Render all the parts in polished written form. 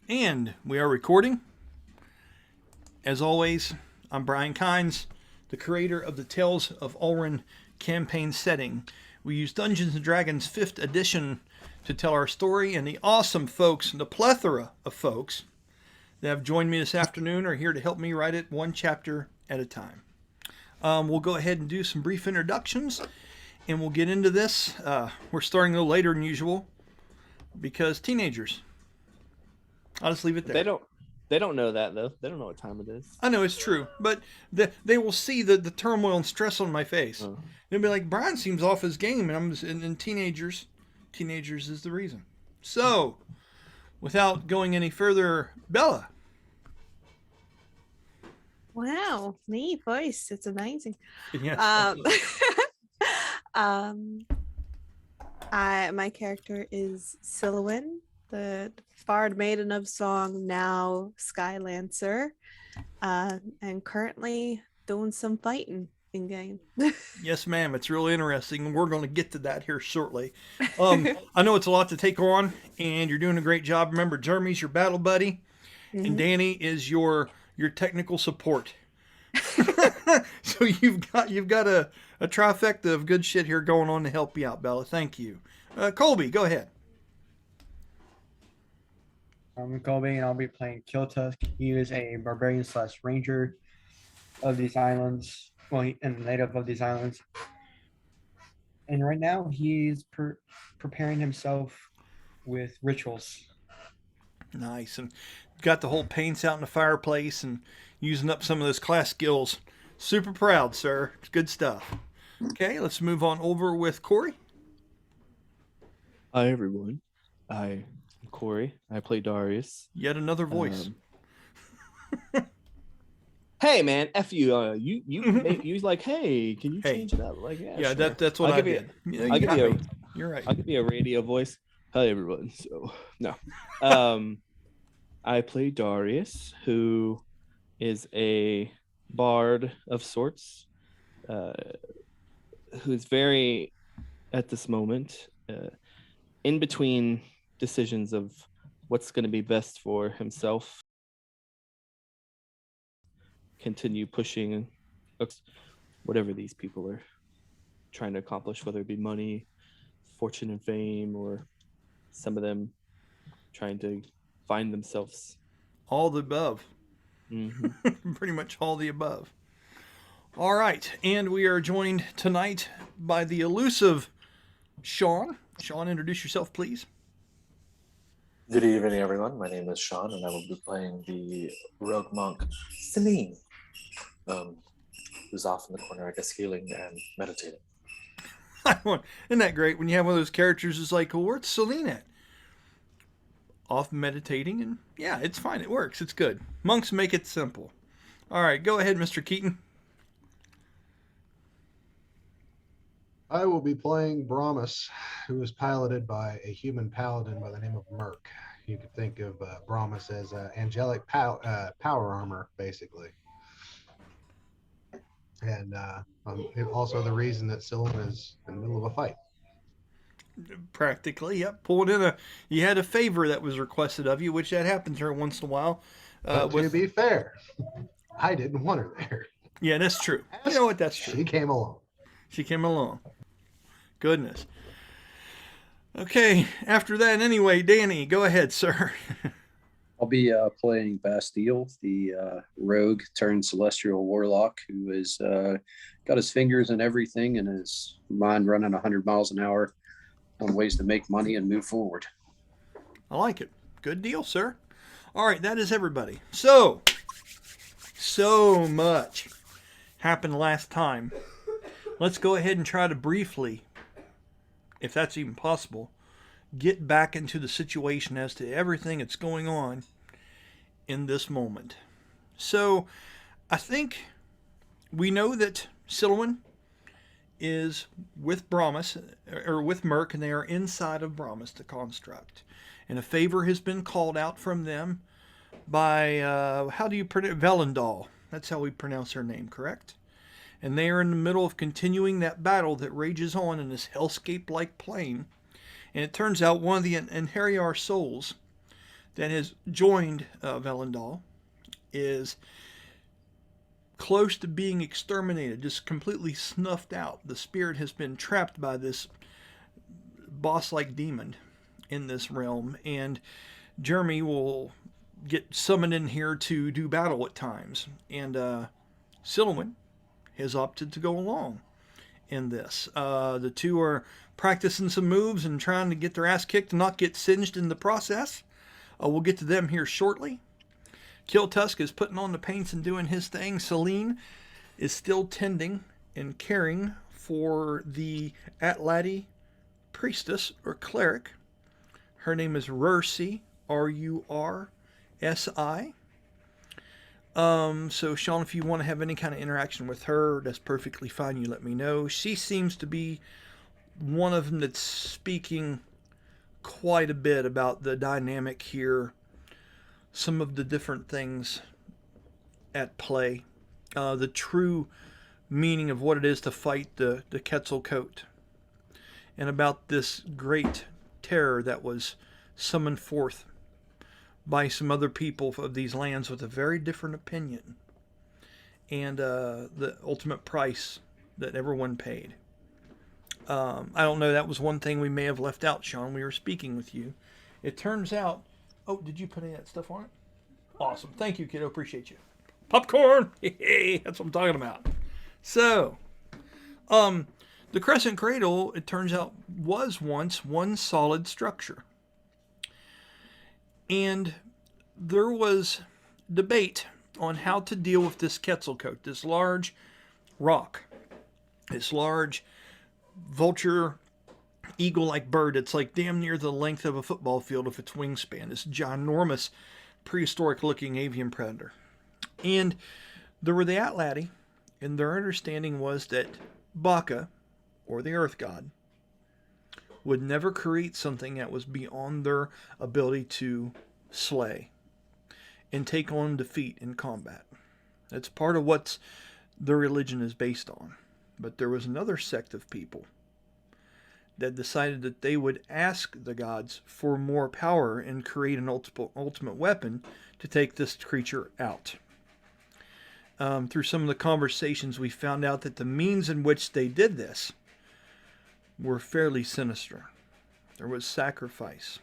And we are recording. As always, I'm Brian Kynes, the creator of the Tales of Ulran campaign setting. We use Dungeons & Dragons 5th edition to tell our story, and the awesome folks, the plethora of folks that have joined me this afternoon are here to help me write it one chapter at a time. We'll go ahead and do some brief introductions, and we'll get into this. We're starting a little later than usual because teenagers. I'll just leave it there. They don't know that though. They don't know what time it is. I know it's true, but they will see the turmoil and stress on my face. They'll be like, Brian seems off his game, and and teenagers is the reason. So, without going any further, Bella. Wow, neat voice. It's amazing. Yes. My character is Silwyn, the Bard Maiden of Song, now Skylancer, and currently doing some fighting in game. Yes, ma'am. It's really interesting, and we're going to get to that here shortly. I know it's a lot to take on, and you're doing a great job. Remember, Jeremy's your battle buddy, and Danny is your technical support. So you've got a trifecta of good shit here going on to help you out, Bella. Thank you. Colby, go ahead. I'm Colby, and I'll be playing Kiltusk. He is a barbarian/ranger of these islands, and native of these islands. And right now, he's preparing himself with rituals. Nice, and got the whole paints out in the fireplace and using up some of those class skills. Super proud, sir. It's good stuff. Okay, let's move on over with Corey. Hi everyone. I'm Corey. I play Darius. Yet another voice. Hey man, F you. You like, hey, can you change it up? Like, yeah, sure. that's what I did. You're right. I'll give you a radio voice. Hi everyone. So no. I play Darius, who is a bard of sorts, who's very, at this moment, in between decisions of what's going to be best for himself. Continue pushing whatever these people are trying to accomplish, whether it be money, fortune and fame, or some of them trying to find themselves. All the above. Mm-hmm. Pretty much all the above. All right, and we are joined tonight by the elusive Sean. Sean, introduce yourself, please. Good evening, everyone. My name is Sean, and I will be playing the rogue monk, Celine, who's off in the corner, I guess, healing and meditating. Isn't that great when you have one of those characters who's like, well, where's Celine at? Off meditating, and yeah, it's fine. It works. It's good. Monks make it simple. All right, go ahead, Mr. Keaton. I will be playing Brahmas, who is piloted by a human paladin by the name of Merc. You could think of Brahmas as angelic power armor, basically. And also the reason that Silum is in the middle of a fight. Practically, yep. Pulled in you had a favor that was requested of you, which that happens here once in a while. To be fair, I didn't want her there. Yeah, that's true. You know what? That's true. She came along. Goodness. Okay, after that, anyway, Danny, go ahead, sir. I'll be playing Bastille, the rogue turned celestial warlock who has got his fingers in everything and his mind running 100 miles an hour on ways to make money and move forward. I like it. Good deal, sir. All right, that is everybody. So much happened last time. Let's go ahead and try to briefly, if that's even possible, get back into the situation as to everything that's going on in this moment. So, I think we know that Silwyn is with Brahmas, or with Merc, and they are inside of Brahmas, the construct. And a favor has been called out from them by, how do you pronounce, Velendal. That's how we pronounce her name, correct? And they are in the middle of continuing that battle that rages on in this hellscape-like plane. And it turns out one of the Inheriar souls that has joined Velendal is close to being exterminated, just completely snuffed out. The spirit has been trapped by this boss-like demon in this realm, and Jeremy will get summoned in here to do battle at times. And Silwyn has opted to go along in this. The two are practicing some moves and trying to get their ass kicked and not get singed in the process. We'll get to them here shortly. Kill Tusk is putting on the paints and doing his thing. Celine is still tending and caring for the Atlati priestess or cleric. Her name is Rursi, Rursi. So Sean, if you want to have any kind of interaction with her, that's perfectly fine. You let me know. She seems to be one of them that's speaking quite a bit about the dynamic here, some of the different things at play, the true meaning of what it is to fight the Quetzalcoatl, and about this great terror that was summoned forth by some other people of these lands with a very different opinion, and the ultimate price that everyone paid. I don't know, that was one thing we may have left out, Sean. We were speaking with you. It turns out... Oh, did you put any of that stuff on it? Awesome. Thank you, kiddo. Appreciate you. Popcorn! Hey, that's what I'm talking about. So, the Crescent Cradle, it turns out, was once one solid structure. And there was debate on how to deal with this Quetzalcoatl, this large rock, this large vulture, eagle-like bird. It's like damn near the length of a football field of its wingspan. This ginormous, prehistoric-looking avian predator. And there were the Atlati, and their understanding was that Baka, or the Earth God, would never create something that was beyond their ability to slay and take on defeat in combat. That's part of what their religion is based on. But there was another sect of people that decided that they would ask the gods for more power and create an ultimate weapon to take this creature out. Through some of the conversations, we found out that the means in which they did this were fairly sinister. There was sacrifice.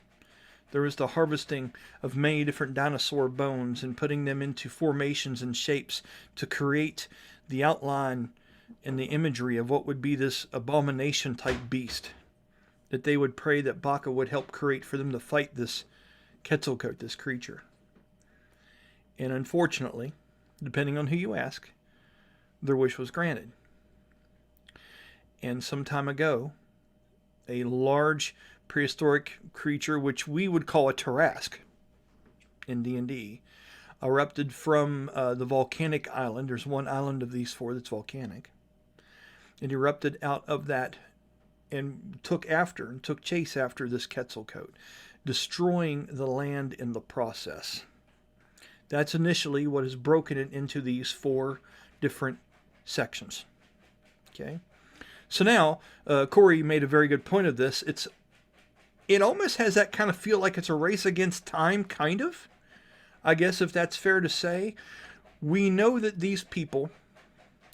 There was the harvesting of many different dinosaur bones and putting them into formations and shapes to create the outline and the imagery of what would be this abomination type beast that they would pray that Baka would help create for them to fight this Quetzalcoatl, this creature. And unfortunately, depending on who you ask, their wish was granted. And some time ago, a large prehistoric creature, which we would call a Tarrasque in D&D, erupted from the volcanic island. There's one island of these four that's volcanic. It erupted out of that and took chase after this Quetzalcoatl, destroying the land in the process. That's initially what has broken it into these four different sections. Okay? So now, Corey made a very good point of this. It almost has that kind of feel like it's a race against time, kind of. I guess if that's fair to say. We know that these people,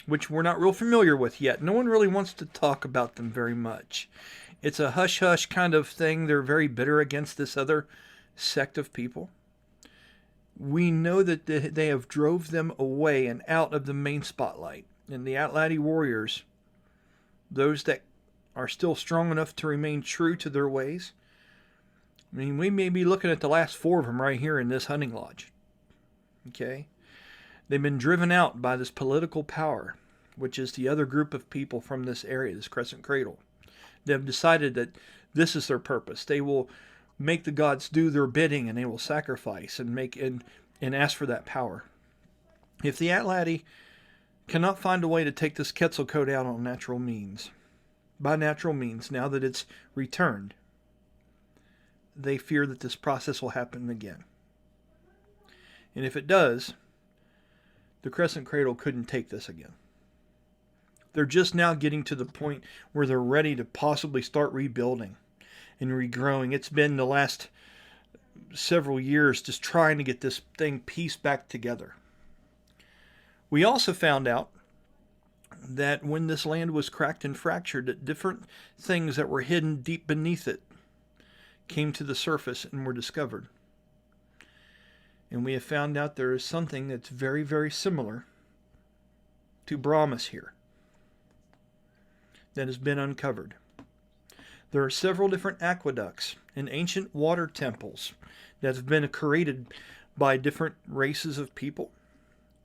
which we're not real familiar with yet, no one really wants to talk about them very much. It's a hush-hush kind of thing. They're very bitter against this other sect of people. We know that they have drove them away and out of the main spotlight. And the Atlati warriors, those that are still strong enough to remain true to their ways, I mean, we may be looking at the last four of them right here in this hunting lodge. Okay? They've been driven out by this political power, which is the other group of people from this area, this Crescent Cradle. They have decided that this is their purpose. They will make the gods do their bidding, and they will sacrifice and ask for that power. If the Atlati cannot find a way to take this Quetzalcoatl out on natural means, by natural means, now that it's returned, they fear that this process will happen again. And if it does, the Crescent Cradle couldn't take this again. They're just now getting to the point where they're ready to possibly start rebuilding and regrowing. It's been the last several years just trying to get this thing pieced back together. We also found out that when this land was cracked and fractured, that different things that were hidden deep beneath it came to the surface and were discovered. And we have found out there is something that's very, very similar to Brahmas here that has been uncovered. There are several different aqueducts and ancient water temples that have been created by different races of people,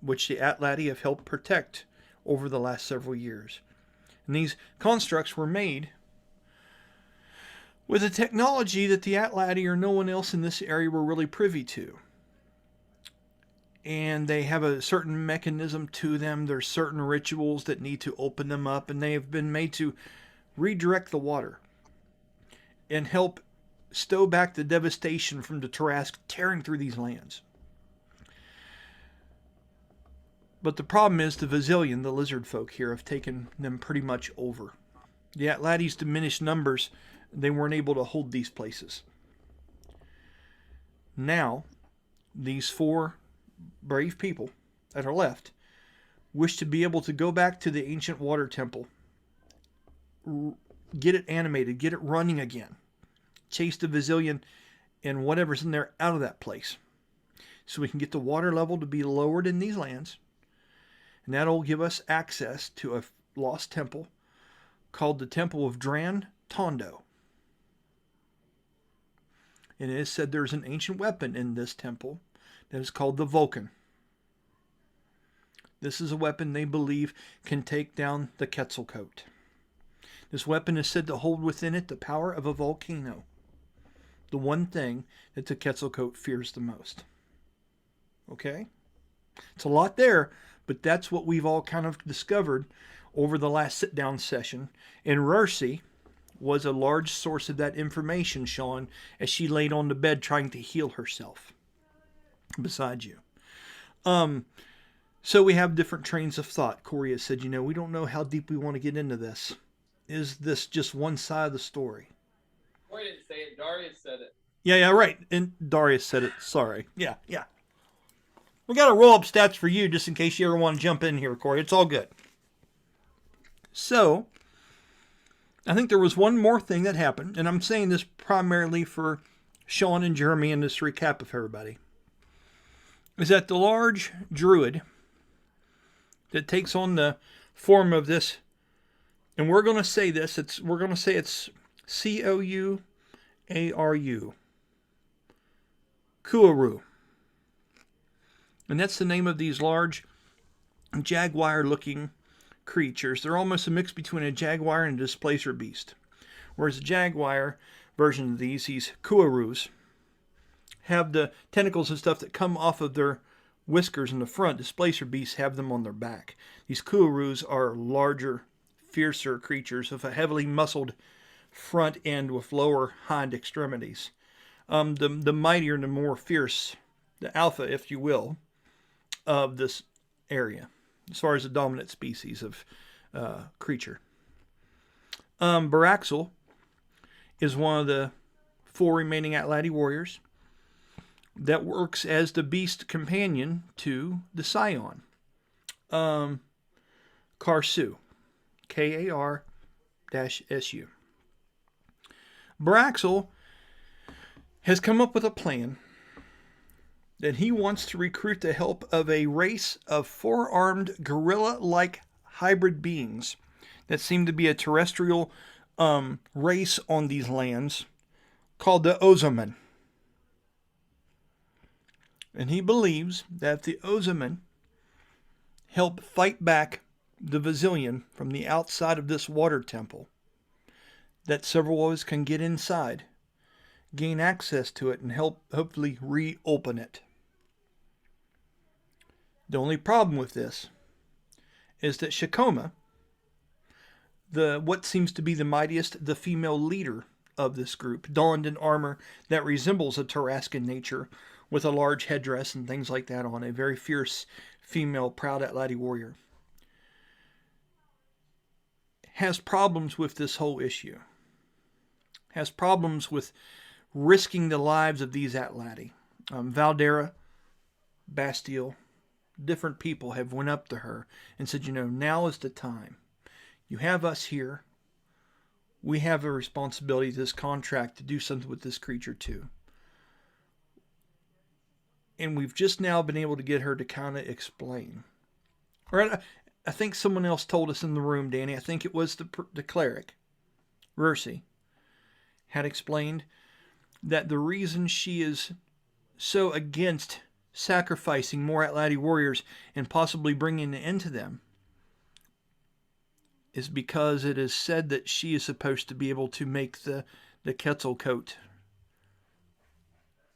which the Atlati have helped protect over the last several years. And these constructs were made with a technology that the Atlati or no one else in this area were really privy to. And they have a certain mechanism to them. There's certain rituals that need to open them up, and they have been made to redirect the water and help stow back the devastation from the Tarrasque tearing through these lands. But the problem is the Vasilian, the lizard folk here, have taken them pretty much over. The Atlati's diminished numbers, they weren't able to hold these places. Now, these 4 brave people that are left wish to be able to go back to the ancient water temple, get it animated, get it running again, chase the Vasilian and whatever's in there out of that place, so we can get the water level to be lowered in these lands, and that'll give us access to a lost temple called the Temple of Dran Tondo. And it is said there's an ancient weapon in this temple that is called the Vulcan. This is a weapon they believe can take down the Quetzalcoatl. This weapon is said to hold within it the power of a volcano, the one thing that the Quetzalcoatl fears the most. Okay? It's a lot there, but that's what we've all kind of discovered over the last sit-down session. And Rursi was a large source of that information, Sean, as she laid on the bed trying to heal herself beside you. So we have different trains of thought. Corey has said, we don't know how deep we want to get into this. Is this just one side of the story? Corey didn't say it. Darius said it. Yeah, right. And Darius said it. Sorry. Yeah. We got to roll up stats for you just in case you ever want to jump in here, Corey. It's all good. So, I think there was one more thing that happened, and I'm saying this primarily for Sean and Jeremy in this recap of everybody, is that the large druid that takes on the form of this, and we're going to say this, we're going to say it's Couaru, Kuaru. And that's the name of these large jaguar-looking creatures. They're almost a mix between a jaguar and a displacer beast. Whereas the jaguar version of these Kuarus, have the tentacles and stuff that come off of their whiskers in the front. Displacer beasts have them on their back. These Kuarus are larger, fiercer creatures with a heavily muscled front end with lower hind extremities. The mightier and the more fierce, the alpha, if you will, of this area, as far as the dominant species of creature. Baraxel is one of the 4 remaining Atlati warriors that works as the beast companion to the Scion. Karsu. Kar-SU. Baraxel has come up with a plan that he wants to recruit the help of a race of 4-armed gorilla-like hybrid beings that seem to be a terrestrial race on these lands called the Ozaman. And he believes that if the Ozaman help fight back the Vasilian from the outside of this water temple, that several of us can get inside, gain access to it, and help hopefully reopen it. The only problem with this is that Shakoma, what seems to be the mightiest, the female leader of this group, donned in armor that resembles a Tarrascan nature, with a large headdress and things like that on, a very fierce female, proud Atlati warrior, has problems with this whole issue. Has problems with risking the lives of these Atlati. Valdera, Bastille, different people have went up to her and said, now is the time. You have us here. We have a responsibility to this contract to do something with this creature too. And we've just now been able to get her to kind of explain. Or I think someone else told us in the room, Danny. I think it was the cleric, Rursi, had explained that the reason she is so against sacrificing more Atlati warriors and possibly bringing an end to them is because it is said that she is supposed to be able to make the Quetzalcoatl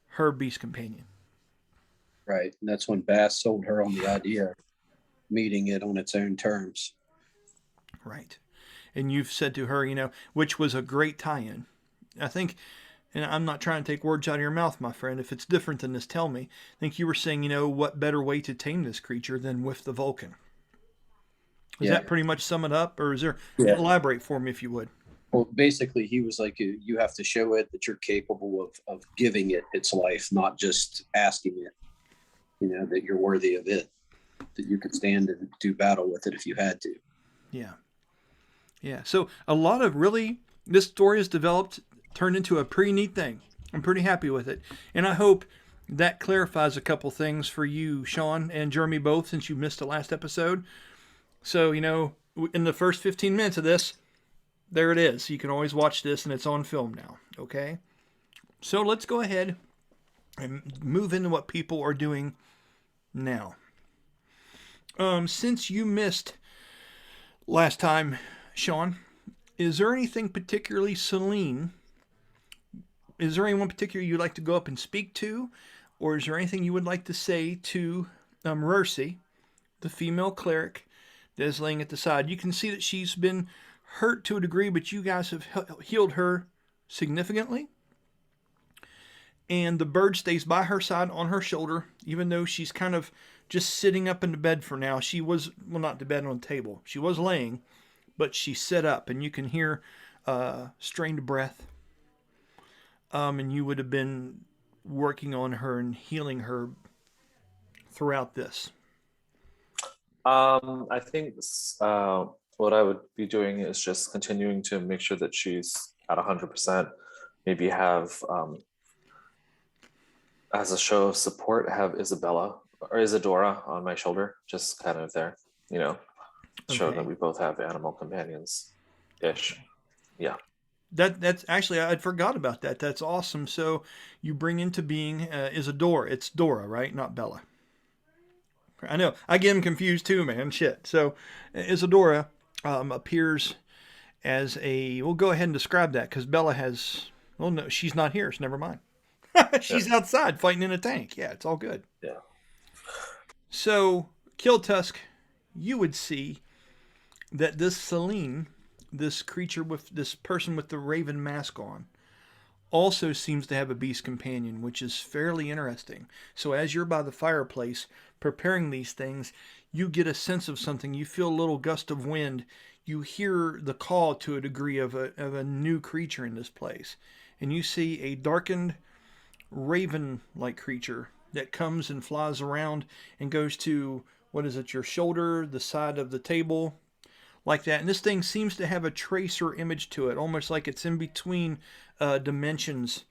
her beast companion. Right. And that's when Bass sold her on the idea of meeting it on its own terms. Right. And you've said to her, which was a great tie-in. I think, and I'm not trying to take words out of your mouth, my friend. If it's different than this, tell me. I think you were saying, what better way to tame this creature than with the Vulcan? Does that pretty much sum it up? Or is there, elaborate for me if you would. Well, basically, he was like, you have to show it that you're capable of giving it its life, not just asking it, that you're worthy of it, that you could stand and do battle with it if you had to. Yeah. Yeah. So a lot of this story has turned into a pretty neat thing. I'm pretty happy with it. And I hope that clarifies a couple things for you, Sean and Jeremy, both, since you missed the last episode. So, in the first 15 minutes of this, there it is. You can always watch this, and it's on film now, okay? So let's go ahead and move into what people are doing now. Since you missed last time, Sean, is there anything particularly Celine? Is there anyone particular you'd like to go up and speak to? Or is there anything you would like to say to Rursi, the female cleric that is laying at the side? You can see that she's been hurt to a degree, but you guys have healed her significantly. And the bird stays by her side on her shoulder, even though she's kind of just sitting up in the bed for now. She was, not the bed, on the table. She was laying, but she sat up, and you can hear strained breath. And you would have been working on her and healing her throughout this. I think what I would be doing is just continuing to make sure that she's at 100%. Maybe have, as a show of support, have Isabella or Isadora on my shoulder, just kind of there, show that we both have animal companions-ish. Yeah. That's actually, I forgot about that. That's awesome. So you bring into being Isadora. It's Dora, right? Not Bella. I know. I get them confused too, man. Shit. So Isadora appears as we'll go ahead and describe that because Bella has, no, she's not here. So never mind. She's outside fighting in a tank. Yeah, it's all good. Yeah. So, Kiltusk, you would see that this Celine, this creature with this person with the raven mask on, also seems to have a beast companion, which is fairly interesting. So as you're by the fireplace preparing these things, you get a sense of something. You feel a little gust of wind. You hear the call to a degree of a new creature in this place. And you see a darkened raven-like creature that comes and flies around and goes to, your shoulder, the side of the table, like that. And this thing seems to have a tracer image to it, almost like it's in between dimensions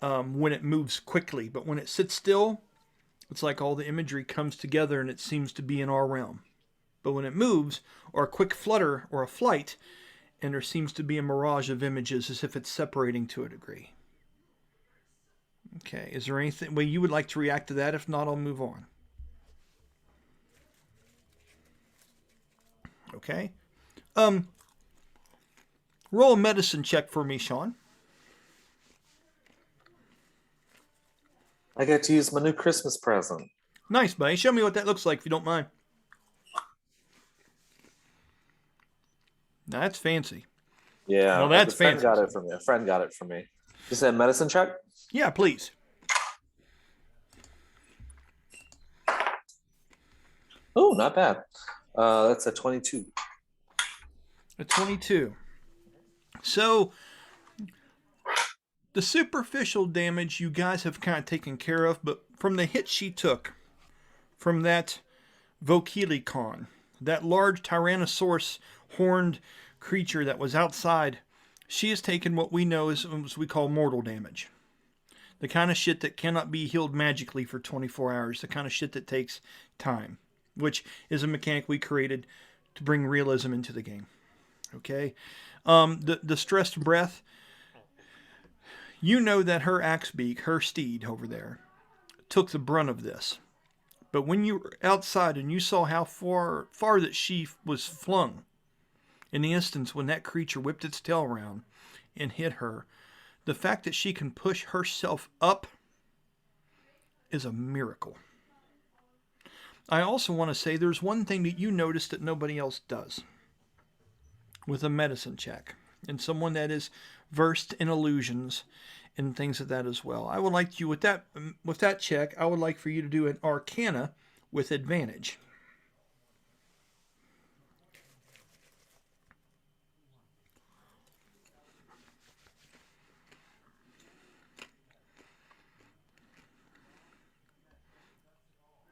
when it moves quickly. But when it sits still, it's like all the imagery comes together and it seems to be in our realm. But when it moves, or a quick flutter or a flight, and there seems to be a mirage of images as if it's separating to a degree. Okay, is there anything way you would like to react to that? If not, I'll move on. Okay. Roll a medicine check for me, Sean. I get to use my new Christmas present. Nice, buddy. Show me what that looks like if you don't mind. Now, that's fancy. Yeah. Well, that's a friend fancy. got it for me. A friend got it for me. You said medicine check? Yeah, please. Oh, not bad. That's a 22. A 22. So, The superficial damage you guys have kind of taken care of, but from the hit she took from that Vokilikon, that large Tyrannosaurus horned creature that was outside, she has taken what we know as we call mortal damage. The kind of shit that cannot be healed magically for 24 hours. The kind of shit that takes time, which is a mechanic we created to bring realism into the game. Okay? The stressed breath, you know that her Axebeak, her steed over there, took the brunt of this. But when you were outside and you saw how far that she was flung, in the instance when that creature whipped its tail around and hit her, the fact that she can push herself up is a miracle. I also want to say there's one thing that you notice that nobody else does with a medicine check, and someone that is versed in illusions and things of that as well. I would like you with that check, I would like for you to do an Arcana with advantage.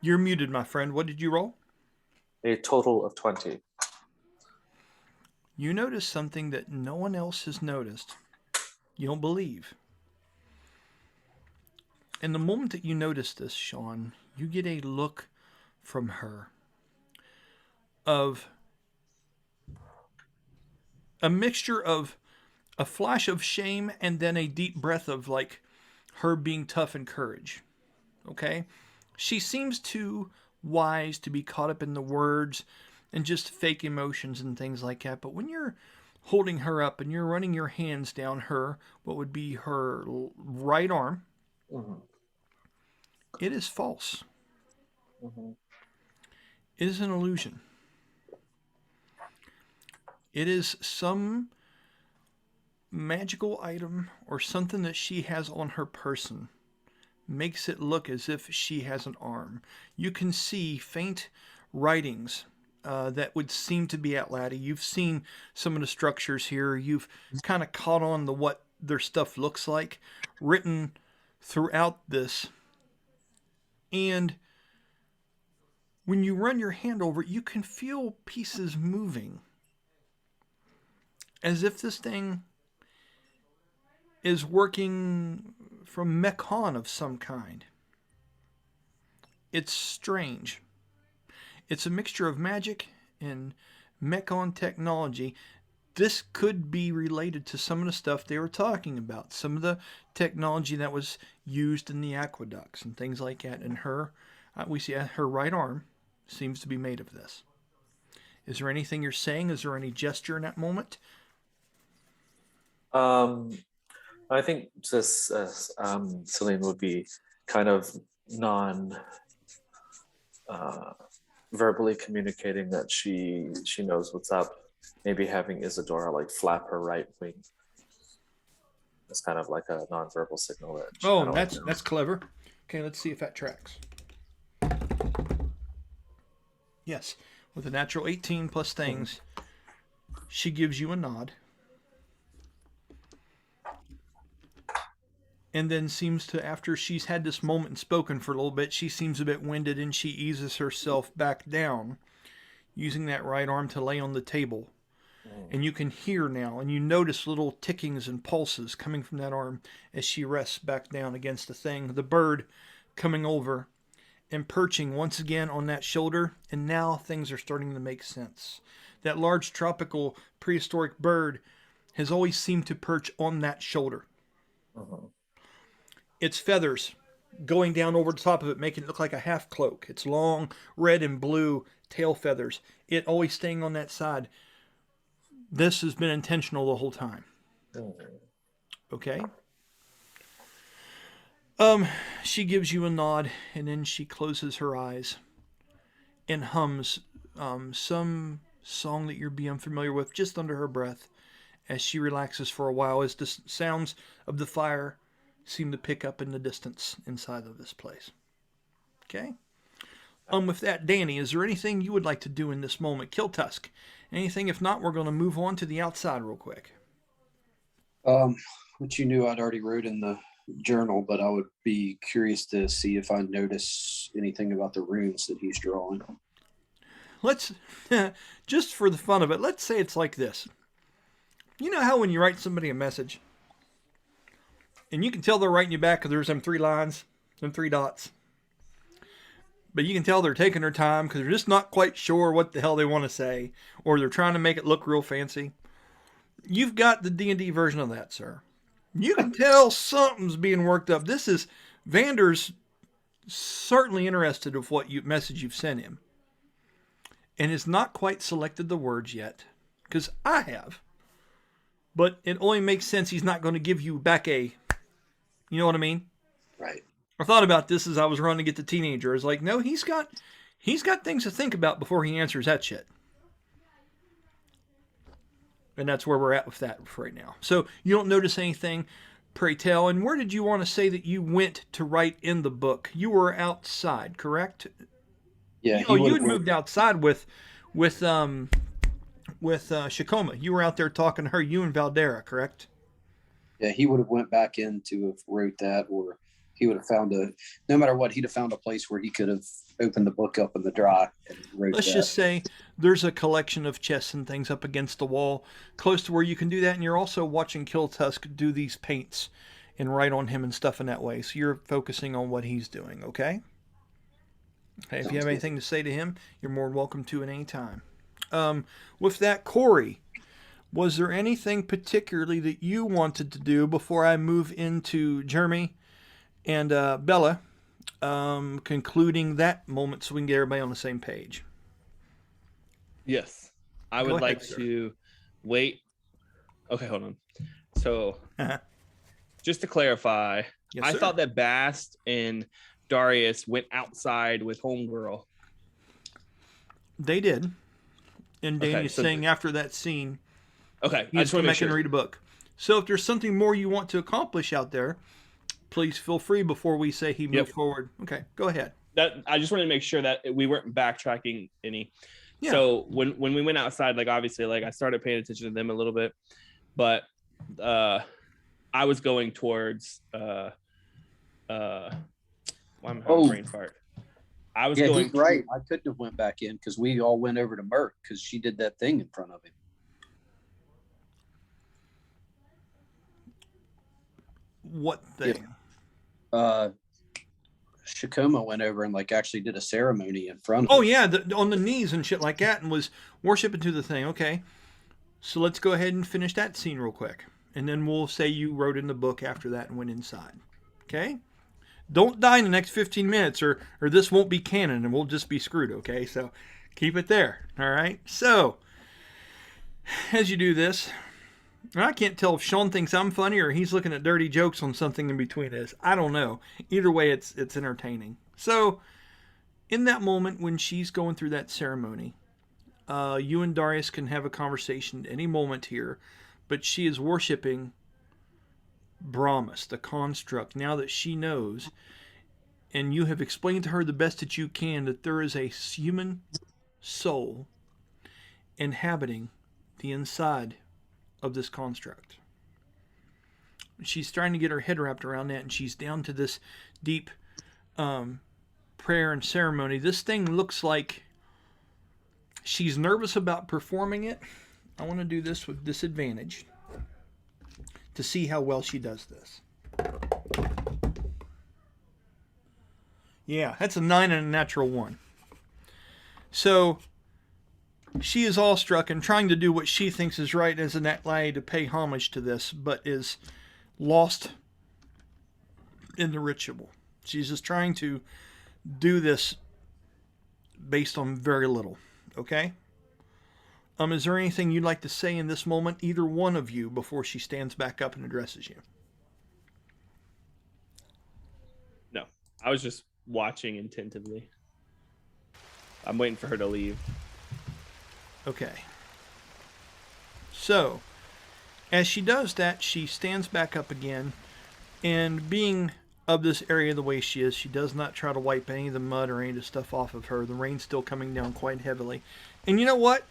You're muted, my friend. What did you roll? A total of 20. You notice something that no one else has noticed. You don't believe. And the moment that you notice this, Sean, you get a look from her of a mixture of a flash of shame and then a deep breath of like her being tough and courage. Okay? She seems too wise to be caught up in the words and just fake emotions and things like that. But when you're holding her up and you're running your hands down her, what would be her right arm, it is false. It is an illusion. It is some magical item or something that she has on her person. Makes it look as if she has an arm. You can see faint writings that would seem to be Atlantic. You've seen some of the structures here. You've kind of caught on to what their stuff looks like written throughout this. And when you run your hand over it, you can feel pieces moving. As if this thing is working from mechan of some kind. It's strange. It's a mixture of magic and mechan technology. This could be related to some of the stuff they were talking about. Some of the technology that was used in the aqueducts and things like that. And her, we see her right arm seems to be made of this. Is there anything you're saying? Is there any gesture in that moment? I think this Celine would be kind of verbally communicating that she knows what's up. Maybe having Isadora like flap her right wing. It's kind of like a non-verbal signal that. Oh, that's clever. Okay, let's see if that tracks. Yes, with a natural 18 plus things, she gives you a nod. And then seems to, after she's had this moment and spoken for a little bit, she seems a bit winded and she eases herself back down, using that right arm to lay on the table. And you can hear now, and you notice little tickings and pulses coming from that arm as she rests back down against the thing. The bird coming over and perching once again on that shoulder, and now things are starting to make sense. That large tropical prehistoric bird has always seemed to perch on that shoulder. Its feathers going down over the top of it, making it look like a half cloak. Its long red and blue tail feathers. It always staying on that side. This has been intentional the whole time. Okay? She gives you a nod, and then she closes her eyes and hums some song that you're being familiar with just under her breath as she relaxes for a while as the sounds of the fire seem to pick up in the distance inside of this place. Okay? With that, Danny, is there anything you would like to do in this moment? Kill Tusk. Anything? If not, we're going to move on to the outside real quick. which you knew I'd already wrote in the journal, but I would be curious to see if I notice anything about the runes that he's drawing. Let's, just for the fun of it, let's say it's like this. You know how when you write somebody a message, and you can tell they're writing you back because there's them 3 lines, them 3 dots. But you can tell they're taking their time because they're just not quite sure what the hell they want to say, or they're trying to make it look real fancy. You've got the D&D version of that, sir. You can tell something's being worked up. This is Vander's certainly interested of what message you've sent him, and has not quite selected the words yet, because I have. But it only makes sense he's not going to give you back you know what I mean? Right. I thought about this as I was running to get the teenager. I was like, no, he's got things to think about before he answers that shit. And that's where we're at with that right now. So you don't notice anything, pray tell. And where did you want to say that you went to write in the book? You were outside, correct? Yeah. You had moved outside with Shikoma. You were out there talking to her, you and Valdera, correct? Yeah, he would have went back in to have wrote that, or he would have found no matter what, he'd have found a place where he could have opened the book up in the dry and wrote Let's that. just say there's a collection of chests and things up against the wall close to where you can do that, and you're also watching Killtusk do these paints and write on him and stuff in that way. So you're focusing on what he's doing, okay? Okay, if you have anything to say to him, you're more than welcome to at any time. With that, Corey, was there anything particularly that you wanted to do before I move into Jeremy and Bella, concluding that moment so we can get everybody on the same page? Yes. I Go would ahead, like sir. to wait. Okay, hold on. So, just to clarify, Yes, I sir. thought that Bast and Darius went outside with Homegirl. They did. And Okay, Danny's so saying after that scene, Okay, he I has just to want to come make back and sure. read a book. So if there's something more you want to accomplish out there, please feel free before we say he moved forward. Okay, go ahead. That I just wanted to make sure that we weren't backtracking any. Yeah. So when we went outside, like obviously, like I started paying attention to them a little bit, but I was going towards why am I having a brain fart? I was Yeah, going he's right. I couldn't have went back in because we all went over to Merc because she did that thing in front of him. What thing? Shikoma went over and like actually did a ceremony in front of Oh him. yeah, on the knees and shit like that, and was worshiping to the thing. Okay, so let's go ahead and finish that scene real quick, and then we'll say you wrote in the book after that and went inside. Okay, don't die in the next 15 minutes, or this won't be canon, and we'll just be screwed. Okay, so keep it there. All right. So as you do this, and I can't tell if Sean thinks I'm funny or he's looking at dirty jokes on something in between us. I don't know. Either way, it's entertaining. So in that moment when she's going through that ceremony, you and Darius can have a conversation at any moment here, but she is worshiping Brahmas, the construct, now that she knows, and you have explained to her the best that you can that there is a human soul inhabiting the inside of this construct. She's trying to get her head wrapped around that, and she's down to this deep prayer and ceremony. This thing looks like she's nervous about performing it. I want to do this with disadvantage to see how well she does this. Yeah, that's a 9 and a natural 1. So she is awestruck and trying to do what she thinks is right as an ally to pay homage to this, but is lost in the ritual. She's just trying to do this based on very little. Okay? Is there anything you'd like to say in this moment, either one of you, before she stands back up and addresses you? No, I was just watching attentively. I'm waiting for her to leave. Okay. So, as she does that, she stands back up again, and being of this area the way she is, she does not try to wipe any of the mud or any of the stuff off of her. The rain's still coming down quite heavily. And you know what?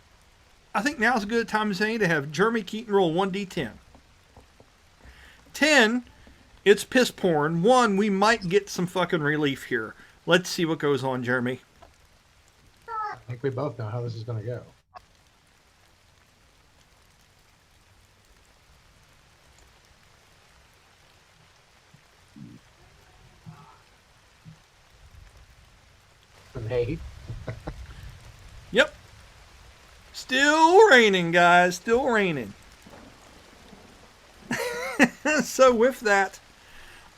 I think now's a good time as any to have Jeremy Keaton roll 1d10. 10, it's piss porn. 1, we might get some fucking relief here. Let's see what goes on, Jeremy. I think we both know how this is going to go. An 8. Yep. Still raining, guys. Still raining. So with that,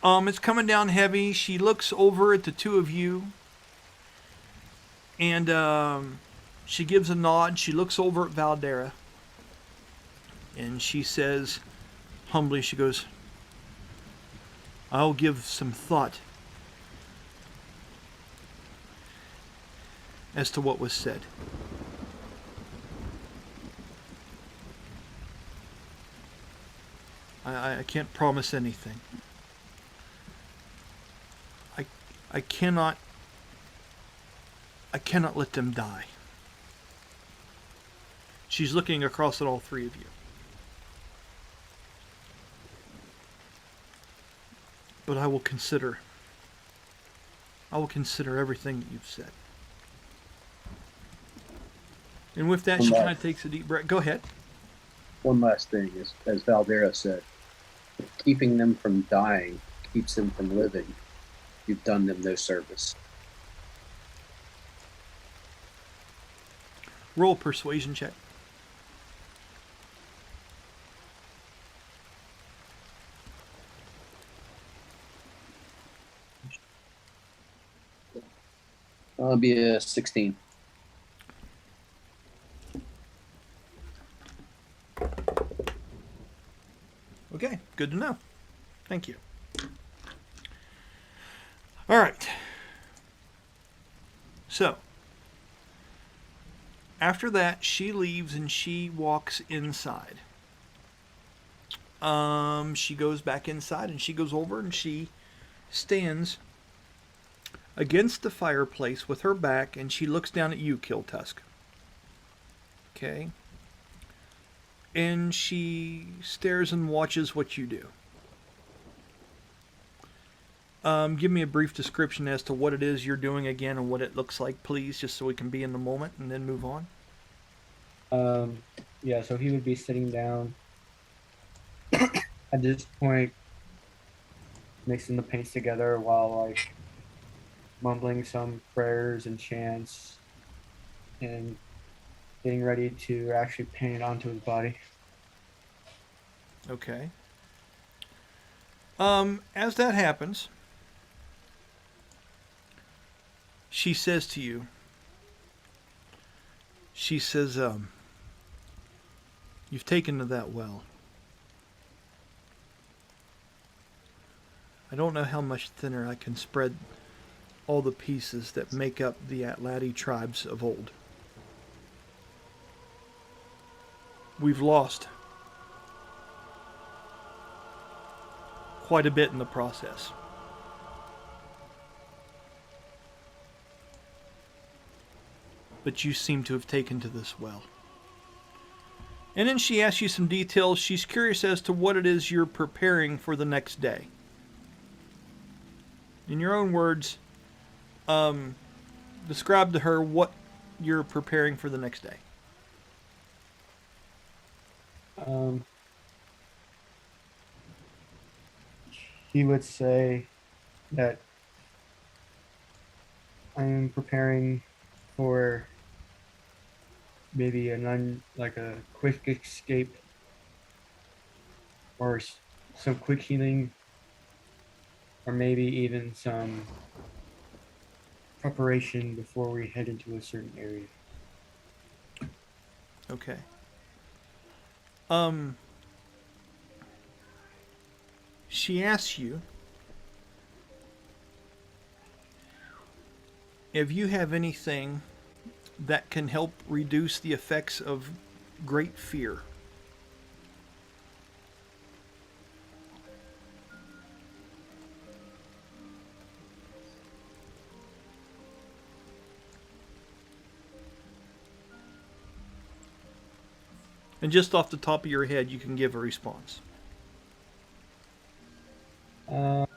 it's coming down heavy. She looks over at the two of you, and she gives a nod. She looks over at Valdera, and she says, humbly, she goes, "I'll give some thought as to what was said." I can't promise anything. I cannot let them die. She's looking across at all three of you. But I will consider everything that you've said. And with that, she kind of takes a deep breath. Go ahead. One last thing is, as Valdera said, keeping them from dying keeps them from living. You've done them no service. Roll persuasion check. I'll be a 16. Okay, good to know. Thank you. All right. So, after that, she leaves and she walks inside. She goes back inside and she goes over and she stands against the fireplace with her back and she looks down at you, Kill Tusk. Okay. And she stares and watches what you do. Give me a brief description as to what it is you're doing again and what it looks like, please, just so we can be in the moment and then move on. Yeah, so he would be sitting down at this point, mixing the paints together while like mumbling some prayers and chants and getting ready to actually paint it onto his body. Okay. As that happens, she says to you, she says, "You've taken to that well. I don't know how much thinner I can spread all the pieces that make up the Atlati tribes of old. We've lost quite a bit in the process. But you seem to have taken to this well." And then she asks you some details. She's curious as to what it is you're preparing for the next day. In your own words, describe to her what you're preparing for the next day. He would say that I am preparing for maybe like a quick escape or some quick healing, or maybe even some preparation before we head into a certain area. Okay. She asks you if you have anything that can help reduce the effects of great fear. And just off the top of your head, you can give a response. Um,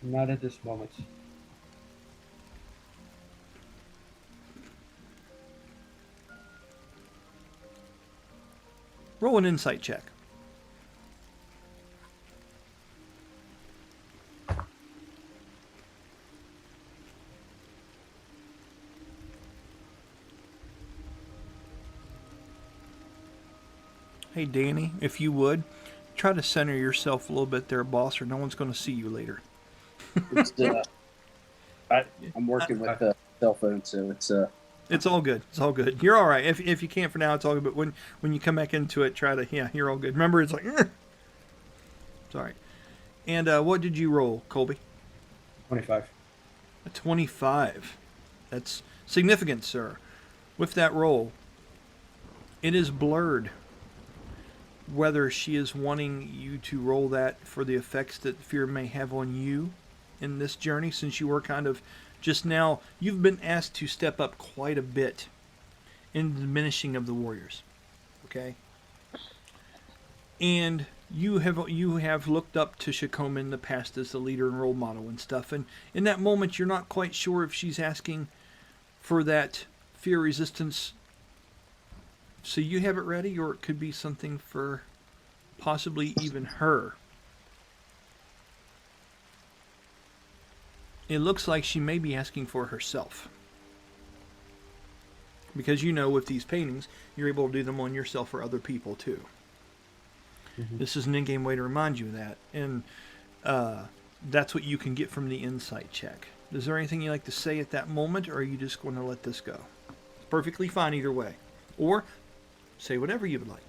not at this moment. Roll an insight check. Hey, Danny, if you would, try to center yourself a little bit there, boss, or no one's going to see you later. It's, I'm working with the cell phone, so It's all good. It's all good. You're all right. If you can't for now, it's all good. But when you come back into it, try to, yeah, you're all good. Remember, it's like, it's all right. And what did you roll, Colby? 25. A 25. That's significant, sir. With that roll, it is blurred whether she is wanting you to roll that for the effects that fear may have on you in this journey, since you were kind of just now, you've been asked to step up quite a bit in the diminishing of the warriors. Okay? And you have looked up to Shakoma in the past as the leader and role model and stuff, and in that moment you're not quite sure if she's asking for that fear resistance so you have it ready, or it could be something for possibly even her. It looks like she may be asking for herself. Because you know with these paintings, you're able to do them on yourself or other people too. Mhm. This is an in-game way to remind you of that. And that's what you can get from the insight check. Is there anything you'd like to say at that moment, or are you just going to let this go? It's perfectly fine either way. Or say whatever you would like.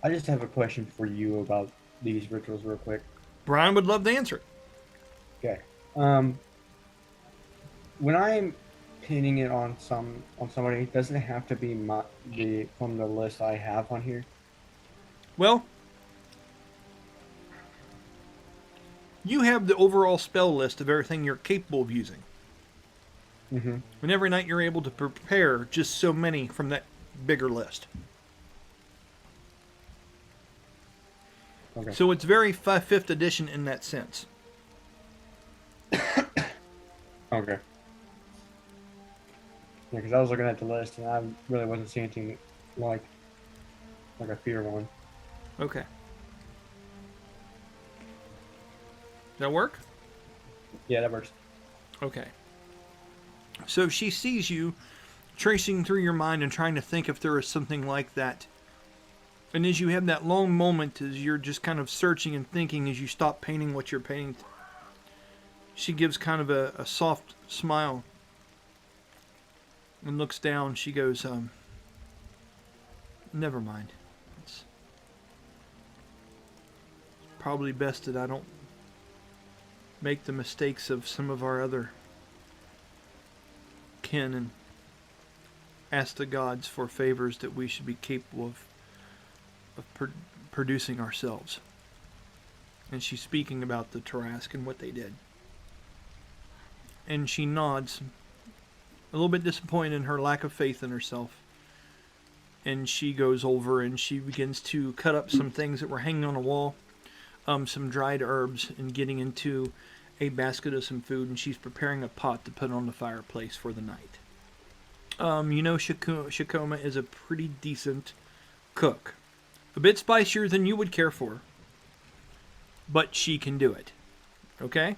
I just have a question for you about these rituals real quick. Brian would love to answer it. Okay. When I'm pinning it on somebody, doesn't it have to be from the list I have on here? Well, you have the overall spell list of everything you're capable of using. Mm-hmm. And every night you're able to prepare just so many from that bigger list. Okay. So it's very 5th edition in that sense. Okay. Yeah, because I was looking at the list and I really wasn't seeing anything like a fear one. Okay. That work? Yeah, that works. Okay. So she sees you tracing through your mind and trying to think if there is something like that. And as you have that long moment, as you're just kind of searching and thinking, as you stop painting what you're painting, she gives kind of a soft smile and looks down. She goes, never mind. It's probably best that I don't make the mistakes of some of our other kin and ask the gods for favors that we should be capable of producing ourselves. And she's speaking about the Tarask and what they did. And she nods, a little bit disappointed in her lack of faith in herself. And she goes over and she begins to cut up some things that were hanging on a wall, some dried herbs, and getting into a basket of some food, and she's preparing a pot to put on the fireplace for the night. You know, Shakoma is a pretty decent cook. A bit spicier than you would care for, but she can do it. Okay?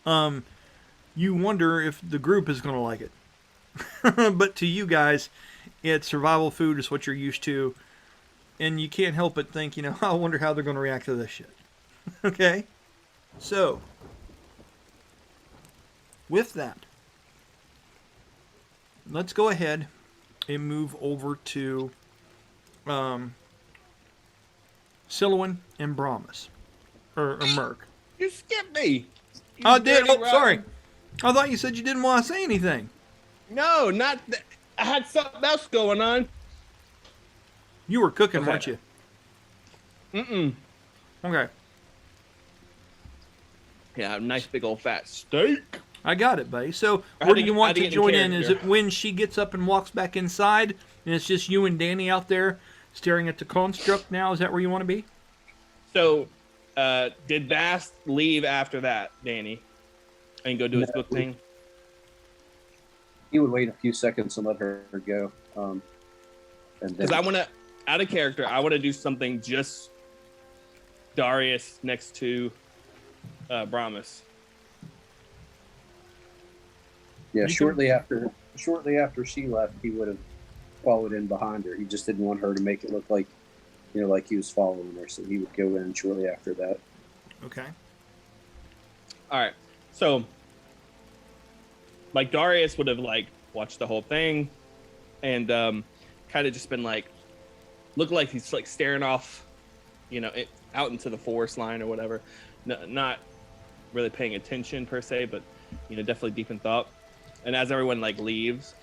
You wonder if the group is going to like it. But to you guys, it's survival food is what you're used to, and you can't help but think, I wonder how they're going to react to this shit. Okay? So, with that, let's go ahead and move over to Silouan and Brahmas. Or Merc. You skipped me. You I did. dirty Oh, rotten- sorry. I thought you said you didn't want to say anything. No, not that. I had something else going on. You were cooking, Okay. weren't you? Mm-mm. Okay. Yeah, a nice big old fat steak. I got it, buddy. So, I where had do to you get- I want had to to get in join in? Is character. it when she gets up and walks back inside, and it's just you and Danny out there staring at the construct now. Is that where you want to be? So, did Bast leave after that, Danny, and go do his No, book thing? He would wait a few seconds and let her go. And Because then I want to, out of character, I want to do something just Darius next to Brahmas. yeah, You shortly after she left, he would have followed in behind her. He just didn't want her to make it look like, like he was following her. So he would go in shortly after that. Okay. All right. So, like, Darius would have, like, watched the whole thing and kind of just been, like, looked like he's, like, staring off, out into the forest line or whatever. Not really paying attention, per se, but, definitely deep in thought. And as everyone, like, leaves,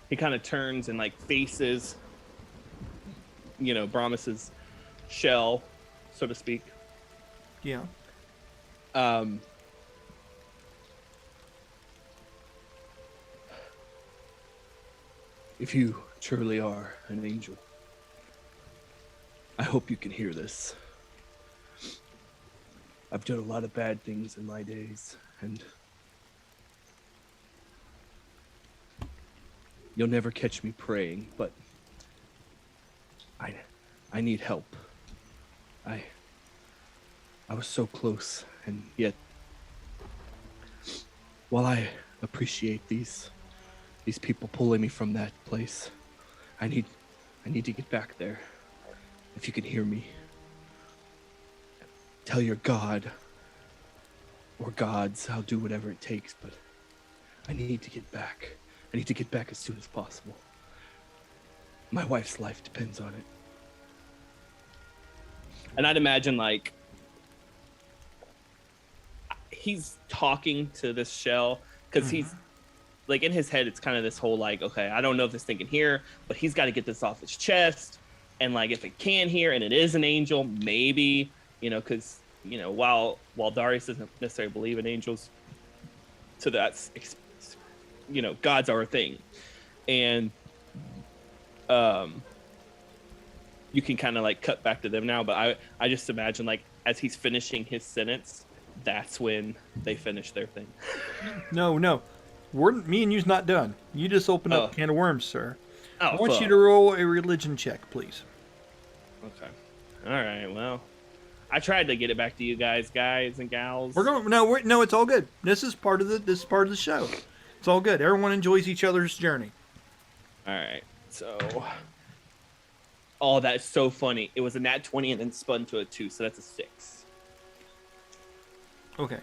he kind of turns and, like, faces, Brahmas's shell, so to speak. Yeah. If you truly are an angel, I hope you can hear this. I've done a lot of bad things in my days, and you'll never catch me praying, but I need help. I was so close, and yet, while I appreciate these people pulling me from that place, I need to get back there. If you can hear me, tell your god or gods, I'll do whatever it takes, but I need to get back. I need to get back as soon as possible. My wife's life depends on it. And I'd imagine, like, he's talking to this shell because he's, like, in his head, it's kind of this whole, like, okay, I don't know if this thing can hear, but he's got to get this off his chest. And, like, if it can hear and it is an angel, maybe, because, while Darius doesn't necessarily believe in angels, to that, gods are a thing. And you can kind of, like, cut back to them now, but I just imagine, like, as he's finishing his sentence, that's when they finish their thing. No. Me and you's not done. You just opened up a can of worms, sir. I want you to roll a religion check, please. Okay. All right. Well, I tried to get it back to you guys and gals. No, it's all good. This is part of the show. It's all good. Everyone enjoys each other's journey. All right. So, oh, that's so funny. It was a nat 20 and then spun to a 2, so that's a 6. Okay.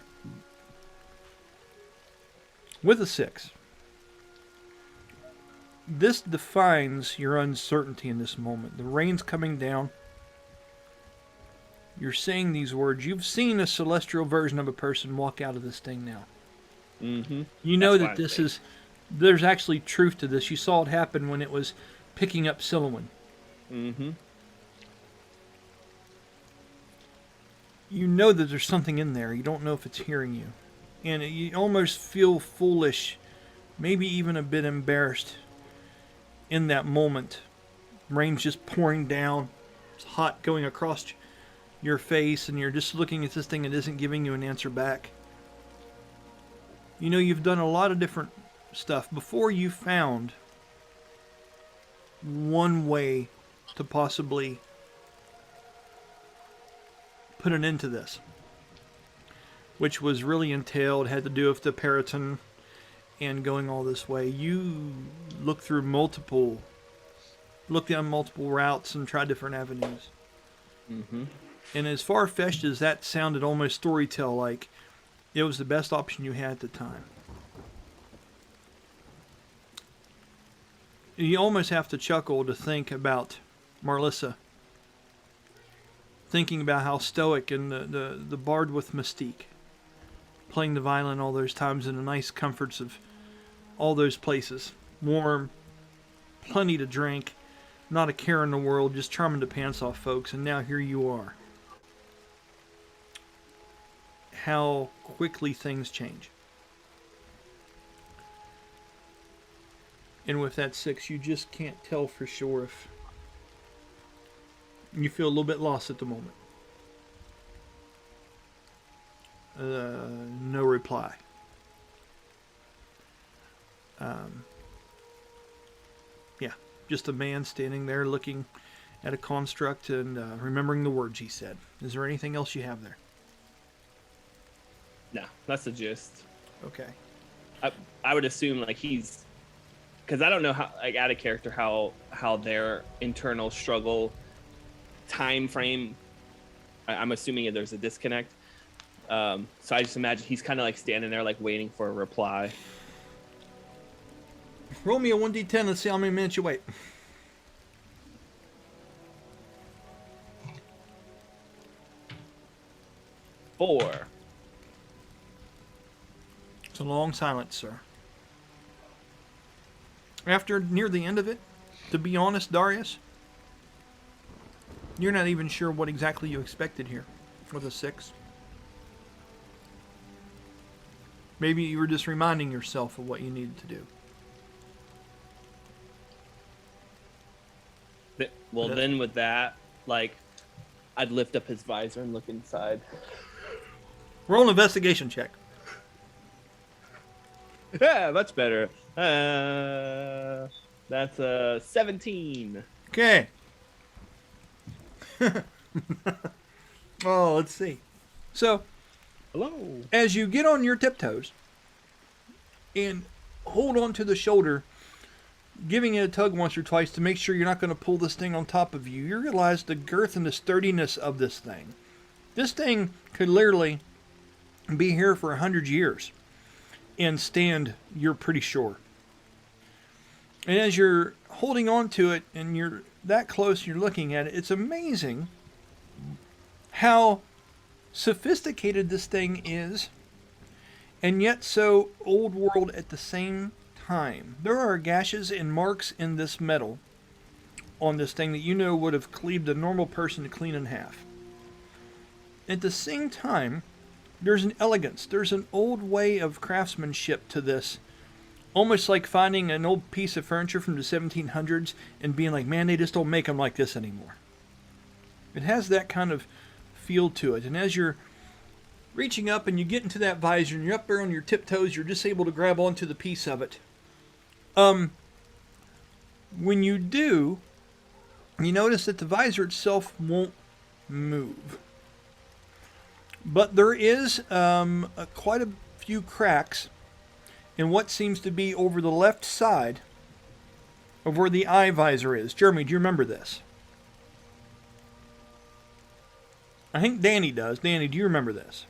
With a 6, this defines your uncertainty in this moment. The rain's coming down. You're saying these words. You've seen a celestial version of a person walk out of this thing now. Mm-hmm. You know that there's actually truth to this. You saw it happen when it was picking up Silouan. Mm-hmm. You know that there's something in there. You don't know if it's hearing you. And you almost feel foolish, maybe even a bit embarrassed in that moment. Rain's just pouring down. It's hot going across your face, and you're just looking at this thing and it isn't giving you an answer back. You know, you've done a lot of different stuff before you found one way to possibly put an end to this, which was really entailed, had to do with the Periton and going all this way. You looked down multiple routes and tried different avenues. Mm-hmm. And as far-fetched as that sounded, almost storytell-like, it was the best option you had at the time. You almost have to chuckle to think about Marlissa. Thinking about how stoic and the bard with mystique. Playing the violin all those times in the nice comforts of all those places. Warm, plenty to drink, not a care in the world, just charming the pants off folks, and now here you are. How quickly things change. And with that 6, you just can't tell for sure if You feel a little bit lost at the moment. No reply. Yeah, just a man standing there looking at a construct and remembering the words he said. Is there anything else you have there? No, that's the gist. Okay. I would assume like he's, because I don't know how, like, out of character, how their internal struggle time frame. I'm assuming there's a disconnect. So I just imagine he's kind of like standing there like waiting for a reply. Roll me a 1d10. Let's see how many minutes you wait. Four. It's a long silence, sir. After near the end of it, to be honest, Darius, you're not even sure what exactly you expected here with a 6. Maybe you were just reminding yourself of what you needed to do. Well, then with that, like, I'd lift up his visor and look inside. Roll an investigation check. Yeah, much better. That's 17. Okay. Oh, let's see. So, Hello. as you get on your tiptoes and hold on to the shoulder, giving it a tug once or twice to make sure you're not going to pull this thing on top of you, you realize the girth and the sturdiness of this thing. This thing could literally be here for 100 years and stand, you're pretty sure. And as you're holding on to it and you're that close, you're looking at it, it's amazing how sophisticated this thing is and yet so old world at the same time. There are gashes and marks in this metal on this thing that you know would have cleaved a normal person to clean in half. At the same time, there's an elegance, there's an old way of craftsmanship to this. Almost like finding an old piece of furniture from the 1700s and being like, man, they just don't make them like this anymore. It has that kind of feel to it. And as you're reaching up and you get into that visor and you're up there on your tiptoes, you're just able to grab onto the piece of it. When you do, you notice that the visor itself won't move. But there is quite a few cracks in what seems to be over the left side of where the eye visor is. Jeremy, do you remember this? I think Danny does. Danny, do you remember this?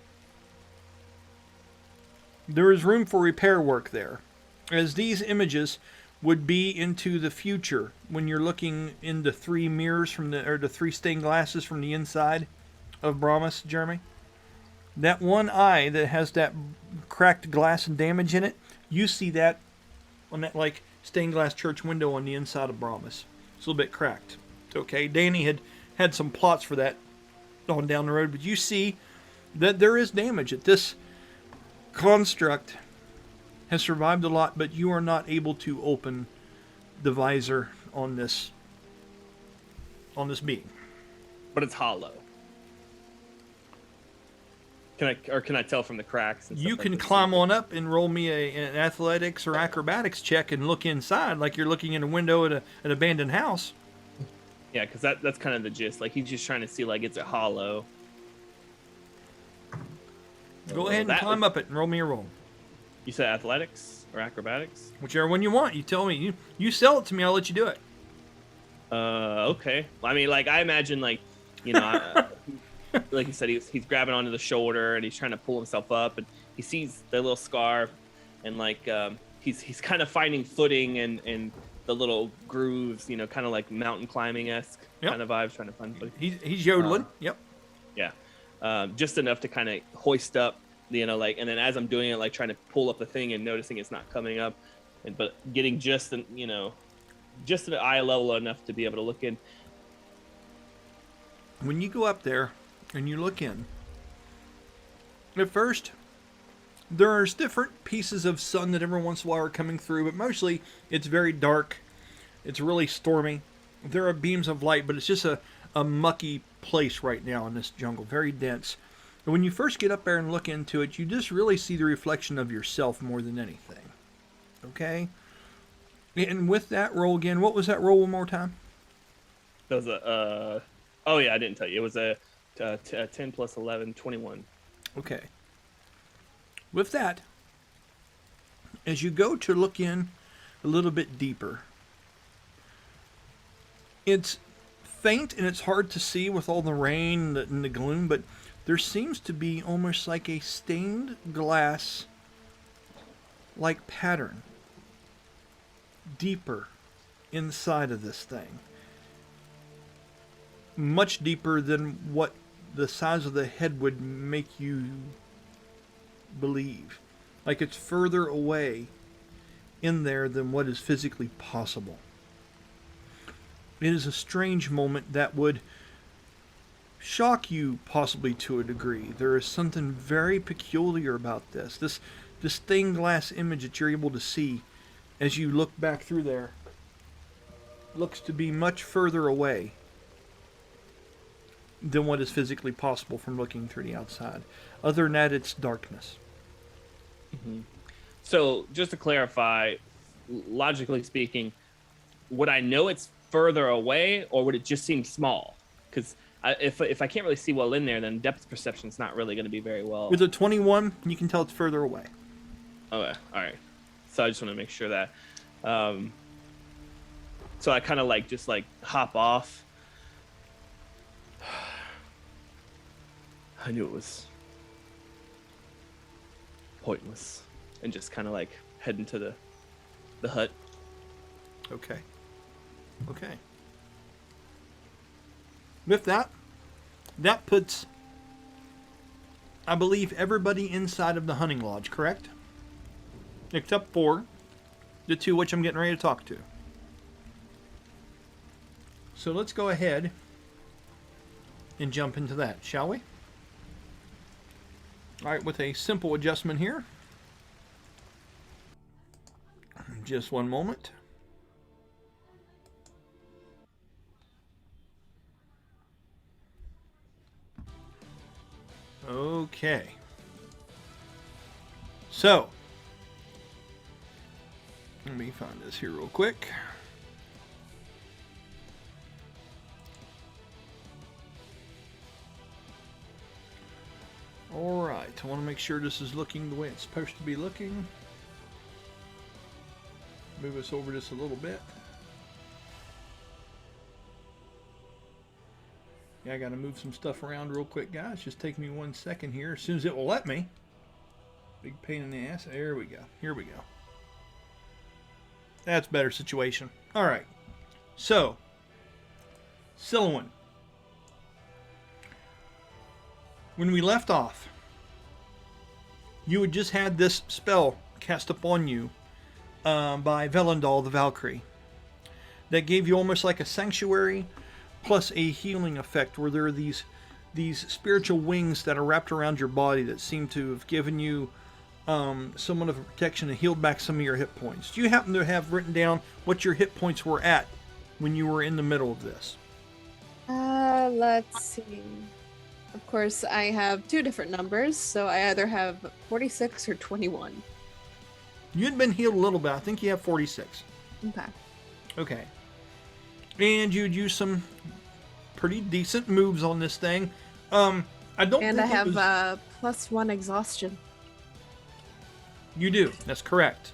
There is room for repair work there, as these images would be into the future when you're looking in the 3 mirrors from the 3 stained glasses from the inside of Brahmas, Jeremy. That one eye that has that cracked glass and damage in it, you see that on that like stained glass church window on the inside of Brahmas. It's a little bit cracked. It's okay. Danny had some plots for that on down the road, but you see that there is damage. That this construct has survived a lot, but you are not able to open the visor on this being. But it's hollow. Can I tell from the cracks? And You stuff like can this? climb on up and roll me an athletics or acrobatics check and look inside like you're looking in a window at an abandoned house. Yeah, because that's kind of the gist. Like, he's just trying to see, like, it's a hollow. Go ahead and That climb was- up it and roll me a roll. You said athletics or acrobatics? Whichever one you want. You tell me. You sell it to me, I'll let you do it. Okay. I mean, like, I imagine, like, you know, like you said, he's grabbing onto the shoulder and he's trying to pull himself up, and he sees the little scarf, and like he's kind of finding footing and the little grooves, you know, kind of like mountain climbing-esque Yep. kind of vibes, trying to find footing. He's yodeling. Yep. Yeah. Just enough to kind of hoist up, you know, like, and then as I'm doing it, like trying to pull up the thing and noticing it's not coming up, but getting just an eye level enough to be able to look in. When you go up there and you look in, at first, there's different pieces of sun that every once in a while are coming through, but mostly it's very dark. It's really stormy. There are beams of light, but it's just a a mucky place right now in this jungle, very dense. And when you first get up there and look into it, you just really see the reflection of yourself more than anything. Okay? And with that roll again, what was that roll one more time? That was a. Oh yeah, I didn't tell you. It was a 10 plus 11, 21. Okay. With that, as you go to look in a little bit deeper, it's faint and it's hard to see with all the rain and the gloom, but there seems to be almost like a stained glass like pattern deeper inside of this thing. Much deeper than what the size of the head would make you believe. Like it's further away in there than what is physically possible. It is a strange moment that would shock you possibly to a degree. There is something very peculiar about this. This stained glass image that you're able to see as you look back through there looks to be much further away than what is physically possible from looking through the outside. Other than that, it's darkness. Mm-hmm. So, just to clarify, logically speaking, would I know it's further away, or would it just seem small? Because if I can't really see well in there, then depth perception is not really going to be very well. With a 21, you can tell it's further away. Okay, all right. So I just want to make sure that. So I kind of just hop off. I knew it was pointless, and just kind of head into the hut. Okay. Okay. With that, that puts, I believe, everybody inside of the hunting lodge, correct? Except for the two which I'm getting ready to talk to. So let's go ahead and jump into that, shall we? Alright, with a simple adjustment here. Just one moment. Okay. So, let me find this here real quick. Alright, I want to make sure this is looking the way it's supposed to be looking. Move us over just a little bit. Yeah, I got to move some stuff around real quick, guys. Just take me 1 second here. As soon as it will let me. Big pain in the ass. There we go. Here we go. That's a better situation. Alright. So, Silouan. When we left off, you had just had this spell cast upon you by Velendal the Valkyrie that gave you almost like a sanctuary plus a healing effect, where there are these spiritual wings that are wrapped around your body that seem to have given you somewhat of a protection and healed back some of your hit points. Do you happen to have written down what your hit points were at when you were in the middle of this? Let's see. Of course, I have two different numbers, so I either have 46 or 21. You'd been healed a little bit. I think you have 46. Okay. Okay. And you'd use some pretty decent moves on this thing. I don't And think I it have was... +1 exhaustion. You do. That's correct.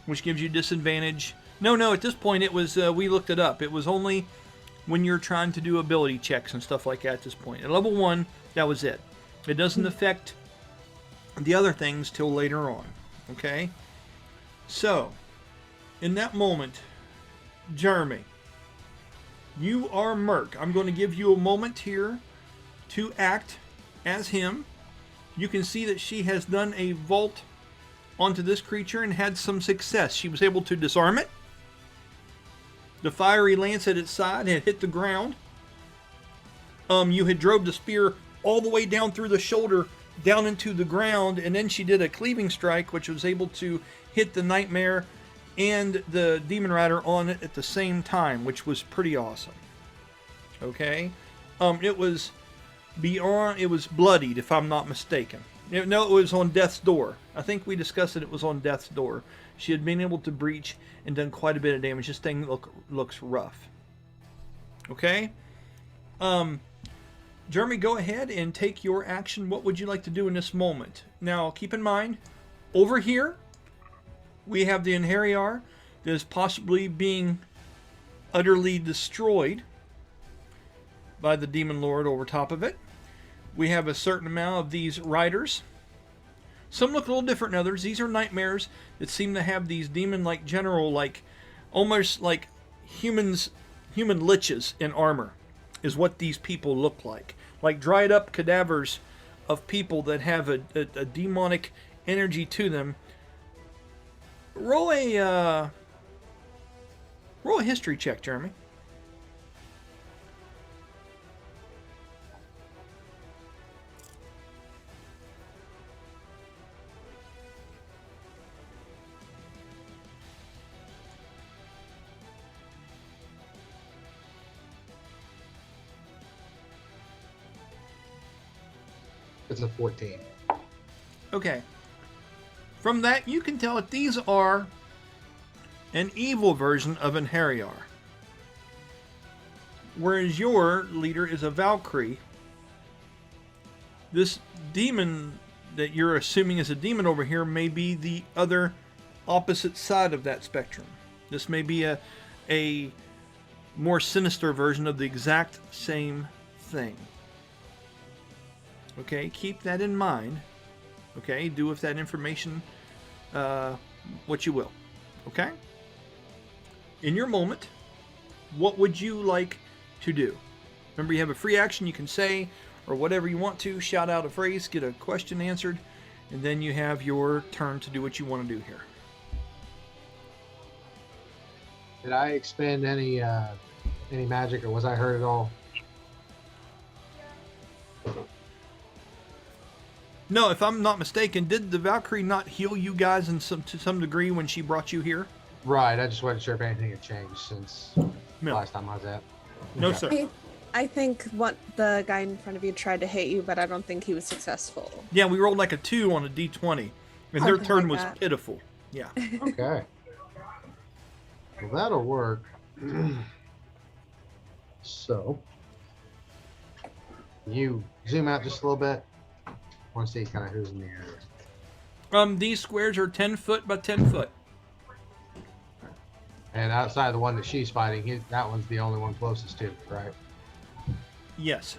Which gives you disadvantage. No, at this point it was, we looked it up. It was only when you're trying to do ability checks and stuff like that at this point. At level 1, that was it. It doesn't affect the other things till later on. Okay? So, in that moment, Jeremy, you are Merc. I'm going to give you a moment here to act as him. You can see that she has done a vault onto this creature and had some success. She was able to disarm it. The fiery lance at its side had hit the ground. You had drove the spear all the way down through the shoulder, down into the ground, and then she did a cleaving strike, which was able to hit the Nightmare and the Demon Rider on it at the same time, which was pretty awesome. Okay? It was beyond. It was bloodied, if I'm not mistaken. No, it was on death's door. I think we discussed it was on death's door. She had been able to breach and done quite a bit of damage. This thing looks rough. Okay? Jeremy, go ahead and take your action. What would you like to do in this moment? Now, keep in mind, over here, we have the Inheriar that is possibly being utterly destroyed by the Demon Lord over top of it. We have a certain amount of these riders. Some look a little different than others. These are nightmares that seem to have these demon-like general, like almost like human liches in armor, is what these people look like dried up cadavers of people that have a demonic energy to them. Roll a history check, Jeremy. It's a 14. Okay. From that, you can tell that these are an evil version of an Hariar. Whereas your leader is a Valkyrie. This demon that you're assuming is a demon over here may be the other opposite side of that spectrum. This may be a more sinister version of the exact same thing. Okay, keep that in mind. Okay, do with that information what you will. Okay? In your moment, what would you like to do? Remember, you have a free action you can say, or whatever you want to, shout out a phrase, get a question answered, and then you have your turn to do what you want to do here. Did I expend any magic, or was I hurt at all? No, if I'm not mistaken, did the Valkyrie not heal you guys to some degree when she brought you here? Right, I just wasn't sure if anything had changed since No. last time I was at. No, Okay. sir. I think what the guy in front of you tried to hit you, but I don't think he was successful. Yeah, we rolled like a 2 on a d20, and their Something turn like was that. pitiful. Yeah. Okay. Well, that'll work. So, you zoom out just a little bit. I want to see kind of who's in the area. These squares are 10 foot by 10 foot. And outside of the one that she's fighting, that one's the only one closest to, right? Yes.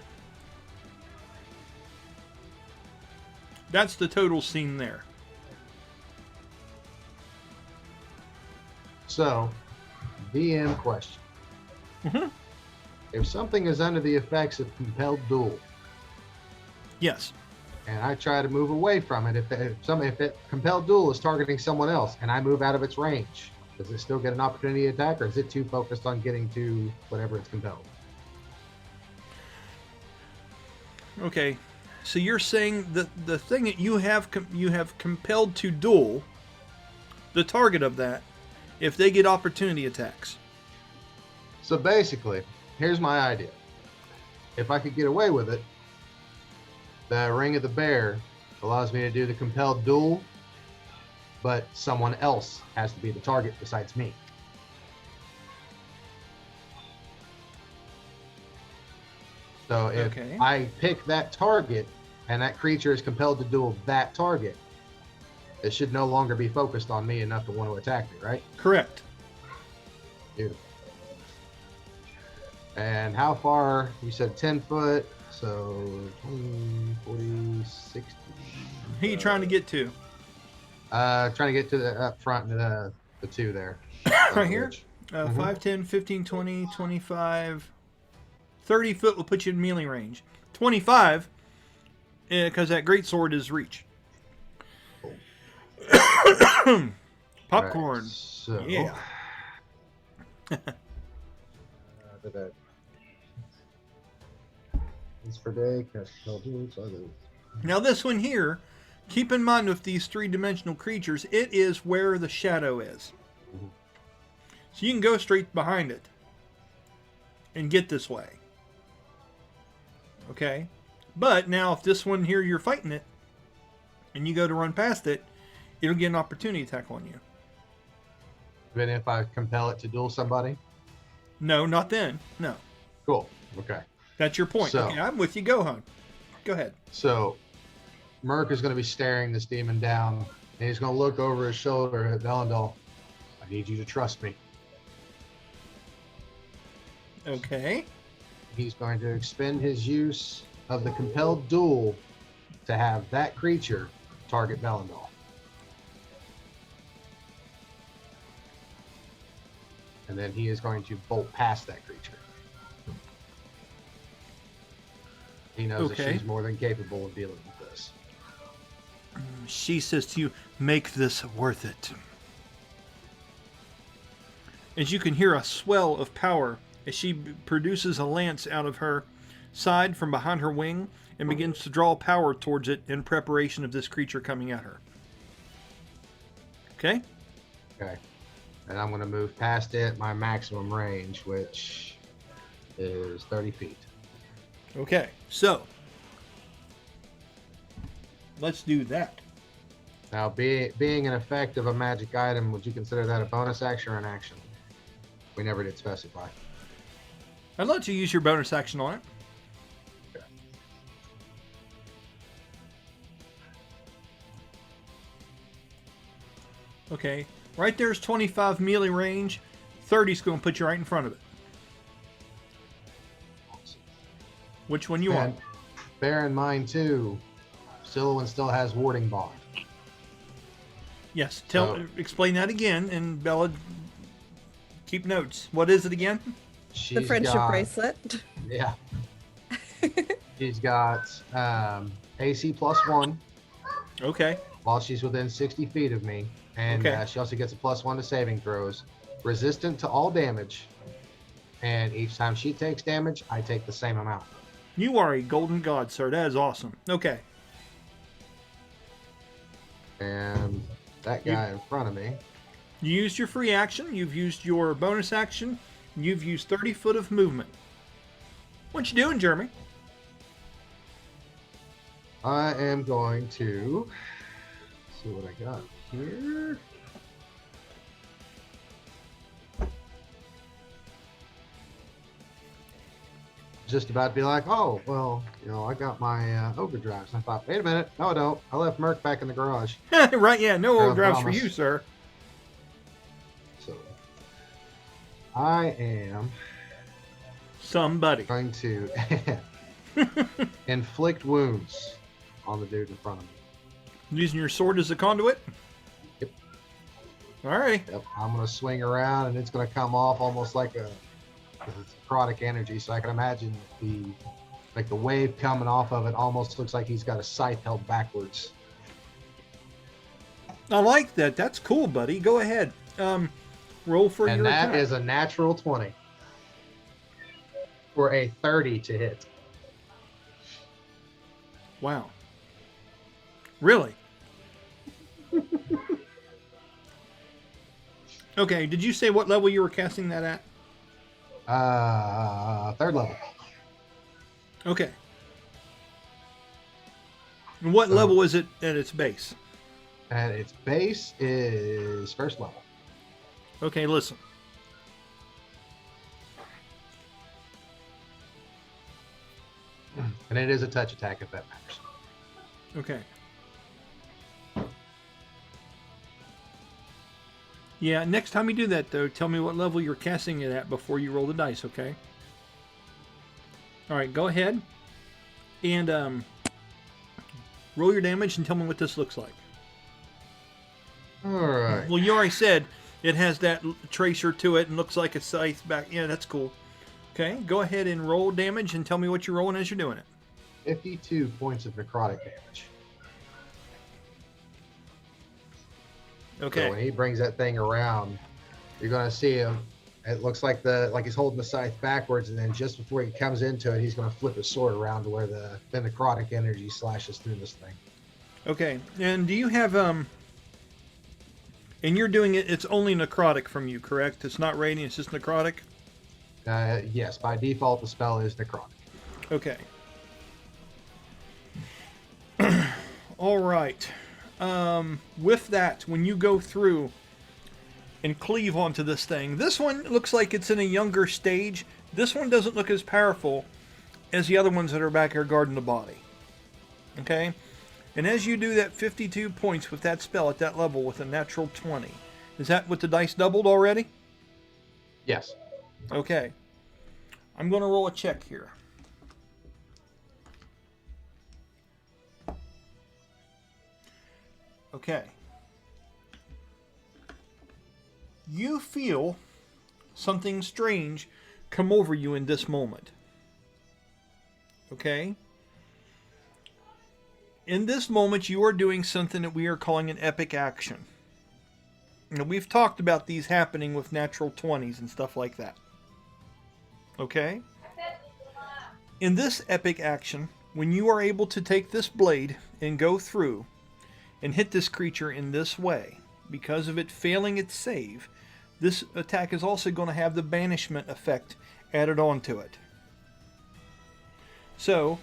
That's the total scene there. So, DM question. Mhm. If something is under the effects of compelled duel, Yes. and I try to move away from it, if it compelled duel is targeting someone else, and I move out of its range, does it still get an opportunity attack, or is it too focused on getting to whatever it's compelled? Okay. So you're saying that the thing that you have compelled to duel, the target of that, if they get opportunity attacks. So basically, here's my idea. If I could get away with it, the Ring of the Bear allows me to do the compelled duel, but someone else has to be the target besides me. So if Okay. I pick that target and that creature is compelled to duel that target, it should no longer be focused on me enough to want to attack me, right? Correct. Beautiful. And how far? You said 10 foot, so 20, 40, 60. Who are you trying to get to? Trying to get to the up front to the two there. Right here? Ridge. 5, 10, 15, 20, 25, 30 foot will put you in melee range. 25, because that greatsword is reach. Popcorn. Right, so, Yeah. It's per day. Cast spell duel, so I go. Now this one here, keep in mind with these three-dimensional creatures, it is where the shadow is. Mhm. So you can go straight behind it and get this way. Okay? But now if this one here, you're fighting it, and you go to run past it, it'll get an opportunity attack on you. Even if I compel it to duel somebody? No, not then. No. Cool. Okay. That's your point. So- Okay, I'm with you. Go, hon. Go ahead. So Merc is going to be staring this demon down, and he's going to look over his shoulder at Velendal. I need you to trust me. Okay. He's going to expend his use of the compelled duel to have that creature target Velendal. And then he is going to bolt past that creature. He knows that Okay. she's more than capable of dealing with this. She says to you, make this worth it. As you can hear a swell of power as she produces a lance out of her side from behind her wing and begins to draw power towards it in preparation of this creature coming at her. Okay? Okay. And I'm going to move past it, my maximum range, which is 30 feet. Okay. So, let's do that. Now, being an effect of a magic item, would you consider that a bonus action or an action? We never did specify. I'd let you use your bonus action on it. Okay. Right there's 25 melee range. 30's going to put you right in front of it. Which one you And want? bear in mind, too, Silouan still has warding bond. Yes. Explain that again, and Bella, keep notes. What is it again? The She's friendship got- bracelet. Yeah. She's got AC +1 Okay. while she's within 60 feet of me. And Okay. she also gets a +1 to saving throws. Resistant to all damage. And each time she takes damage, I take the same amount. You are a golden god, sir. That is awesome. Okay. And that guy in front of me. You used your free action. You've used your bonus action. You've used 30 foot of movement. What you doing, Jeremy? I am going to see what I got here. Just about to be like, oh, well, I got my overdrives. And I thought, wait a minute. No, I don't. I left Merc back in the garage. Right, yeah. No Fair overdrives for promise. you, sir. So I am Somebody. going to inflict wounds on the dude in front of me. Using your sword as a conduit? Yep. All right. Yep. I'm going to swing around, and it's going to come off almost like it's necrotic energy. So I can imagine the wave coming off of it almost looks like he's got a scythe held backwards. I like that. That's cool, buddy. Go ahead. Roll for And your that attack. is a natural 20 for a 30 to hit. Wow. Really? Okay, did you say what level you were casting that at? 3rd level. Okay. And what level is it at its base? And its base is 1st level. Okay, listen. And it is a touch attack if that matters. Okay. Yeah, next time you do that, though, tell me what level you're casting it at before you roll the dice, okay? All right, go ahead and roll your damage and tell me what this looks like. All right. Well, you already said it has that tracer to it and looks like a scythe back. Yeah, that's cool. Okay, go ahead and roll damage and tell me what you're rolling as you're doing it. 52 points of necrotic damage. Okay. So when he brings that thing around, you're going to see him. It looks like he's holding the scythe backwards, and then just before he comes into it, he's going to flip his sword around to where the necrotic energy slashes through this thing. Okay, and do you have and you're doing it? It's only necrotic from you, correct? It's not radiant. It's just necrotic. Yes, by default, the spell is necrotic. Okay. All right. With that, when you go through and cleave onto this thing, this one looks like it's in a younger stage. This one doesn't look as powerful as the other ones that are back here guarding the body. Okay? And as you do that 52 points with that spell at that level with a natural 20, is that with the dice doubled already? Yes. Okay. I'm going to roll a check here. Okay. You feel something strange come over you in this moment. Okay? In this moment, you are doing something that we are calling an epic action. Now, we've talked about these happening with natural 20s and stuff like that. Okay? In this epic action, when you are able to take this blade and go through and hit this creature in this way, because of it failing its save, this attack is also going to have the banishment effect added onto it. So,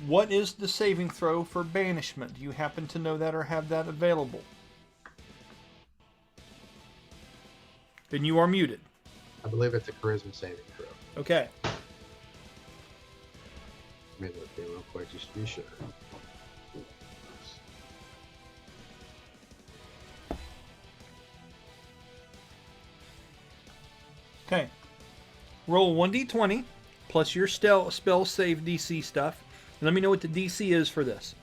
what is the saving throw for banishment? Do you happen to know that or have that available? Then you are muted. I believe it's a charisma saving throw. Okay. Let me look here real quick just to be sure. Okay. Roll 1d20 plus your spell save DC stuff. And let me know what the DC is for this.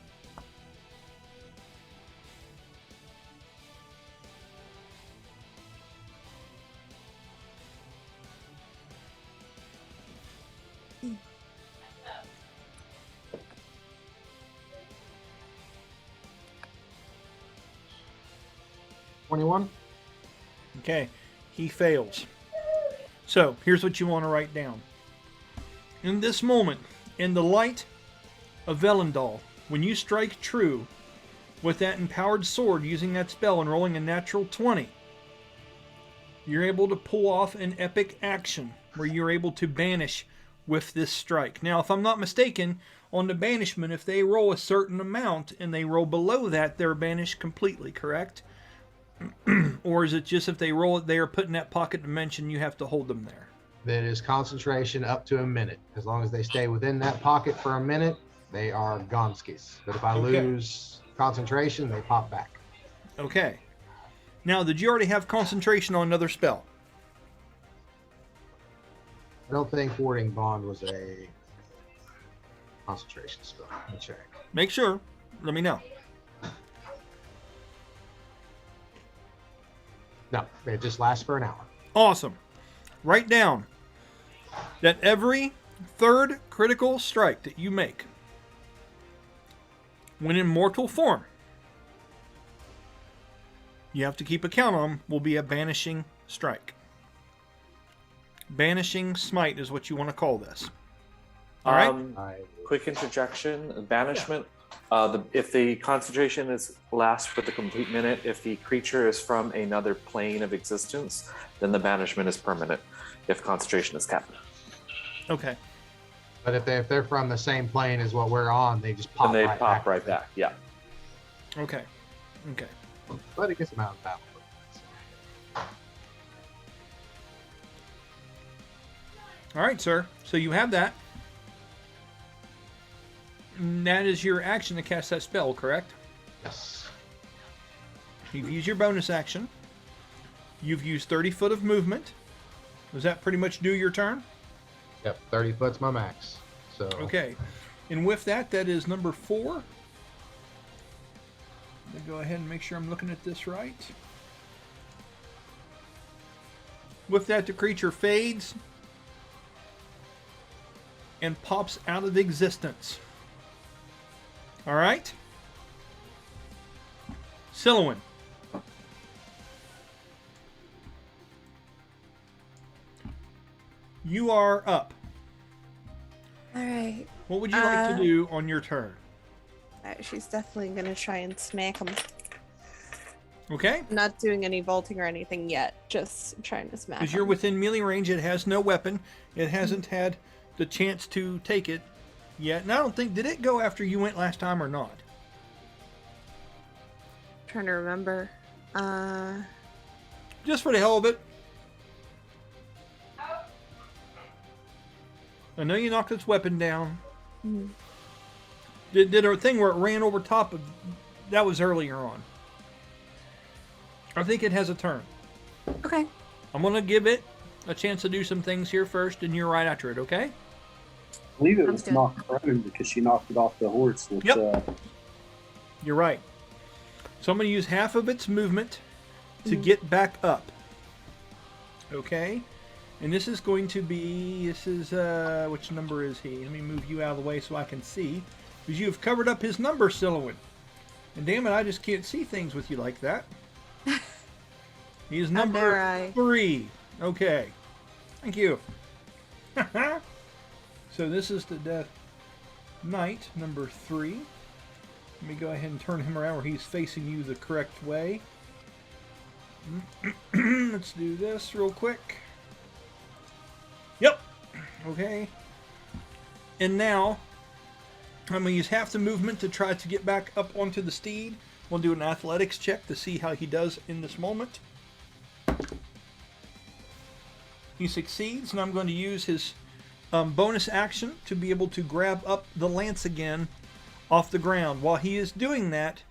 $21. Okay. He fails. So, here's what you want to write down. In this moment, in the light of Velendal, when you strike true with that empowered sword using that spell and rolling a natural 20, you're able to pull off an epic action where you're able to banish with this strike. Now, if I'm not mistaken, on the banishment, if they roll a certain amount and they roll below that, they're banished completely, correct? Or is it just if they roll it, they are put in that pocket dimension, you have to hold them there? That is concentration up to a minute. As long as they stay within that pocket for a minute, they are gonskis. But if I Okay. lose concentration, they pop back. Okay. Now, did you already have concentration on another spell? I don't think warding bond was a concentration spell. Let me check. Make sure. Let me know. No, it just lasts for an hour. Awesome. Write down that every third critical strike that you make when in mortal form, you have to keep a count on, will be a banishing strike. Banishing smite is what you want to call this. All right? Quick interjection. Banishment. If the concentration lasts for the complete minute, if the creature is from another plane of existence, then the banishment is permanent. If concentration is capped, Okay. But if they're from the same plane as what we're on, they just pop then they right pop back. right back. Yeah. Okay. Okay. But it gets them out of battle. All right, sir. So you have that. And that is your action to cast that spell, correct? Yes. You've used your bonus action. You've used 30 foot of movement. Does that pretty much do your turn? Yep, 30 foot's my max. So Okay. And with that, that is number 4. Let me go ahead and make sure I'm looking at this right. With that, the creature fades and pops out of existence. All right? Silouan. You are up. All right. What would you like to do on your turn? She's definitely gonna try and smack him. Okay? Not doing any vaulting or anything yet. Just trying to smack Because him. you're within melee range, it has no weapon. It hasn't had the chance to take it yet. And I don't think, did it go after you went last time or not? trying to remember. Just for the hell of it. I know you knocked its weapon down. Mhm. Did a thing where it ran over top of... That was earlier on. I think it has a turn. Okay. I'm going to give it a chance to do some things here first, and you're right after it, okay? I believe it Sounds was good. knocked prone because she knocked it off the horse. With, Yep. You're right. So I'm going to use half of its movement to get back up. Okay? And this is going to be... This is... which number is he? Let me move you out of the way so I can see. Because you have covered up his number, Silhouette. And damn it, I just can't see things with you like that. He's How number dare I? 3. Okay. Thank you. So this is the Death Knight, number 3. Let me go ahead and turn him around where he's facing you the correct way. Let's do this real quick. Yep. Okay. And now, I'm going to use half the movement to try to get back up onto the steed. We'll do an athletics check to see how he does in this moment. He succeeds, and I'm going to use his bonus action to be able to grab up the lance again off the ground. While he is doing that,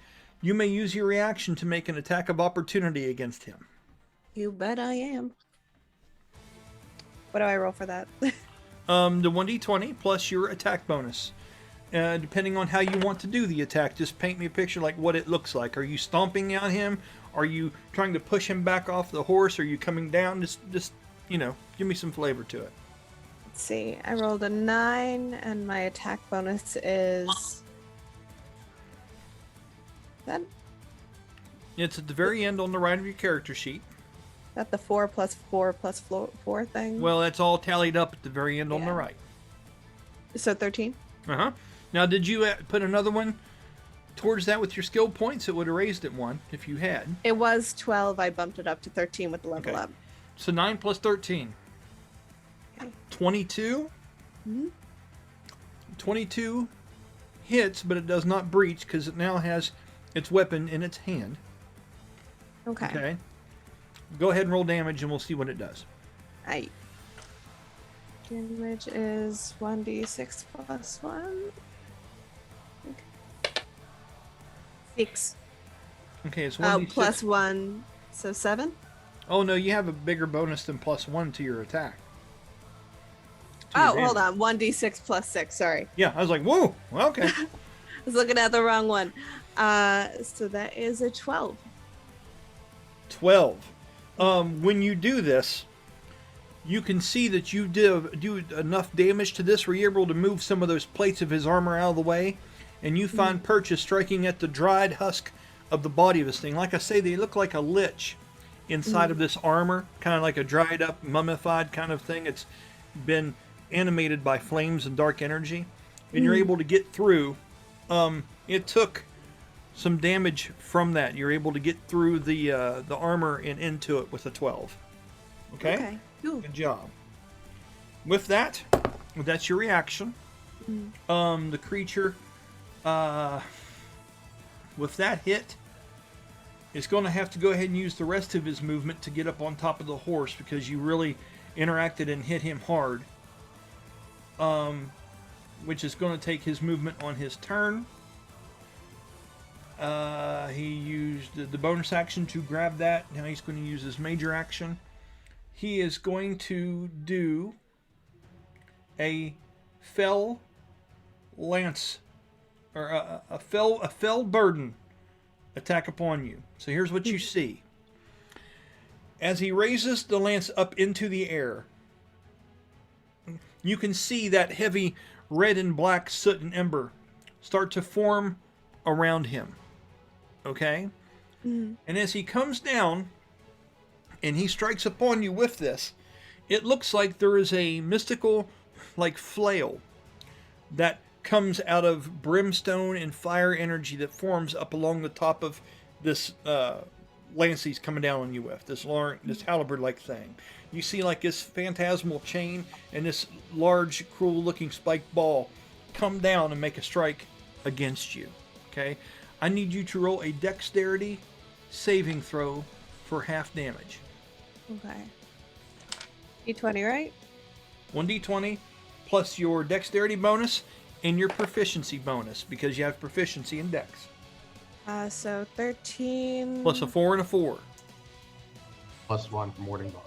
you may use your reaction to make an attack of opportunity against him. You bet I am. What do I roll for that? The 1d20 plus your attack bonus. Depending on how you want to do the attack, just paint me a picture like what it looks like. Are you stomping on him? Are you trying to push him back off the horse? Are you coming down? Just you know, give me some flavor to it. Let's see. I rolled a 9, and my attack bonus is... That It's at the very end on the right of your character sheet. the 4 plus 4 plus 4 thing? Well, that's all tallied up at the very end on the Yeah. right. So 13? Uh-huh. Now, did you put another one towards that with your skill points? It would have raised it 1 if you had. It was 12. I bumped it up to 13 with the level Okay. up. So 9 plus 13. Okay. 22. Mhm. 22 hits, but it does not breach because it now has its weapon in its hand. Okay. Okay. Go ahead and roll damage, and we'll see what it does. Aight. Damage is 1d6 plus 1. Okay. 6. Okay, it's Oh, 1d6. plus 1. So 7? Oh, no, you have a bigger bonus than plus 1 to your attack. To your Oh, hold damage. on. 1d6 plus 6. Sorry. Yeah, I was like, whoa, well, okay. I was looking at the wrong one. So that is a 12. 12. When you do this, you can see that you do enough damage to this where you're able to move some of those plates of his armor out of the way, and you find Purchase striking at the dried husk of the body of this thing. Like I say, they look like a lich inside of this armor, kind of like a dried up, mummified kind of thing. It's been animated by flames and dark energy, and you're able to get through. It took some damage from that. You're able to get through the armor and into it with a 12. Okay? Cool. Good job. With that, that's your reaction. The creature, with that hit, is going to have to go ahead and use the rest of his movement to get up on top of the horse because you really interacted and hit him hard. Which is going to take his movement on his turn. He used the bonus action to grab that. Now he's going to use his major action. He is going to do a fell lance, or a fell burden attack upon you. So here's what you see. As he raises the lance up into the air, you can see that heavy red and black soot and ember start to form around him. Okay? And as he comes down and he strikes upon you with this, it looks like there is a mystical, like, flail that comes out of brimstone and fire energy that forms up along the top of this lance he's coming down on you with, this halberd-like thing. You see like this phantasmal chain and this large, cruel-looking spiked ball come down and make a strike against you. Okay? I need you to roll a dexterity saving throw for half damage. Okay. D20, right? 1d20 plus your dexterity bonus and your proficiency bonus because you have proficiency in dex. So 13. Plus a 4 and a 4. +1 from warding bar.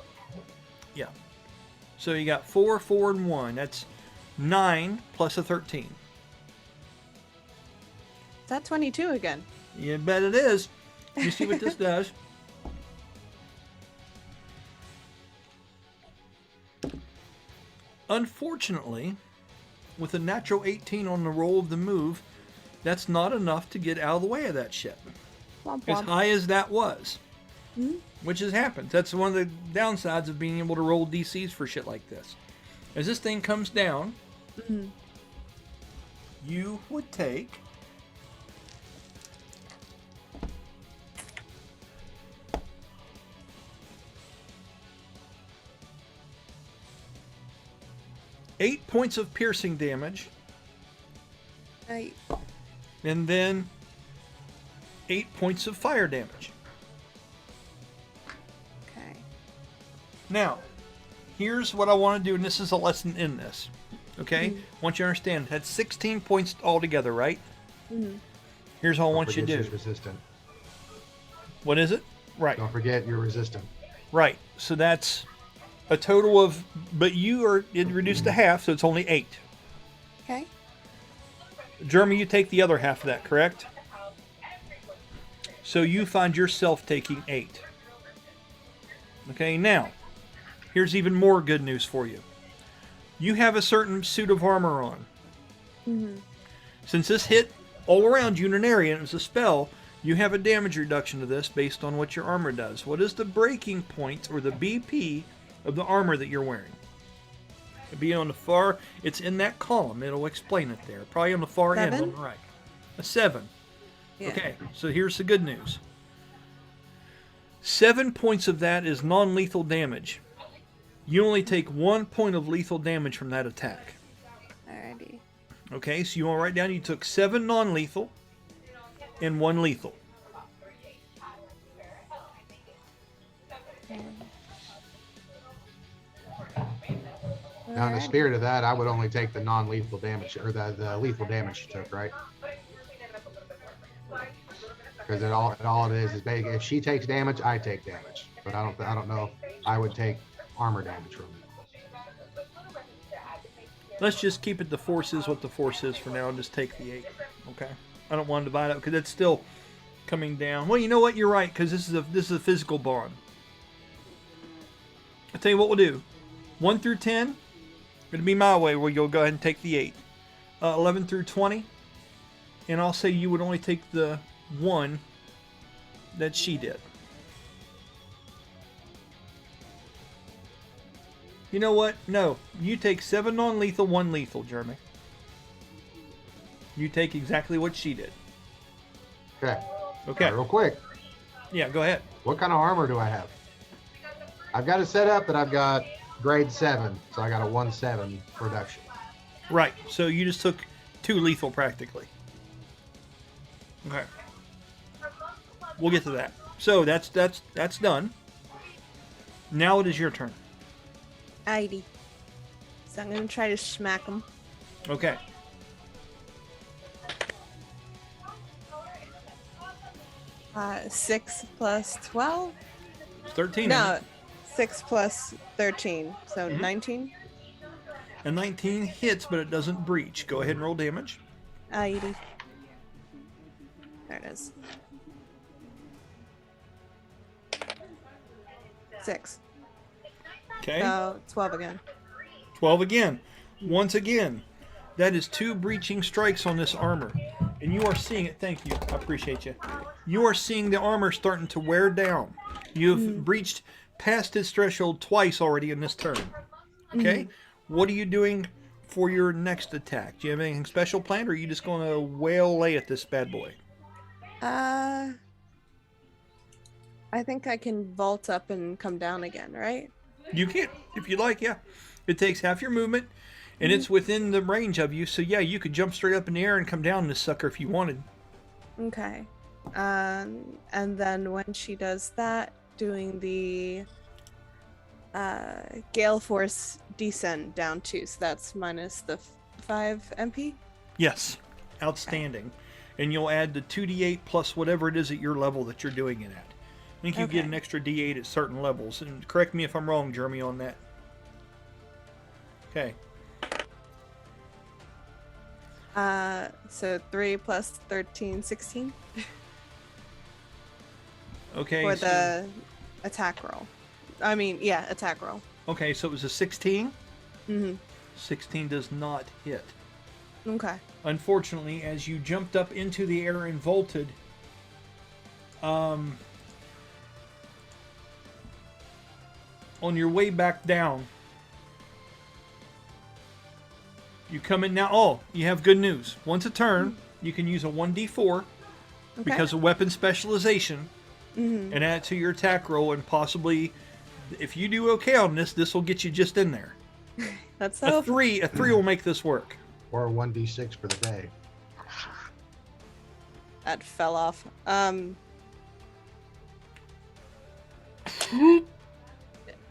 Yeah. So you got 4, 4, and 1. That's 9 plus a 13. Is that 22 again? You bet it is. You see what this does? Unfortunately, with a natural 18 on the roll of the move, that's not enough to get out of the way of that ship. Womp As womp. high as that was. Mhm. Which has happened. That's one of the downsides of being able to roll DCs for shit like this. As this thing comes down, Mhm. you would take eight points of piercing damage, Right. and then 8 points of fire damage. Okay. Now, here's what I want to do, and this is a lesson in this. Okay? Mhm. Once you understand, that's 16 points altogether, right? Mhm. Here's all I Don't want you forget to she's do. resistant. What is it? Right. Don't forget you're resistant. Right. So that's a total of, but you are, it reduced to half, so it's only 8. Okay. Jeremy, you take the other half of that, correct? So you find yourself taking 8. Okay, now, here's even more good news for you. You have a certain suit of armor on. Mhm. Since this hit all around you in an area and it was a spell, you have a damage reduction to this based on what your armor does. What is the breaking point, or the BP, of the armor that you're wearing? It'll be on the far, it's in that column. It'll explain it there. Probably on the far end on 7? the right. A 7. Yeah. Okay, so here's the good news. 7 points of that is non-lethal damage. You only take 1 point of lethal damage from that attack. Alrighty. Okay, so you want to write down you took 7 non-lethal and 1 lethal. Now, in the Alrighty. spirit of that, I would only take the non-lethal damage, or the lethal damage she took, right? Because all it is basically, if she takes damage, I take damage. But I don't know if I would take armor damage from it. Let's just keep it the force is what the force is for now and just take the 8. Okay? I don't want to divide up because it's still coming down. Well, you know what? You're right, because this is a physical bond. I'll tell you what we'll do. 1 through 10, it'll be my way where you'll go ahead and take the 8. 11 through 20, and I'll say you would only take the 1 that she did. You know what? No. You take 7 non-lethal, 1 lethal, Jeremy. You take exactly what she did. Okay. Okay. Real quick, Yeah, go ahead. what kind of armor do I have? I've got it set up that I've got grade 7, so I got a 1/7 reduction. Right. So you just took 2 lethal practically. Okay. We'll get to that. So that's done. Now it is your turn. Alrighty. So I'm gonna try to smack him. Okay. Uh, 6 plus 12? It's 13. No, 6 plus 13. So Mhm. 19? A 19 hits, but it doesn't breach. Go ahead and roll damage. Alrighty. There it is. 6. Okay. So 12 again. 12 again. Once again, that is 2 breaching strikes on this armor. And you are seeing it. Thank you. I appreciate you. You are seeing the armor starting to wear down. You've breached past its threshold twice already in this turn. Okay? What are you doing for your next attack? Do you have anything special planned, or are you just going to waylay at this bad boy? I think I can vault up and come down again, right? You can, if you like, yeah. It takes half your movement, and it's within the range of you, so yeah, you could jump straight up in the air and come down this sucker if you wanted. Okay. And then when she does that, doing the gale force descend down 2, so that's minus the 5 MP. Yes. Outstanding. And you'll add the 2d8 plus whatever it is at your level that you're doing it at. I think you get Okay. an extra d8 at certain levels. And correct me if I'm wrong, Jeremy, on that. Okay. So 3 plus 13, 16 Okay. for so- the attack roll. I mean, yeah, attack roll. Okay, so it was a 16. Mm-hmm. 16 does not hit. Okay. Unfortunately, as you jumped up into the air and vaulted, on your way back down, you come in now. Oh, you have good news. Once a turn, you can use a 1d4 Okay. because of weapon specialization Mm-hmm. and add it to your attack roll, and possibly, if you do okay on this, this will get you just in there. That's A so. 3 will make this work. Or a 1d6 for the day. That fell off.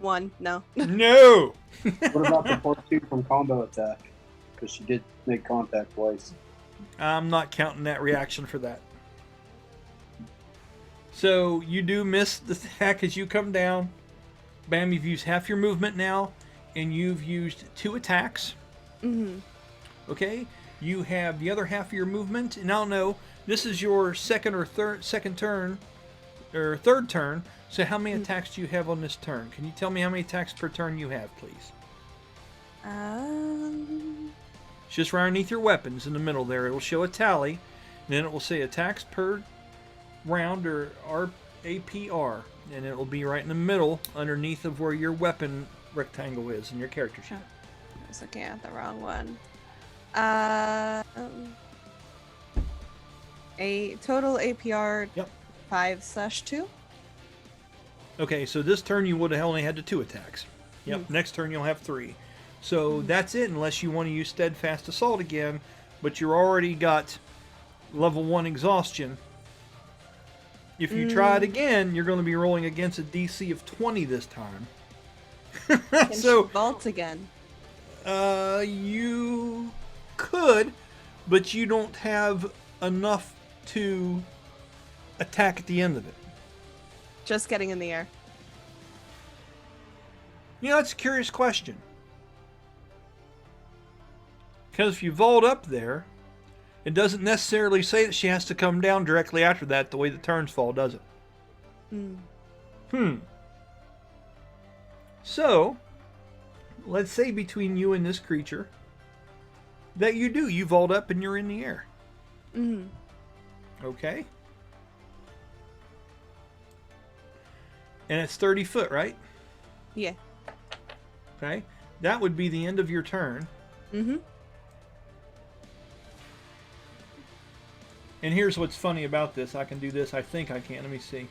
One. No. No. What about the +2 from combo attack? Because she did make contact twice. I'm not counting that reaction for that. So you do miss the attack as you come down. Bam, you've used half your movement now, and you've used 2 attacks. Mm-hmm. Okay? You have the other half of your movement. And I'll know this is your second turn, or third turn. So how many attacks do you have on this turn? Can you tell me how many attacks per turn you have, please? It's just right underneath your weapons in the middle there. It'll show a tally. And then it will say attacks per round, or APR. And it will be right in the middle underneath of where your weapon rectangle is in your character sheet. I was looking at the wrong one. A total APR. Yep. 5/2. Okay, so this turn you would have only had the 2 attacks. Yep, next turn you'll have 3. So that's it, unless you want to use Steadfast Assault again, but you're already got level 1 exhaustion. If you try it again, you're going to be rolling against a DC of 20 this time. Can So, she vault again? you could, but you don't have enough to attack at the end of it. Just getting in the air. You know, that's a curious question. Because if you vault up there, it doesn't necessarily say that she has to come down directly after that the way the turns fall, does it? So, let's say between you and this creature that you vault up and you're in the air. Mm-hmm. Okay? And it's 30 foot, right? Yeah. Okay? That would be the end of your turn. Mm-hmm. And here's what's funny about this. I can do this. I think I can. Let me see.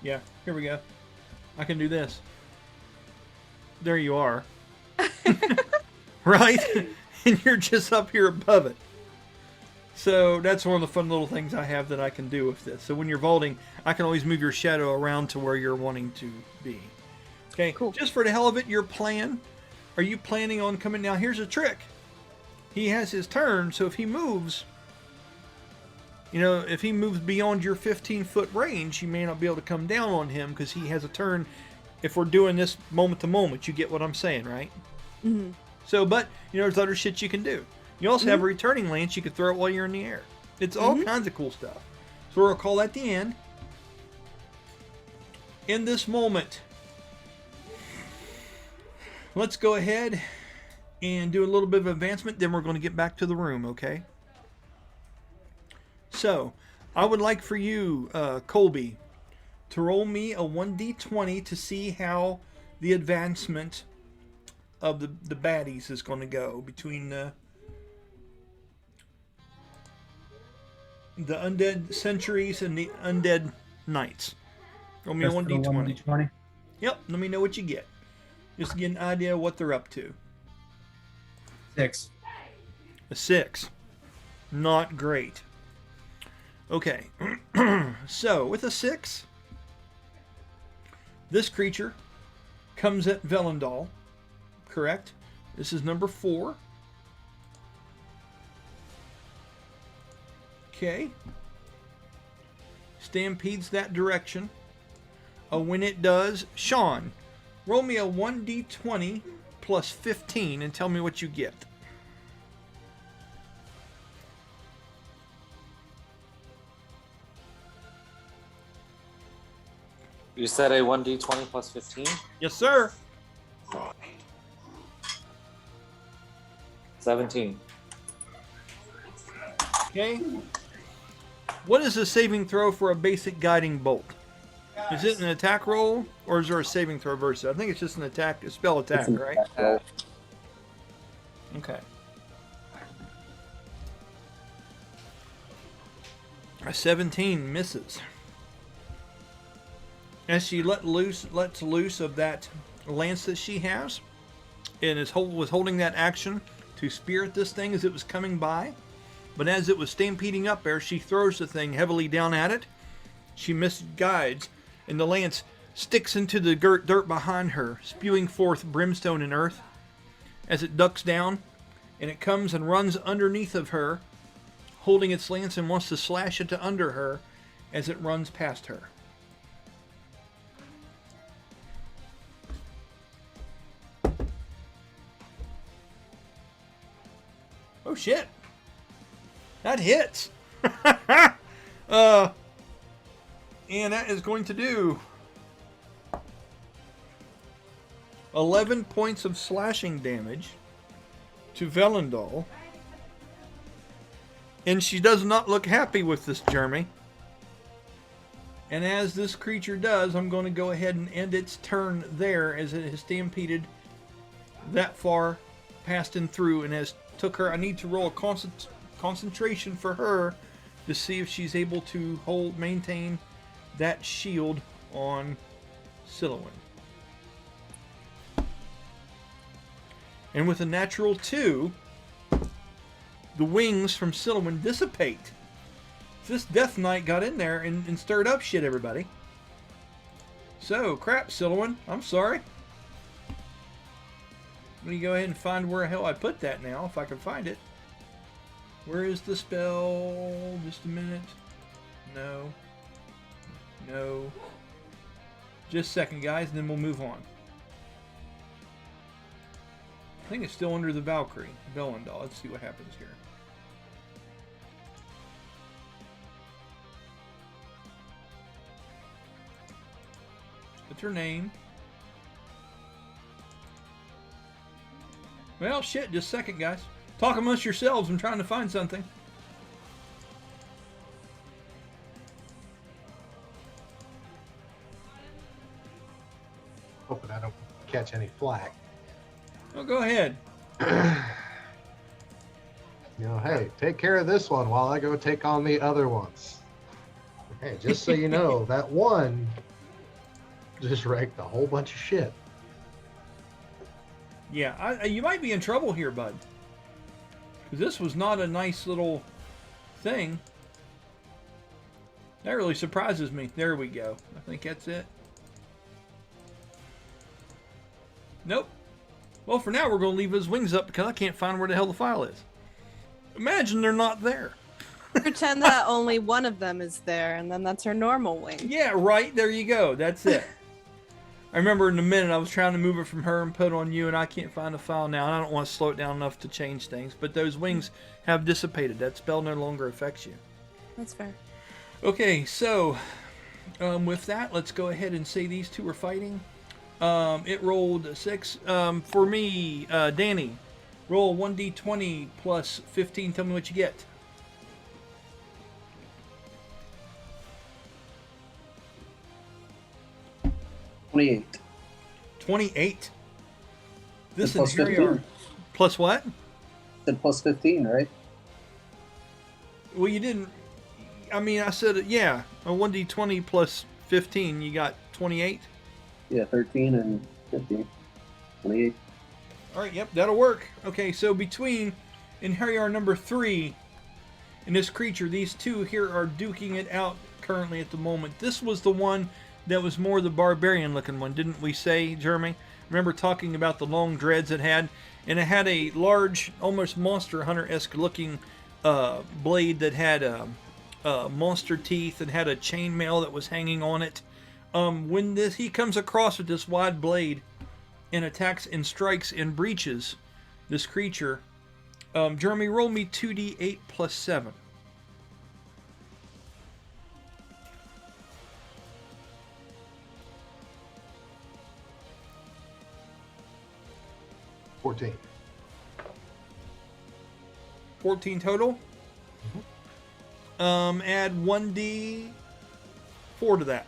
Yeah, here we go. I can do this. There you are. Right? And you're just up here above it. So that's one of the fun little things I have that I can do with this. So when you're vaulting, I can always move your shadow around to where you're wanting to be. Okay, Cool. Just for the hell of it, your plan. Are you planning on coming down? Here's a trick. He has his turn, so if he moves, if he moves beyond your 15-foot range, you may not be able to come down on him because he has a turn. If we're doing this moment to moment, you get what I'm saying, right? Mm-hmm. So, but, there's other shit you can do. You also have a returning lance you can throw it while you're in the air. It's all kinds of cool stuff. So we're going to call that the end. In this moment, let's go ahead and do a little bit of advancement. Then we're going to get back to the room, okay? So, I would like for you, Colby, to roll me a 1d20 to see how the advancement of the baddies is going to go between the undead sentries and the undead knights. Roll me a Just for the 1d20. 1d20. Yep, let me know what you get. Just to get an idea of what they're up to. 6. A 6. Not great. Okay. So, with a 6, this creature comes at Velendal. Correct? This is number 4. Okay. Stampedes that direction. When it does, Sean, roll me a 1d20 plus 15 and tell me what you get. You said a 1d20 plus 15? Yes, sir. 17. Okay. What is the saving throw for a basic guiding bolt? Is it an attack roll, or is there a saving throw versus it? I think it's just an attack, a spell attack, It's an right? attack roll. Okay. A 17 misses. As she lets loose of that lance that she has, and was holding that action to spear at this thing as it was coming by. But as it was stampeding up there, she throws the thing heavily down at it. She misguides, and the lance sticks into the dirt behind her, spewing forth brimstone and earth. As it ducks down, and it comes and runs underneath of her, holding its lance and wants to slash it to under her as it runs past her. Oh shit. That hits. And that is going to do 11 points of slashing damage to Velendal. And she does not look happy with this, Jeremy. And as this creature does, I'm going to go ahead and end its turn there, as it has stampeded that far past and through, and has took her. I need to roll a concentration for her to see if she's able to maintain that shield on Silouan. And with a natural 2, the wings from Silouan dissipate. This Death Knight got in there and stirred up shit, everybody. So, crap, Silouan. I'm sorry. Let me go ahead and find where the hell I put that now, if I can find it. Where is the spell? Just a minute. No. No. Just a second, guys, and then we'll move on. I think it's still under the Valkyrie. Velendal. Let's see what happens here. What's her name? Well, shit, just a second, guys. Talk amongst yourselves. I'm trying to find something. Hoping I don't catch any flack. Oh, go ahead. Hey, take care of this one while I go take on the other ones. Hey, just so you know, that one just wrecked a whole bunch of shit. Yeah, you might be in trouble here, bud. Because this was not a nice little thing. That really surprises me. There we go. I think that's it. Nope. Well, for now, we're going to leave his wings up because I can't find where the hell the file is. Imagine they're not there. Pretend that only one of them is there, and then that's her normal wing. Yeah, right. There you go. That's it. I remember in a minute I was trying to move it from her and put it on you, and I can't find the file now, and I don't want to slow it down enough to change things. But those wings have dissipated. That spell no longer affects you. That's fair. Okay, so with that, let's go ahead and say these two are fighting. It rolled 6. For me, Danny, roll 1d20 plus 15. Tell me what you get. 28. 28. This And plus and Harry 15. are... Plus what? Said plus 15, right? Well, you didn't... I mean, I said, yeah, a 1d20 plus 15. You got 28? Yeah, 13 and 15. 28. All right, yep, that'll work. Okay, so between in Harry number 3 And this creature, these two here are duking it out currently at the moment. This was the one that was more the barbarian looking one, didn't we say, Jeremy? Remember talking about the long dreads it had? And it had a large, almost Monster Hunter-esque looking blade that had monster teeth and had a chainmail that was hanging on it. When he comes across with this wide blade and attacks and strikes and breaches this creature, Jeremy, roll me 2d8 plus 7. $14. 14 total. Add 1d4 to that.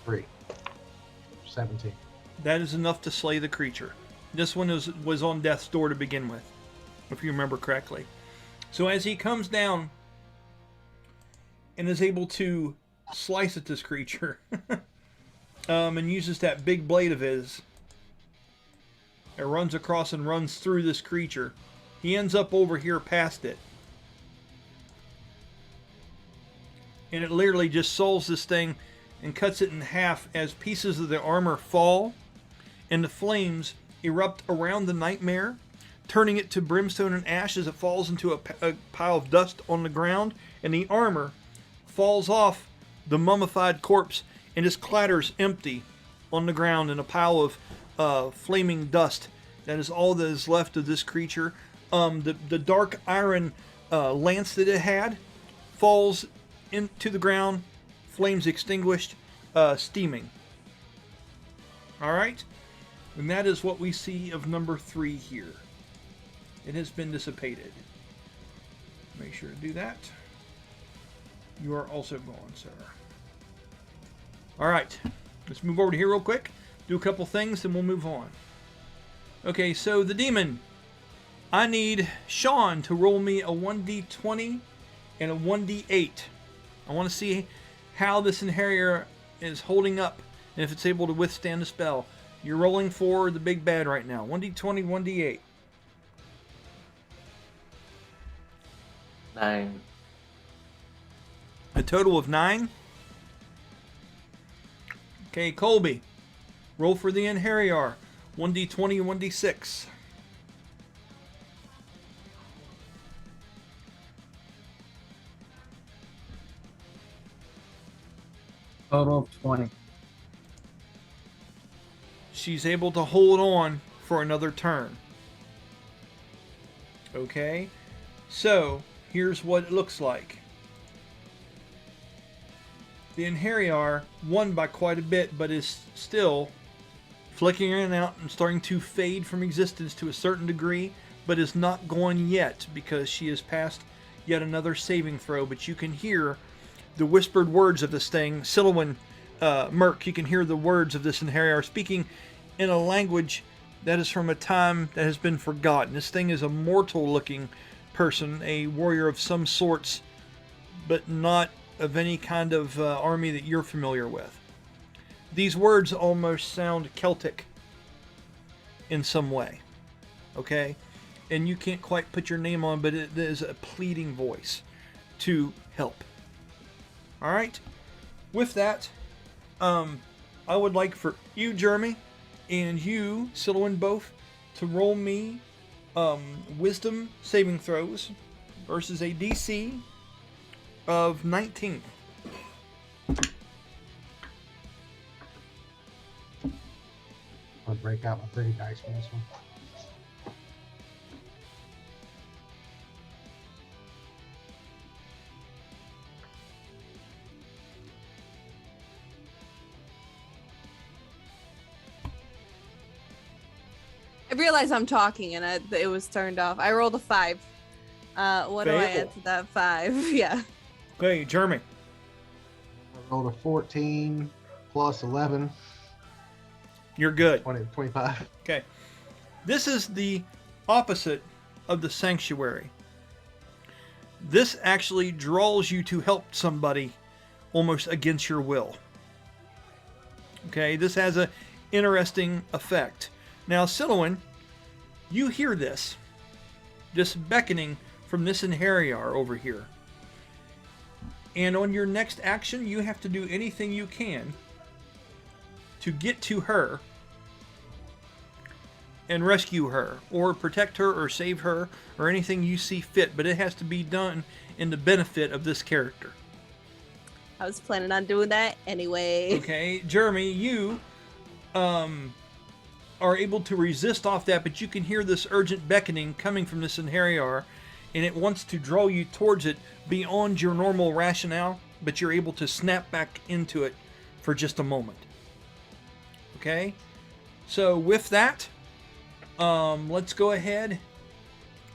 Three. 17. That is enough to slay the creature. This one was on death's door to begin with, if you remember correctly. So as he comes down and is able to slice at this creature and uses that big blade of his, it runs across and runs through this creature. He ends up over here past it. And it literally just sols this thing and cuts it in half as pieces of the armor fall and the flames erupt around the nightmare, turning it to brimstone and ash as it falls into a pile of dust on the ground, and the armor falls off the mummified corpse and just clatters empty on the ground in a pile of flaming dust. That is all that is left of this creature. The dark iron lance that it had falls into the ground, flames extinguished, steaming. Alright? And that is what we see of number 3 here. It has been dissipated. Make sure to do that. You are also gone, sir. Alright, let's move over to here real quick. Do a couple things, then we'll move on. Okay, so the demon. I need Sean to roll me a 1d20 and a 1d8. I want to see how this Inherior is holding up and if it's able to withstand the spell. You're rolling for the big bad right now. 1d20, 1d8. 9. A total of 9. Okay, Colby. Roll for the Inherior. 1d20 and 1d6. Total of 20. She's able to hold on for another turn. Okay, so here's what it looks like. The Inherior won by quite a bit, but is still flicking in and out and starting to fade from existence to a certain degree, but is not gone yet because she has passed yet another saving throw. But you can hear the whispered words of this thing. Silwyn, Merc, you can hear the words of this Inherior speaking in a language that is from a time that has been forgotten. This thing is a mortal-looking person, a warrior of some sorts, but not of any kind of army that you're familiar with. These words almost sound Celtic in some way, okay? And you can't quite put your name on, but it is a pleading voice to help. All right? With that, I would like for you, Jeremy, and you, Silwyn, both, to roll me wisdom saving throws versus a DC of 19. I'll break out my pretty dice for this one. I realize I'm talking and it was turned off. I rolled a 5. What do I Fail. add to that 5? Yeah. Okay, Jeremy. I rolled a 14 plus 11, You're good. 25. Okay. This is the opposite of the sanctuary. This actually draws you to help somebody almost against your will. Okay, this has an interesting effect. Now, Silouan, you hear this beckoning from this Inheriar over here. And on your next action, you have to do anything you can to get to her and rescue her, or protect her, or save her, or anything you see fit. But it has to be done in the benefit of this character. I was planning on doing that anyway. Okay, Jeremy, you are able to resist off that, but you can hear this urgent beckoning coming from this Inheriar, and it wants to draw you towards it beyond your normal rationale, but you're able to snap back into it for just a moment. Okay? So with that, let's go ahead.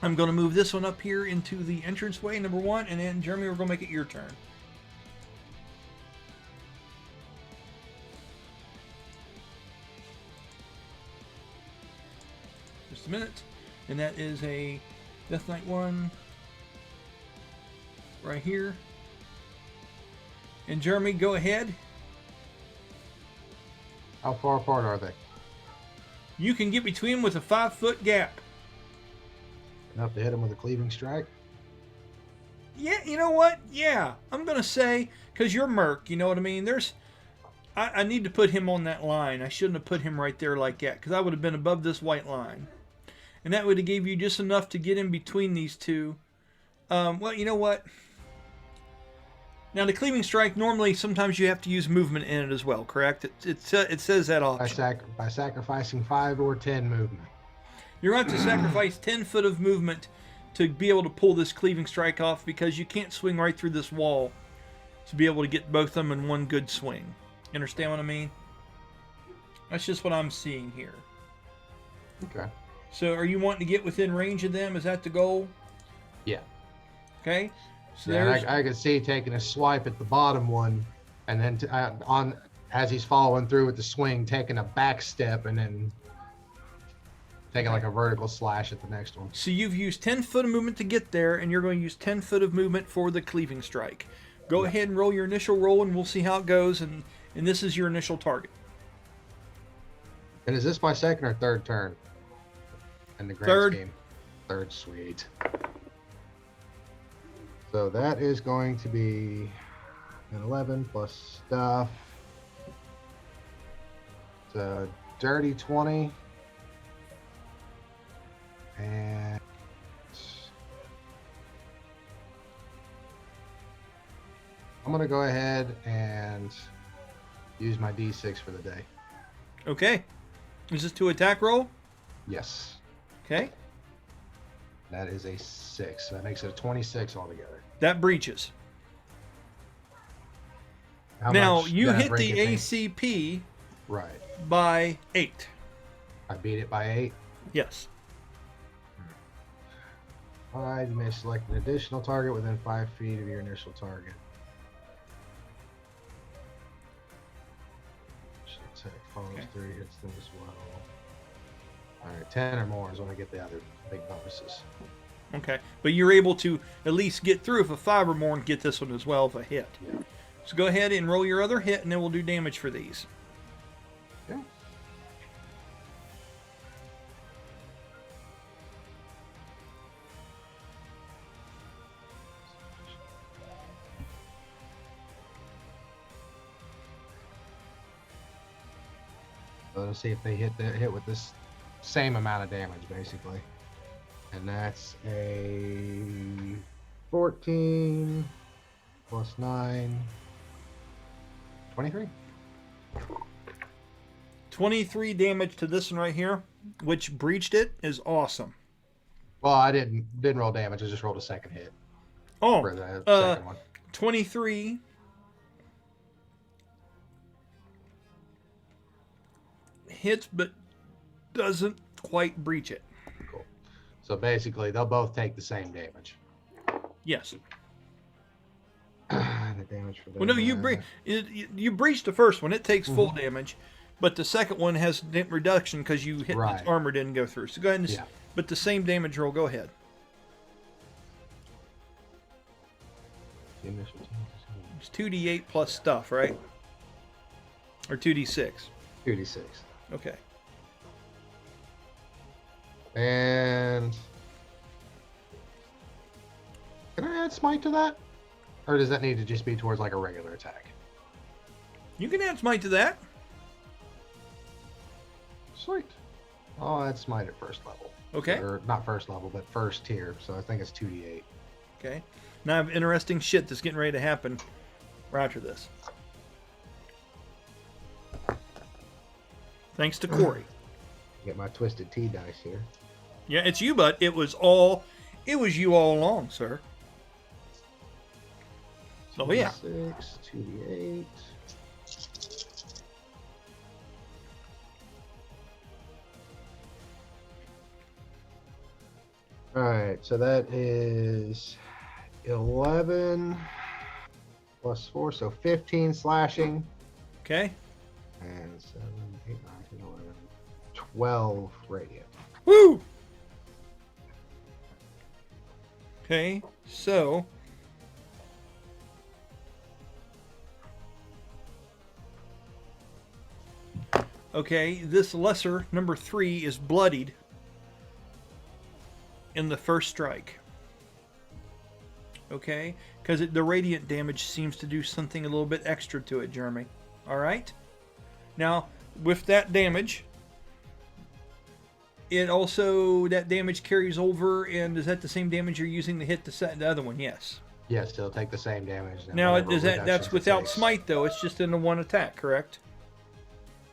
I'm going to move this one up here into the entranceway, number 1, and then, Jeremy, we're going to make it your turn. Just a minute. And that is a Death Knight 1 right here. And Jeremy, go ahead. How far apart are they? You can get between them with a 5-foot gap. Enough to hit them with a cleaving strike? Yeah, you know what? Yeah, I'm going to say, because you're Merc, you know what I mean? I need to put him on that line. I shouldn't have put him right there like that, because I would have been above this white line. And that would have gave you just enough to get in between these two. Well, you know what? Now, the cleaving strike, normally, sometimes you have to use movement in it as well, correct? It says that option. By sacrificing 5 or 10 movement. You're going to have to sacrifice 10 foot of movement to be able to pull this cleaving strike off, because you can't swing right through this wall to be able to get both of them in one good swing. You understand what I mean? That's just what I'm seeing here. Okay. So are you wanting to get within range of them? Is that the goal? Yeah. Okay. So Yeah, there's... I could see taking a swipe at the bottom one, and then as he's following through with the swing, taking a back step, and then taking like a vertical slash at the next one. So you've used 10 foot of movement to get there, and you're going to use 10 foot of movement for the cleaving strike. Go ahead and roll your initial roll, and we'll see how it goes. And this is your initial target. And is this my second or third turn? In the grand Third. scheme. Third, sweet. So that is going to be an 11 plus stuff. It's a dirty 20. And I'm going to go ahead and use my D6 for the day. Okay. Is this to attack roll? Yes. Okay. That is a 6. So that makes it a 26 altogether. That breaches. How Now, much you did I hit break the it, Nate? ACP Right. by 8. I beat it by 8. Yes. Alright, you may select an additional target within 5 feet of your initial target. Attack follows Okay. through, hits them as well. Alright, 10 or more is when I get the other big bonuses. Okay. But you're able to at least get through if a 5 or more and get this one as well if a hit. Yeah. So go ahead and roll your other hit, and then we'll do damage for these. Okay. So let's see if they hit with this same amount of damage, basically. And that's a 14 plus 9, 23. 23 damage to this one right here, which breached it, is awesome. Well, I didn't roll damage. I just rolled a second hit Oh, for the second one. 23 hits, but doesn't quite breach it. Cool. So basically, they'll both take the same damage. Yes. The damage for Well, no, you breached the first one. It takes full damage, but the second one has reduction because you hit Right. its armor didn't go through. So go ahead and Yeah. but the same damage roll. Go ahead. It's 2d8 plus stuff, right? Or 2d6. 2d6. Okay. And can I add smite to that? Or does that need to just be towards like a regular attack? You can add smite to that. Sweet. I'll add smite at first level. Okay. Or not first level, but first tier. So I think it's 2d8. Okay. Now I have interesting shit that's getting ready to happen right after this. Thanks to Corey. Get my twisted T dice here. Yeah, it's you, but it was you all along, sir. So yeah. 6, 2d8. Alright, so that is 11 plus 4, so 15 slashing. Okay. And 7, 8, 9, 10, 11, 12 radiant. Woo! Okay, so okay, this lesser number 3 is bloodied in the first strike. Okay, because the radiant damage seems to do something a little bit extra to it, Jeremy. All right. Now, with that damage, it also, that damage carries over, and is that the same damage you're using to hit the other one? Yes. Yes, it'll take the same damage. and Now, whatever is that's reductions it without takes. smite, though. It's just in the one attack, correct?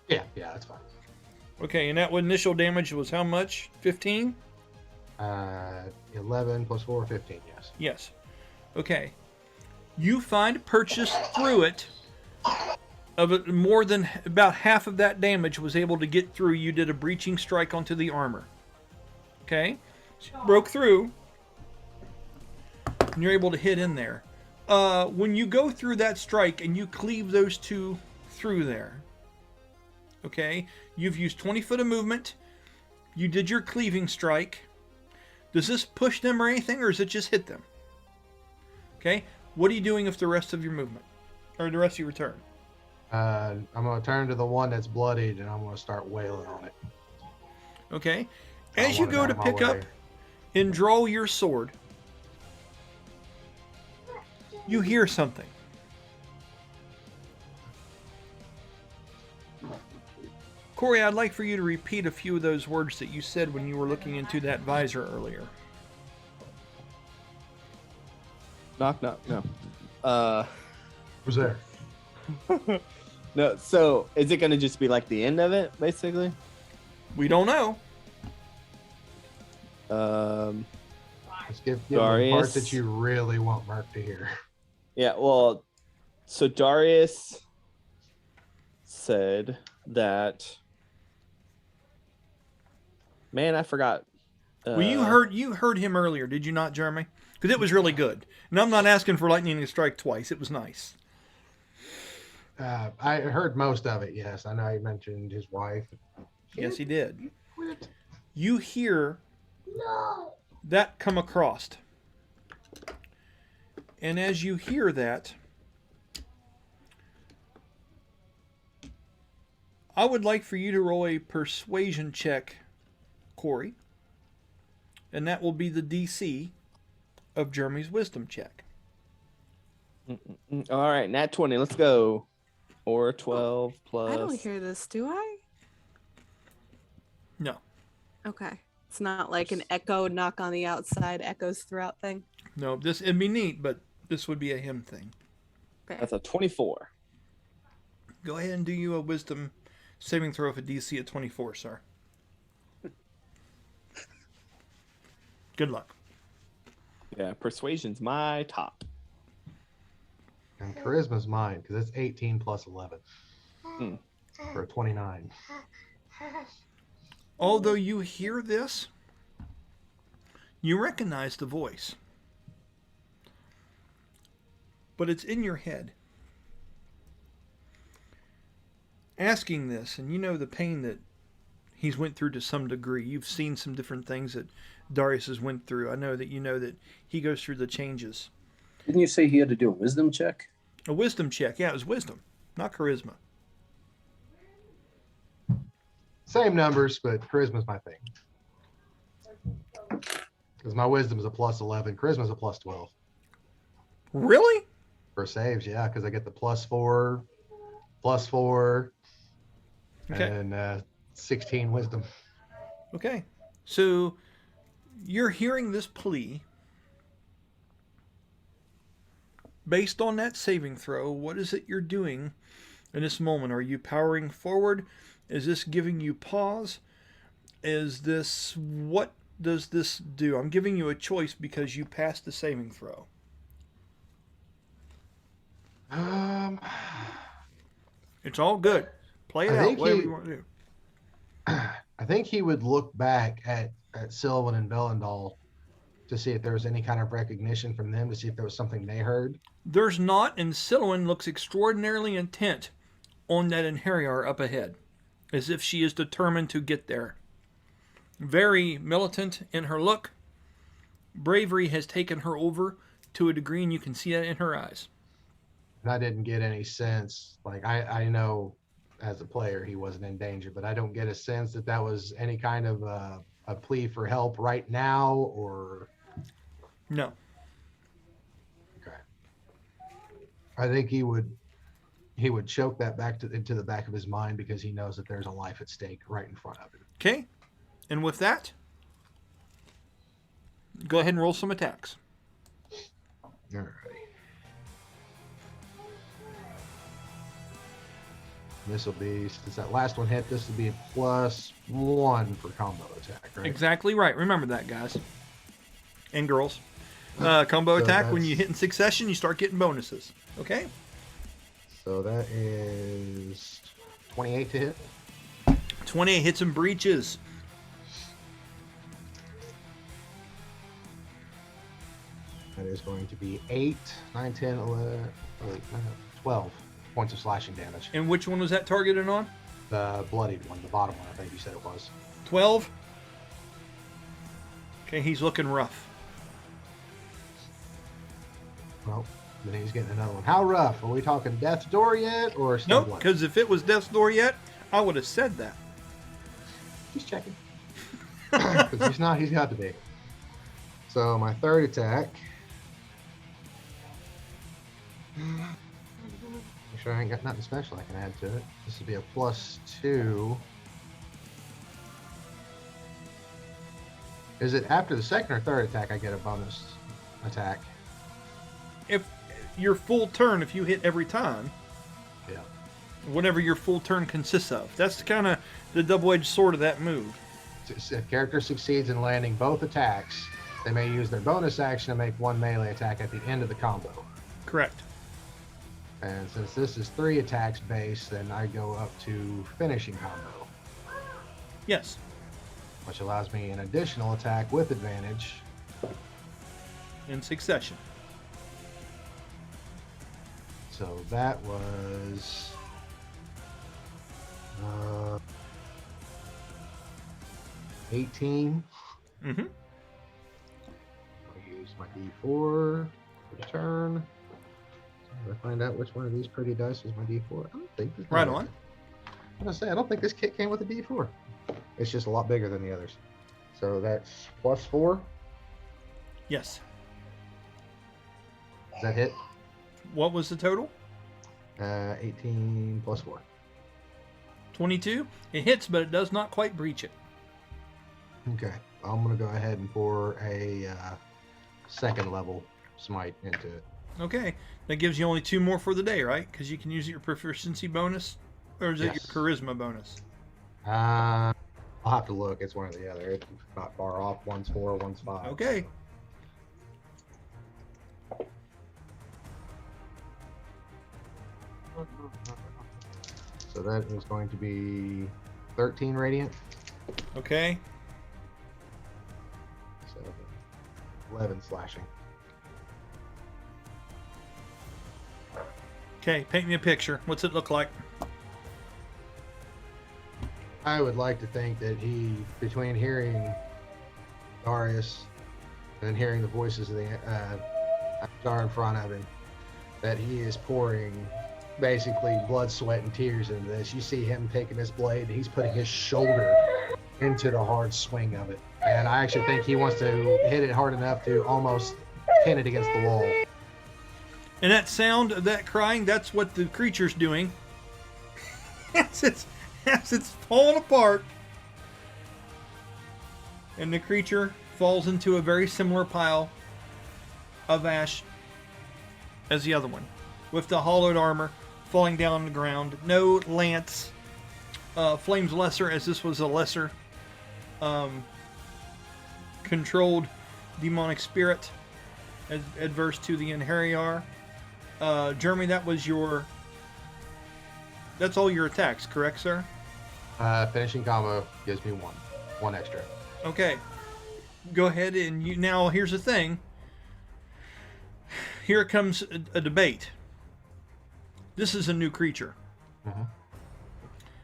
Yeah, that's fine. Okay, and that initial damage was how much? 15? 11 plus 4, 15, yes. Yes. Okay. You find purchase through it of it, more than about half of that damage was able to get through. You did a breaching strike onto the armor. Okay? Broke through. And you're able to hit in there. When you go through that strike and you cleave those two through there, okay, you've used 20 foot of movement. You did your cleaving strike. Does this push them or anything, or does it just hit them? Okay, what are you doing with the rest of your movement? Or the rest of your turn? I'm going to turn to the one that's bloodied, and I'm going to start wailing on it. Okay, I as you want it go out to of my pick up way. and draw your sword, you hear something. Corey, I'd like for you to repeat a few of those words that you said when you were looking into that visor earlier. Knock, knock. No. Who's there? No. So is it going to just be like the end of it, basically? We don't know. Let's give them the parts Darius. that you really want Mark to hear. Yeah. Well, so Darius said that. Man, I forgot. Well, you heard him earlier, did you not, Jeremy? Because it was really good. And I'm not asking for lightning to strike twice. It was nice. I heard most of it, yes. I know he mentioned his wife. Yes, he did. Quit. You hear that come across. And as you hear that, I would like for you to roll a persuasion check, Corey. And that will be the DC of Jeremy's wisdom check. All right, nat 20. Let's go. Or 12 plus. I don't hear this, do I? No. Okay. It's not like an echo knock on the outside, echoes throughout thing. No, it'd be neat, but this would be a him thing. Okay. That's a 24. Go ahead and do you a wisdom saving throw for DC at 24, sir. Good luck. Yeah, persuasion's my top. And charisma's mine, because it's 18 plus 11. Hmm. For a 29. Although you hear this, you recognize the voice. But it's in your head. Asking this, and you know the pain that he's went through to some degree. You've seen some different things that Darius has went through. I know that you know that he goes through the changes. Didn't you say he had to do a wisdom check? A wisdom check. Yeah, it was wisdom, not charisma. Same numbers, but charisma's my thing. Because my wisdom is a plus 11, charisma is a plus 12 Really? for saves. Yeah, because I get the +4, Okay. and 16 wisdom. Okay. So you're hearing this plea. Based on that saving throw, what is it you're doing in this moment? Are you powering forward? Is this giving you pause? What does this do? I'm giving you a choice because you passed the saving throw. It's all good. Play it I out, think whatever he- you want to do. I think he would look back at Sylvan and Bellendal to see if there was any kind of recognition from them, to see if there was something they heard. There's not, and Silouan looks extraordinarily intent on that Inheriar up ahead, as if she is determined to get there. Very militant in her look. Bravery has taken her over to a degree, and you can see that in her eyes. And I didn't get any sense. Like, I know as a player he wasn't in danger, but I don't get a sense that that was any kind of a plea for help right now, or No. okay. I think he would choke that back into the back of his mind, because he knows that there's a life at stake right in front of him. Okay. And with that, go ahead and roll some attacks. Alrighty. This will be, since that last one hit, this will be a +1 for combo attack, right? Exactly right. Remember that, guys. And girls. Combo So attack, when you that's- hit in succession, you start getting bonuses. Okay? So that is 28 to hit. 28 hits and breaches. That is going to be 8, 9, 10, 11, 12 points of slashing damage. And which one was that targeted on? The bloodied one, the bottom one, I think you said it was. 12. Okay, he's looking rough. Well, then he's getting another one. How rough? Are we talking death's door yet, or still Nope, bloody? because if it was death's door yet, I would have said that. He's checking. Because he's got to be. So my third attack. Make sure I ain't got nothing special I can add to it. This would be a +2. Is it after the second or third attack I get a bonus attack? If your full turn, if you hit every time, Yeah. whatever your full turn consists of. That's kind of the double-edged sword of that move. If a character succeeds in landing both attacks, they may use their bonus action to make one melee attack at the end of the combo. Correct. And since this is 3 attacks base, then I go up to finishing combo, Yes. which allows me an additional attack with advantage. In succession. So that was 18. Mm-hmm. I'll use my D4 for the turn. So I find out which one of these pretty dice is my D4. I don't think this. Right on. I'm gonna say I don't think this kit came with a D4. It's just a lot bigger than the others. So that's +4. Yes. Does that hit? What was the total? 18 + 4. 22. It hits, but it does not quite breach it. Okay, I'm gonna go ahead and pour a second level smite into it. Okay. That gives you only 2 more for the day, right? Because you can use your proficiency bonus. Or is it Yes. your charisma bonus? I'll have to look. It's one or the other. It's not far off. One's 4, one's 5. Okay. So that is going to be 13 radiant. Okay. So 11 slashing. Okay. Paint me a picture. What's it look like? I would like to think that he, between hearing Darius and hearing the voices of the Avatar in front of him, that he is pouring basically blood, sweat, and tears into this. You see him taking this blade, he's putting his shoulder into the hard swing of it And I actually think he wants to hit it hard enough to almost pin it against the wall. And that sound of that crying, that's what the creature's doing. as it's falling apart. And the creature falls into a very similar pile of ash as the other one, with the hollowed armor falling down on the ground. No lance. Flames lesser, as this was a lesser controlled demonic spirit, adverse to the Inheriar. Jeremy, that's all your attacks, correct, sir? Finishing combo gives me one extra. Okay. Go ahead and now here's the thing. Here comes a debate. This is a new creature. Mm-hmm.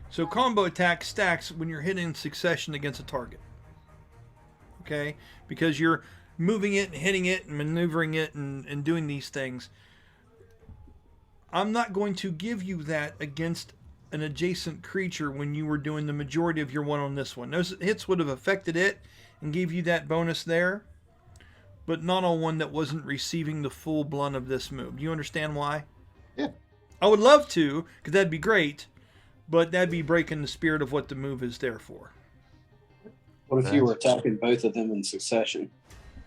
So combo attack stacks when you're hitting in succession against a target. Okay? Because you're moving it and hitting it and maneuvering it and doing these things. I'm not going to give you that against an adjacent creature when you were doing the majority of your one on this one. Those hits would have affected it and gave you that bonus there, but not on one that wasn't receiving the full blunt of this move. Do you understand why? Yeah. I would love to, because that'd be great, but that'd be breaking the spirit of what the move is there for. What if you were attacking both of them in succession?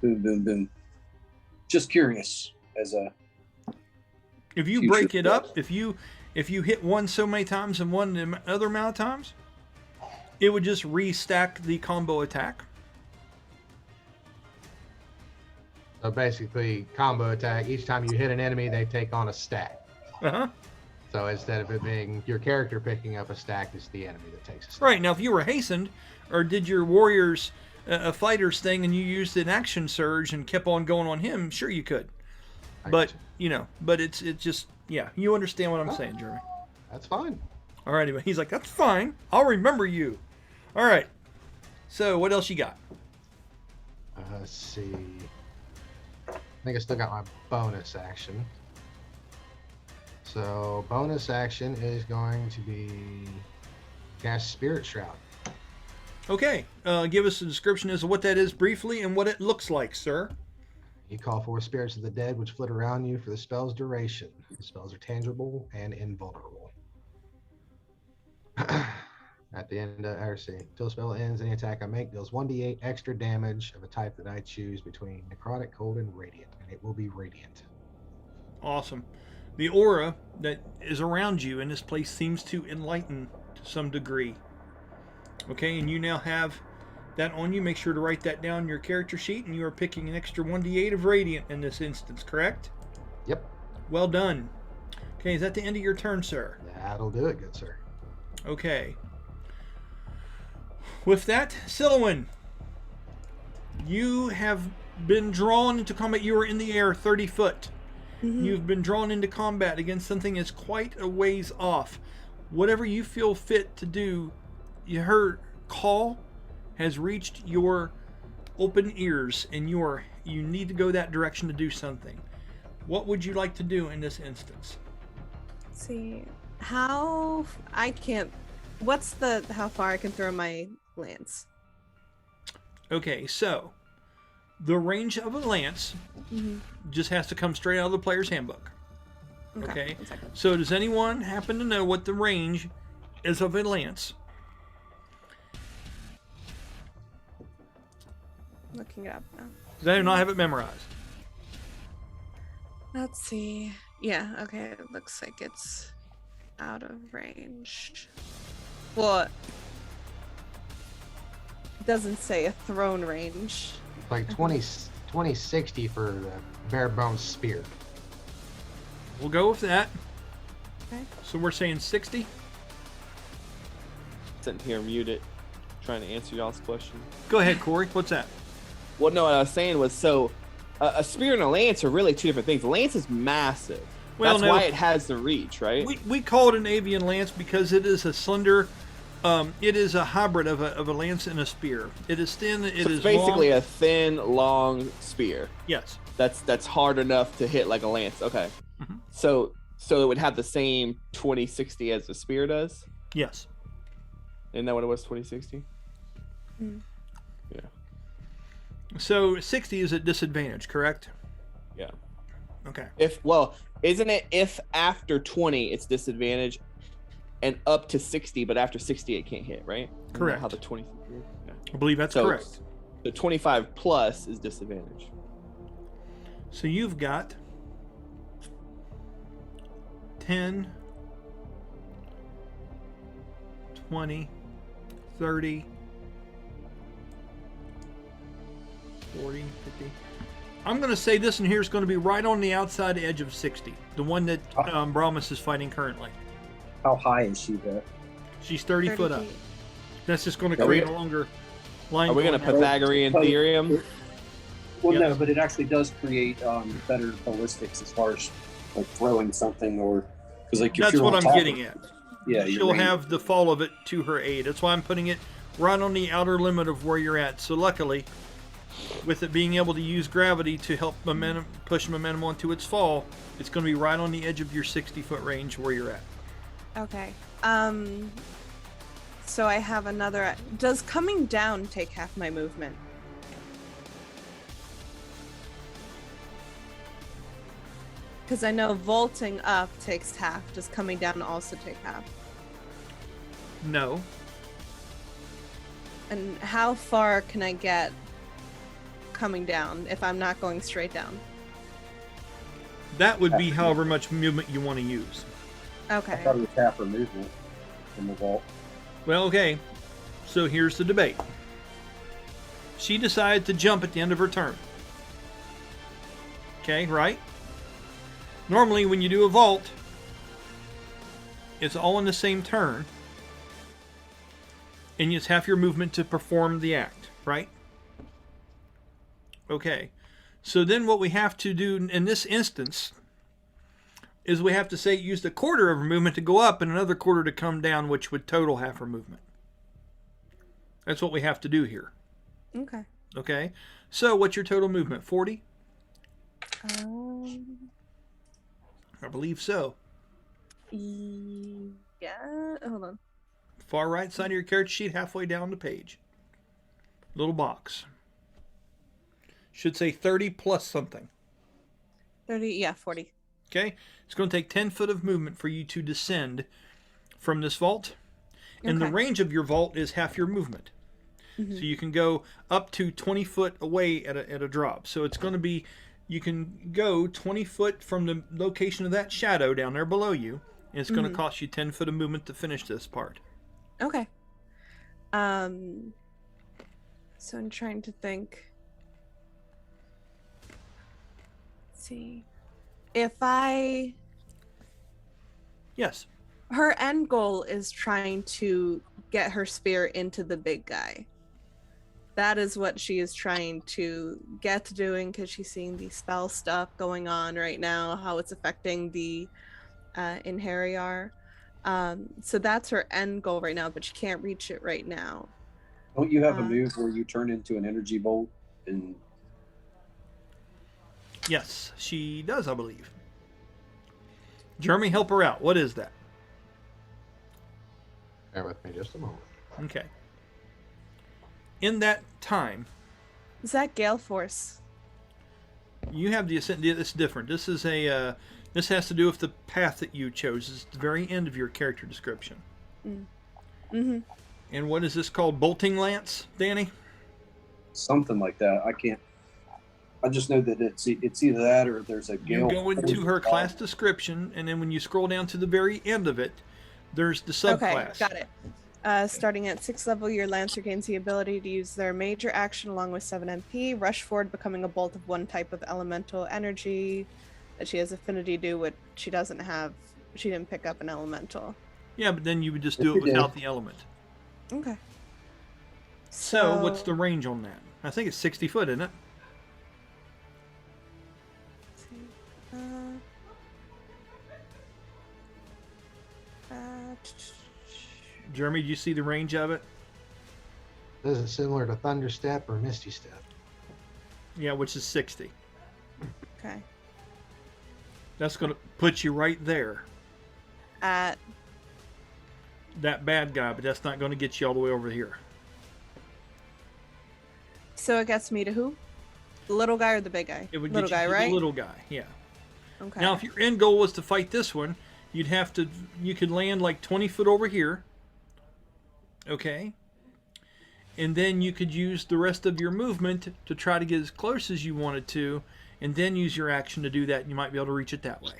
Boom, boom, boom. Just curious, as a If you future break it up, thought. if you hit one so many times and one the other amount of times, it would just restack the combo attack. So basically, combo attack. Each time you hit an enemy, they take on a stack. Uh-huh. So instead of it being your character picking up a stack, it's the enemy that takes a stack. Right, now if you were hastened or did your warriors a fighter's thing and you used an action surge and kept on going on him, sure you could. I But, gotcha. but it's just, yeah, you understand what I'm saying, Jeremy. That's fine. All right, anyway, he's like, that's fine. I'll remember you. All right. So what else you got? Let's see. I think I still got my bonus action. So bonus action is going to be cast Spirit Shroud. Okay, give us a description as to what that is briefly and what it looks like, sir. You call for spirits of the dead which flit around you for the spell's duration. The spells are tangible and invulnerable. At the end of till the spell ends, any attack I make deals 1d8 extra damage of a type that I choose between necrotic, cold, and radiant, and it will be radiant. Awesome. The aura that is around you in this place seems to enlighten to some degree. Okay, and you now have that on you. Make sure to write that down in your character sheet, and you are picking an extra 1d8 of radiant in this instance, correct? Yep. Well done. Okay, is that the end of your turn, sir? That'll do it, good sir. Okay. With that, Silowin, you have been drawn into combat. You are in the air 30 foot. Mhm. You've been drawn into combat against something that's quite a ways off. Whatever you feel fit to do, her call has reached your open ears, and you need to go that direction to do something. What would you like to do in this instance? Let's see how far I can throw my lance? Okay, so the range of a lance just has to come straight out of the player's handbook. Okay. 1 second. So does anyone happen to know what the range is of a lance? Looking it up now. Does anyone not have it memorized? Let's see. Yeah, okay. It looks like it's out of range. Well, it doesn't say a thrown range. Like 2060 for the bare bones spear. We'll go with that. Okay. So we're saying 60? Sitting here muted, trying to answer y'all's question. Go ahead, Corey. What's that? Well, no, what I was saying was, so a spear and a lance are really two different things. The lance is massive. Well, That's no, why it has the reach, right? we call it an avian lance because it is a slender, it is a hybrid of a lance and a spear. It is thin, it So is it's basically long. a thin, long spear. Yes. That's hard enough to hit like a lance. Okay. Mhm. So it would have the same 2060 as the spear does? Yes. Isn't that what it was, 2060? Mm. Yeah. So 60 is at disadvantage, correct? Yeah. Okay. Isn't it if after 20 it's disadvantage and up to 60, but after 60 it can't hit, right? Isn't that Correct. how the 20? Yeah. I believe that's So correct. the 25 plus is disadvantage. So you've got 10, 20, 30, 40, 50. I'm going to say this one here is going to be right on the outside edge of 60. The one that Brahmas is fighting currently. How high is she there? She's 30 foot up. feet. That's just going to Are we- create a longer line. Are we going to Pythagorean Like- theorem? Well, Yes. no, but it actually does create better ballistics as far as like throwing something or because like if That's you're what on I'm top getting of, at. Yeah, She'll have the fall of it to her aid. That's why I'm putting it right on the outer limit of where you're at. So luckily, with it being able to use gravity to help push momentum onto its fall, it's going to be right on the edge of your 60-foot range where you're at. Okay. So I have another. Does coming down take half my movement? Because I know vaulting up takes half. Does coming down also take half? No. And how far can I get coming down if I'm not going straight down? That would be however much movement you want to use. I Okay. thought it was half her movement in the vault. Well, okay. So here's the debate. She decided to jump at the end of her turn. Okay, right? Normally, when you do a vault, it's all in the same turn. And it's half your movement to perform the act, right? Okay. So then what we have to do in this instance is we have to say use the quarter of her movement to go up and another quarter to come down, which would total half her movement. That's what we have to do here. Okay. Okay? So what's your total movement? 40? I believe so. Yeah. Hold on. Far right side of your character sheet, halfway down the page. Little box. Should say 30 plus something. 30. Yeah, 40. Okay? It's going to take 10 foot of movement for you to descend from this vault. And the Okay. range of your vault is half your movement. So you can go up to 20 foot away at a drop. So it's going to be, you can go 20 foot from the location of that shadow down there below you. And it's going to cost you 10 foot of movement to finish this part. Okay. So I'm trying to think. Let's see. If Yes. her end goal is trying to get her spear into the big guy. That is what she is trying to get to doing because she's seeing the spell stuff going on right now, how it's affecting the Inheriar. So that's her end goal right now, but she can't reach it right now. Don't you have a move where you turn into an energy bolt and Yes, she does, I believe. Jeremy, help her out. What is that? Bear with me just a moment. Okay. In that time, Is that Gale Force? you have the ascent. It's different. This is a. This has to do with the path that you chose. It's the very end of your character description. Mm-hmm. And what is this called? Bolting lance, Danny? something like that. I just know that it's either that or there's a You gale. go into her class description, and then when you scroll down to the very end of it, there's the subclass. Okay, got it. Starting at 6th level, your Lancer gains the ability to use their major action along with 7 MP, rush forward, becoming a bolt of one type of elemental energy that she has affinity to, which she doesn't have. She didn't pick up an elemental. Yeah, but then you would just do it without the element. Okay. So, what's the range on that? I think it's 60 foot, isn't it? let's see. Jeremy, do you see the range of it? Is it similar to Thunder Step or Misty Step? Yeah, which is 60. Okay. That's going to put you right there. At That bad guy, but that's not going to get you all the way over here. So it gets me to who? The little guy or the big guy? It would Little get you guy, to right? the little guy, yeah. Okay. Now, if your end goal was to fight this one, you could land like 20 foot over here. Okay. And then you could use the rest of your movement to try to get as close as you wanted to, and then use your action to do that, and you might be able to reach it that way.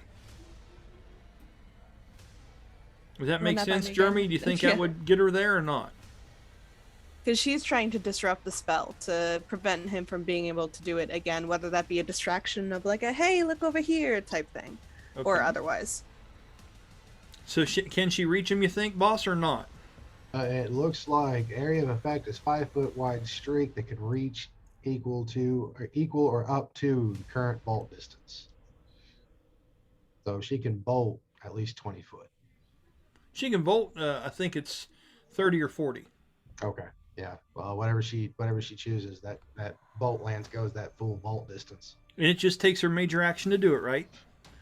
Does that Run make that by sense, me Jeremy? again. Do you think Yeah. that would get her there or not? Because she's trying to disrupt the spell to prevent him from being able to do it again, whether that be a distraction of like a "hey, look over here" type thing, or Okay. otherwise. So can she reach him, you think, boss, or not? It looks like area of effect is 5 foot wide streak that can reach equal or up to the current bolt distance. So she can bolt at least 20 foot. She can bolt. I think it's 30 or 40. Okay. Yeah. Well, whatever she chooses, that bolt lance goes that full bolt distance. And it just takes her major action to do it, right?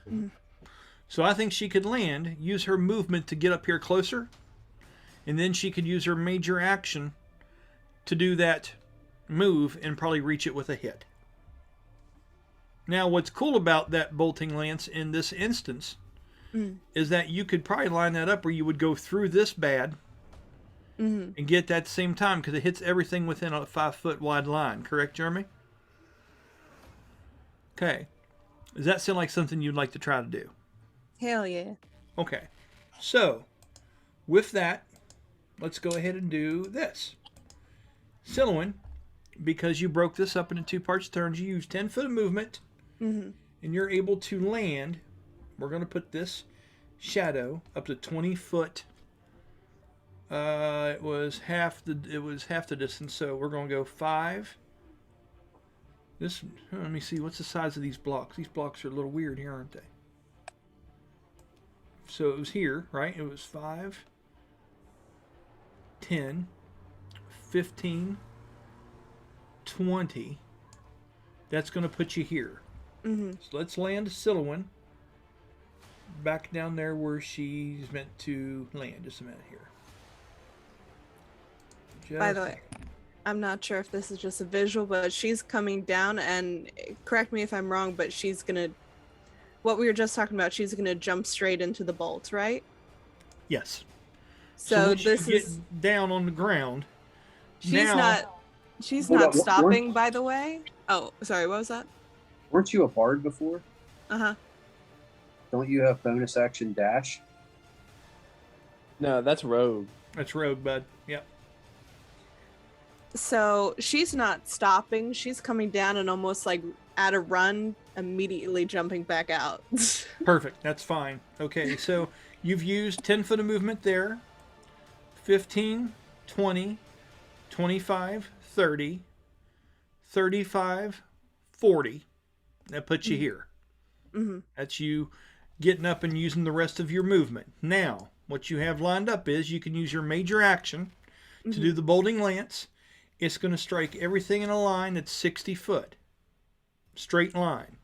Mhm. So I think she could land, use her movement to get up here closer, and then she could use her major action to do that move and probably reach it with a hit. Now, what's cool about that bolting lance in this instance is that you could probably line that up where you would go through this bad and get that same time, because it hits everything within a 5 foot wide line. Correct, Jeremy? Okay. Does that sound like something you'd like to try to do? Hell yeah. Okay. So, with that, let's go ahead and do this. Silouan, because you broke this up into 2 parts turns, you use 10 foot of movement, and you're able to land. We're going to put this shadow up to 20 foot. It was half the distance, so we're going to go 5. Let me see, what's the size of these blocks? These blocks are a little weird here, aren't they? So it was here, right? It was 5, 10, 15, 20. That's going to put you here. So let's land Silouan back down there where she's meant to land. Just a minute here. By the way, I'm not sure if this is just a visual, but she's coming down, and correct me if I'm wrong, but she's gonna, what we were just talking about, she's gonna jump straight into the bolt, right? Yes. So once this you is, get down on the ground. she's now, Hold not on, stopping, by the way. Oh, sorry, what was that? Weren't you a bard before? Uh-huh. Don't you have bonus action dash? No, that's rogue. That's rogue, bud. Yep. So she's not stopping. She's coming down and almost like at a run, immediately jumping back out. Perfect. That's fine. Okay, so you've used 10 foot of movement there. 15, 20, 25, 30, 35, 40. That puts you here. That's you getting up and using the rest of your movement. Now, what you have lined up is you can use your major action to do the bolting lance. It's going to strike everything in a line that's 60 foot. Straight line.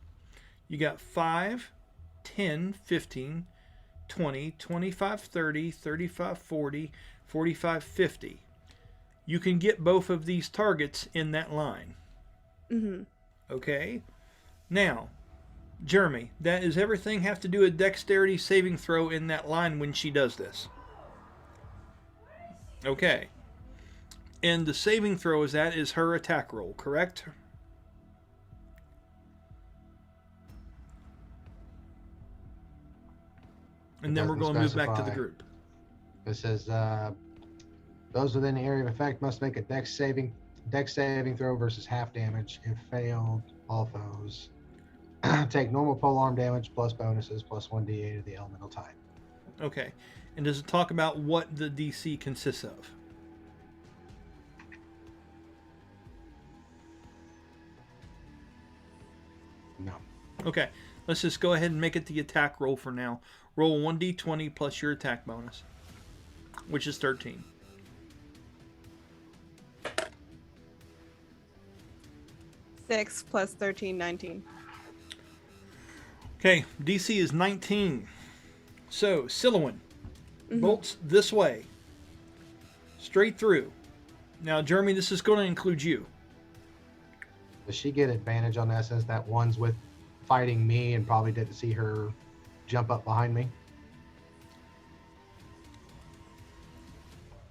You got 5, 10, 15, 20, 25, 30, 35, 40, 45, 50. You can get both of these targets in that line. Okay? Now, Jeremy, does everything have to do a dexterity saving throw in that line when she does this? Okay. And the saving throw is her attack roll, correct? And then we're going to move back to the group. It says those within the area of effect must make a dex saving throw versus half damage. If failed, all foes take normal polearm damage plus bonuses plus 1d8 of the elemental type. Okay. And does it talk about what the DC consists of? No. Okay. Let's just go ahead and make it the attack roll for now. Roll 1d20 plus your attack bonus, which is 13. Six plus 13, 19. Okay, DC is 19. So, Silouan bolts this way. Straight through. Now, Jeremy, this is going to include you. Does she get advantage on that since that one's with fighting me and probably didn't see her jump up behind me?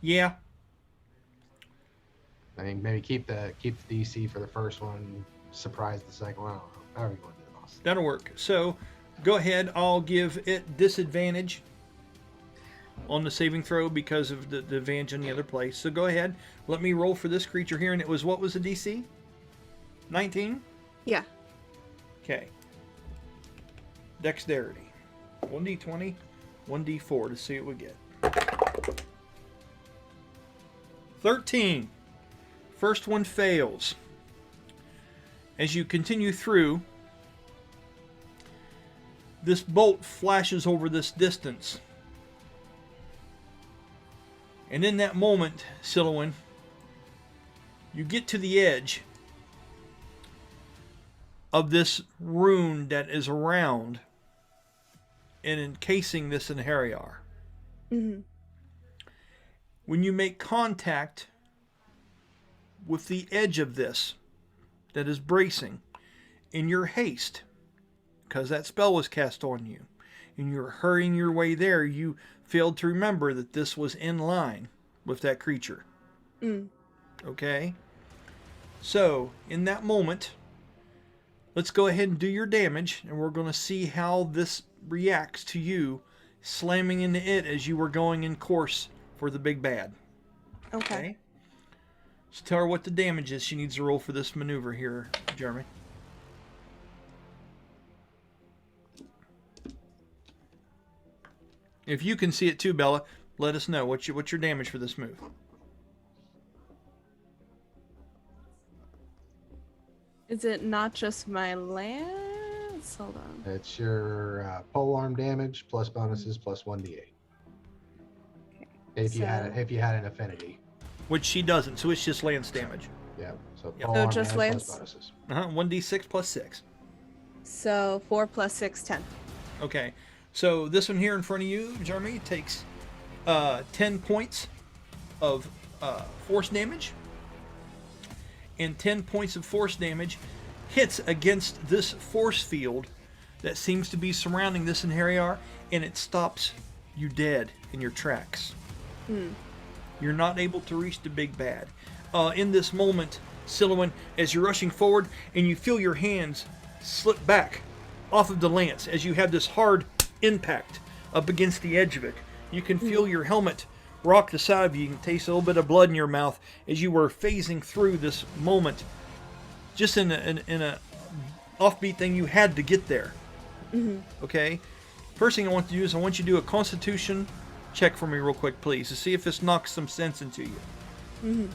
Yeah. I mean, maybe keep the DC for the first one, surprise the second one. I don't know. However you want to do it, boss. That'll work. So go ahead. I'll give it disadvantage on the saving throw because of the advantage in the other place. So go ahead. Let me roll for this creature here. And it was, what was the DC? 19? Yeah. Okay. Dexterity. 1d20, 1d4 to see what we get. 13. First one fails. As you continue through, this bolt flashes over this distance. And in that moment, Silouan, you get to the edge of this rune that is around and encasing this Inheriar. Mm-hmm. When you make contact with the edge of this that is bracing, in your haste, because that spell was cast on you, and you're hurrying your way there, you failed to remember that this was in line with that creature. Okay? So, in that moment, let's go ahead and do your damage, and we're going to see how this reacts to you slamming into it as you were going in course for the big bad. Okay. So tell her what the damage is she needs to roll for this maneuver here, Jeremy. If you can see it too, Bella, let us know. What's your damage for this move? Is it not just my lance? Hold on. It's your pole arm damage plus bonuses plus 1d8. If you had an affinity. Which she doesn't, so it's just lance damage. Yeah. So Yep. pole So arm just damage lance? plus bonuses. 1d6 plus 6. So 4 plus 6, 10. Okay. So this one here in front of you, Jeremy, takes 10 points of force damage. And 10 points of force damage hits against this force field that seems to be surrounding this Inheriar, and it stops you dead in your tracks. You're not able to reach the big bad. In this moment, Silouan, as you're rushing forward, and you feel your hands slip back off of the lance as you have this hard impact up against the edge of it. You can feel your helmet rock the side of you. You can taste a little bit of blood in your mouth as you were phasing through this moment. Just in a offbeat thing, you had to get there. Okay? First thing I want to do is I want you to do a Constitution check for me real quick, please, to see if this knocks some sense into you.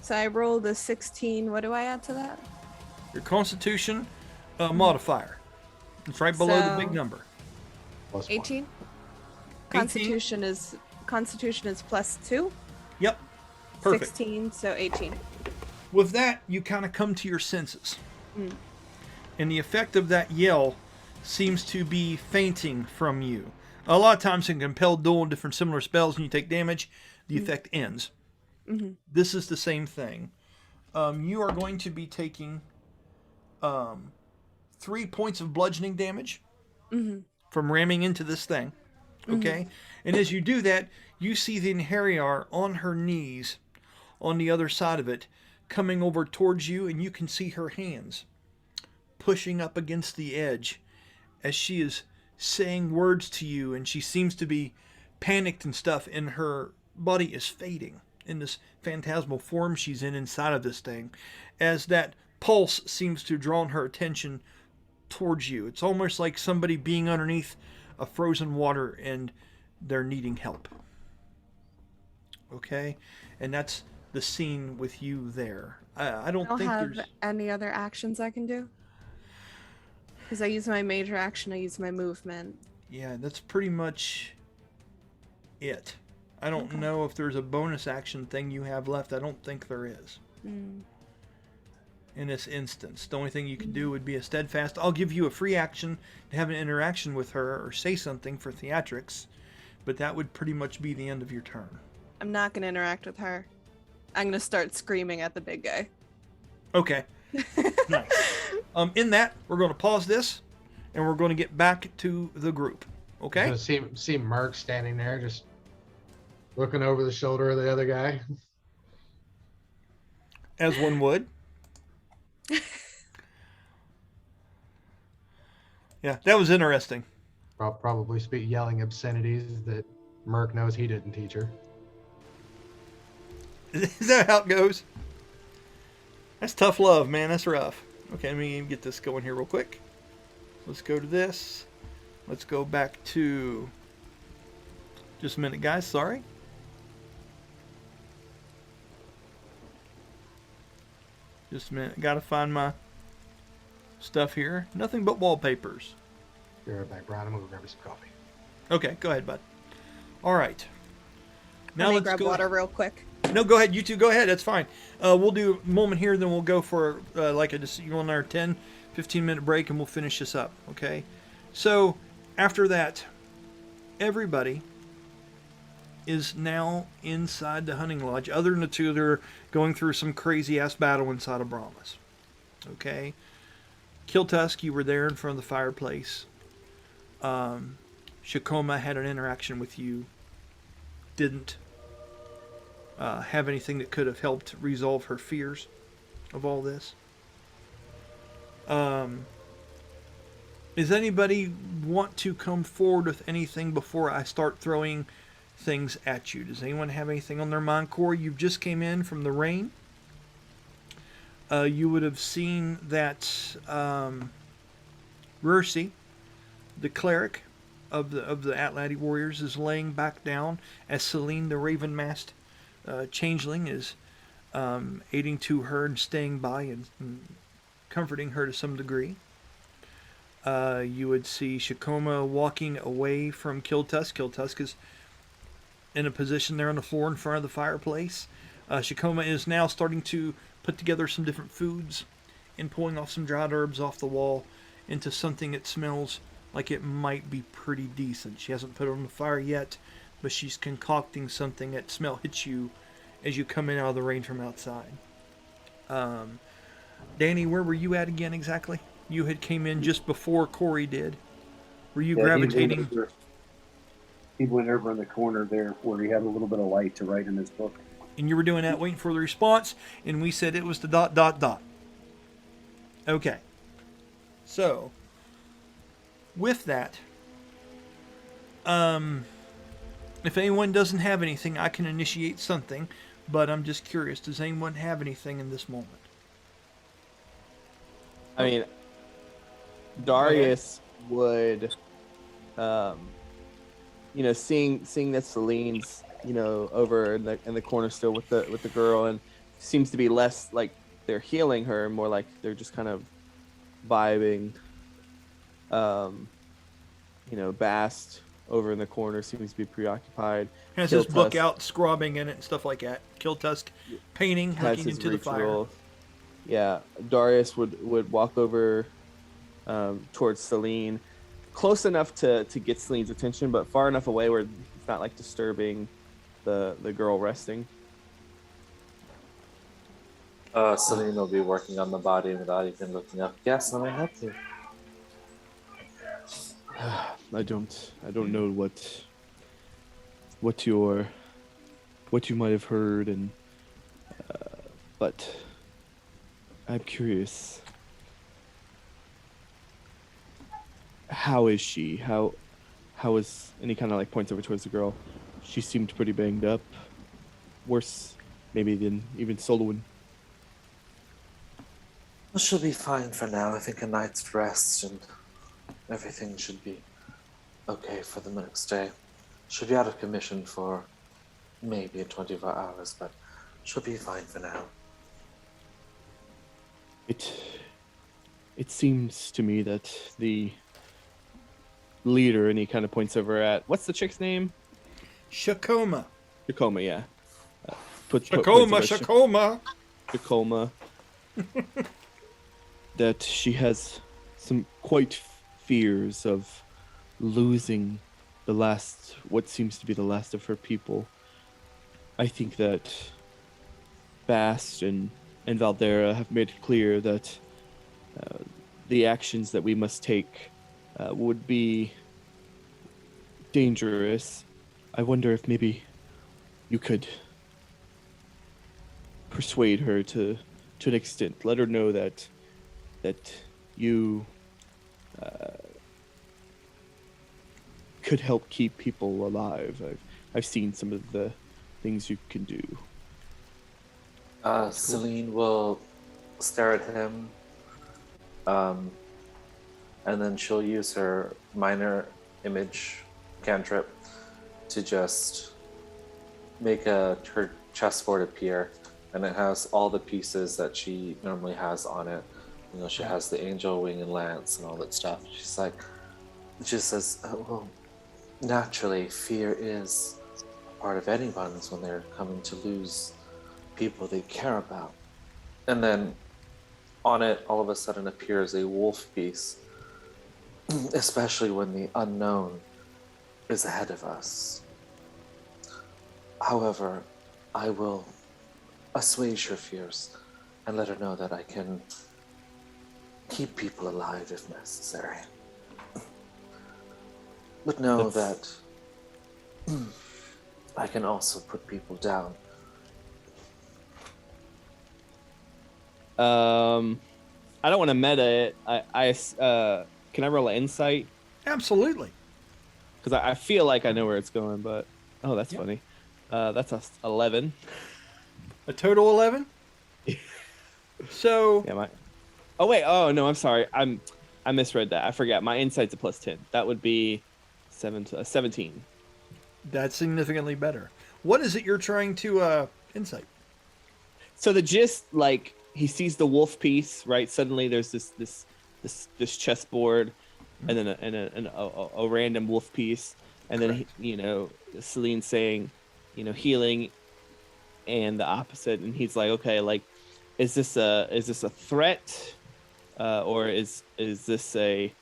So I rolled a 16. What do I add to that? Your Constitution modifier. It's right below the big So- number. Plus 18. 1. Constitution is plus 2. Yep. Perfect. 16, so 18. With that, you kind of come to your senses. And the effect of that yell seems to be fainting from you. A lot of times in compelled duel, different similar spells, and you take damage, the effect ends. This is the same thing. You are going to be taking 3 points of bludgeoning damage from ramming into this thing. Okay? And as you do that, you see the Inheriar on her knees on the other side of it, coming over towards you, and you can see her hands pushing up against the edge as she is saying words to you, and she seems to be panicked and stuff, and her body is fading in this phantasmal form she's in inside of this thing, as that pulse seems to draw her attention towards you. It's almost like somebody being underneath a frozen water and they're needing help. Okay? And that's the scene with you there. I don't I don't think have there's... any other actions I can do. Because I use my major action, I use my movement. Yeah, that's pretty much it. I don't know if there's a bonus action thing you have left. I don't think there is. In this instance, the only thing you can do would be a steadfast. I'll give you a free action to have an interaction with her or say something for theatrics, but that would pretty much be the end of your turn. I'm not going to interact with her. I'm gonna start screaming at the big guy. Okay. Nice. In that, we're going to pause this, and we're going to get back to the group. Okay? Just see Merc standing there, just looking over the shoulder of the other guy. As one would. Yeah, that was interesting. Probably speak yelling obscenities that Merc knows he didn't teach her. Is that how it goes? That's tough love, man. That's rough. Okay, let me get this going here real quick. Let's go to this. Let's go back to... Just a minute, guys. Sorry. Just a minute. Gotta find my stuff here. Nothing but wallpapers. Be right back, Brian. I'm gonna go grab you some coffee. Okay, go ahead, bud. All right. Now Let me let's grab go. water real quick. No, go ahead. You two, go ahead. That's fine. We'll do a moment here, then we'll go for like you want our 10, 15-minute break, and we'll finish this up. Okay. So after that, everybody is now inside the hunting lodge, other than the two that are going through some crazy ass battle inside of Brahmas. Okay. Kiltusk, you were there in front of the fireplace. Shakoma had an interaction with you. Didn't have anything that could have helped resolve her fears of all this. Does anybody want to come forward with anything before I start throwing things at you? Does anyone have anything on their mind? Corey, you just came in from the rain. You would have seen that Rursi, the cleric of the Atlati warriors, is laying back down as Celine, the raven-masked changeling, is aiding to her and staying by and comforting her to some degree. You would see Shakoma walking away from Kiltusk. Kiltusk is in a position there on the floor in front of the fireplace. Shakoma is now starting to put together some different foods and pulling off some dried herbs off the wall into something that smells like it might be pretty decent. She hasn't put it on the fire yet, but she's concocting something that smell hits you as you come in out of the rain from outside. Danny, where were you at again exactly? You had came in just before Corey did. Were you gravitating? He went over in the corner there where he had a little bit of light to write in his book. And you were doing that, waiting for the response, and we said it was the ... Okay. So, with that, if anyone doesn't have anything, I can initiate something, but I'm just curious, does anyone have anything in this moment? I mean, Darius would, seeing that Celine's, over in the corner still with the girl, and seems to be less like they're healing her, more like they're just kind of vibing. Bast over in the corner seems to be preoccupied. Has his book out, scrubbing in it and stuff like that. Kiltusk painting, looking into the fire. Yeah, Darius would walk over towards Celine, close enough to get Celine's attention, but far enough away where it's not like disturbing the girl resting. Celine will be working on the body without even looking up. Yes, let me help you. I don't know what you might have heard, and but I'm curious. How is she? How is, and he kind of like points over towards the girl. She seemed pretty banged up. Worse, maybe, than even Solowin. Well, she'll be fine for now. I think a night's rest and everything should be okay for the next day. She'll be out of commission for maybe 24 hours, but she'll be fine for now. It seems to me that the leader, and he kind of points over at, what's the chick's name? Shakoma. Shakoma, yeah. Shakoma. Shakoma. That she has some quite fears of losing what seems to be the last of her people. I think that Bast and Valdera have made it clear that the actions that we must take would be dangerous. I wonder if maybe you could persuade her to an extent. Let her know that you could help keep people alive. I've seen some of the things you can do. Celine will stare at him, and then she'll use her minor image cantrip to just make her chessboard appear, and it has all the pieces that she normally has on it. You know, she has the angel wing and lance and all that stuff. She's like, she says, well, naturally, fear is a part of anyone's when they're coming to lose people they care about. And then on it, all of a sudden appears a wolf piece, especially when the unknown is ahead of us. However, I will assuage her fears and let her know that I can keep people alive if necessary. But know that I can also put people down. I don't want to meta it. Can I roll an insight? Absolutely. Because I feel like I know where it's going, but that's funny. That's a 11. A total 11? So Yeah, Oh wait. Oh no, I'm sorry. I misread that. I forgot. My insight's a +10. That would be 17. that's significantly better. What is it you're trying to insight? So the gist, like, he sees the wolf piece, right? Suddenly there's this chessboard, and then a random wolf piece, and then Celine saying, healing, and the opposite, and he's like, okay, like, is this a threat, or is this a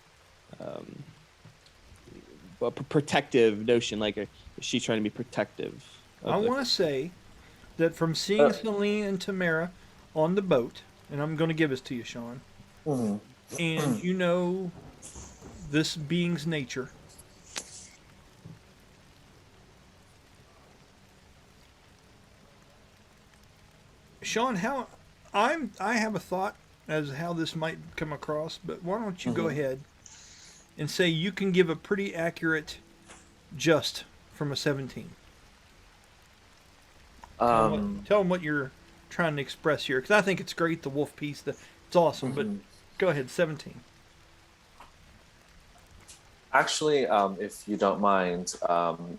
protective notion? Like, is she trying to be protective? I want to say that from seeing Celine and Tamara on the boat, and I'm going to give this to you, Sean, and you know this being's nature. Sean, I have a thought as to how this might come across, but why don't you go ahead and say you can give a pretty accurate just from a 17. Tell them what you're trying to express here, because I think it's great, the wolf piece. It's awesome, but go ahead, 17. Actually, if you don't mind,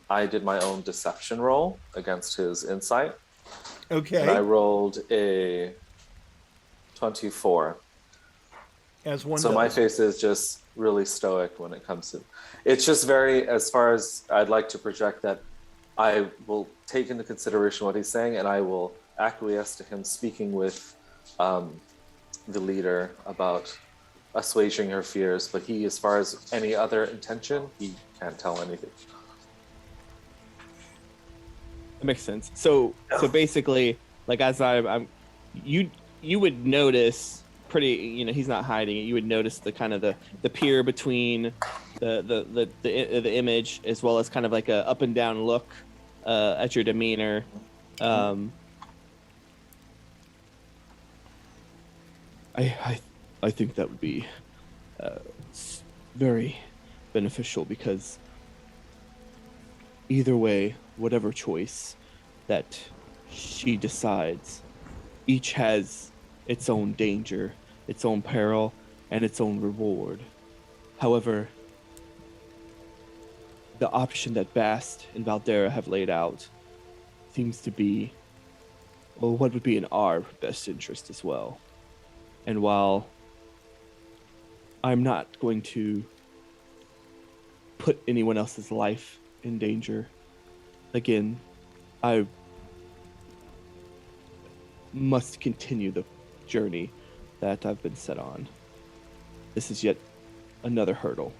I did my own deception roll against his insight. Okay. And I rolled a 24. As one so does. My face is just really stoic when it comes to... It's just very, as far as I'd like to project that I will take into consideration what he's saying, and I will acquiesce to him speaking with the leader about assuaging her fears, but he, as far as any other intention, he can't tell anything. That makes sense. So basically, like, as I'm you would notice pretty, he's not hiding it. You would notice the kind of the peer between the image, as well as kind of like a up and down look at your demeanor. I think that would be very beneficial, because either way, whatever choice that she decides, each has its own danger, its own peril, and its own reward. However, the option that Bast and Valdera have laid out seems to be, well, what would be in our best interest as well. And while I'm not going to put anyone else's life in danger, again, I must continue the journey that I've been set on. This is yet another hurdle.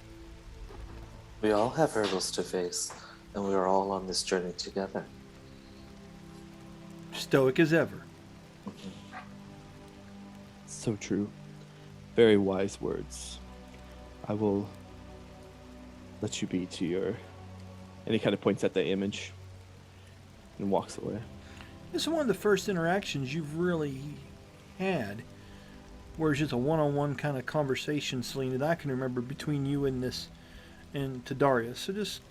We all have hurdles to face, and we are all on this journey together. Stoic as ever. So true. Very wise words. I will let you be to your... And he kind of points at the image and walks away. This is one of the first interactions you've really had, where it's just a one-on-one kind of conversation, Celine, that I can remember between you and Darius. So just,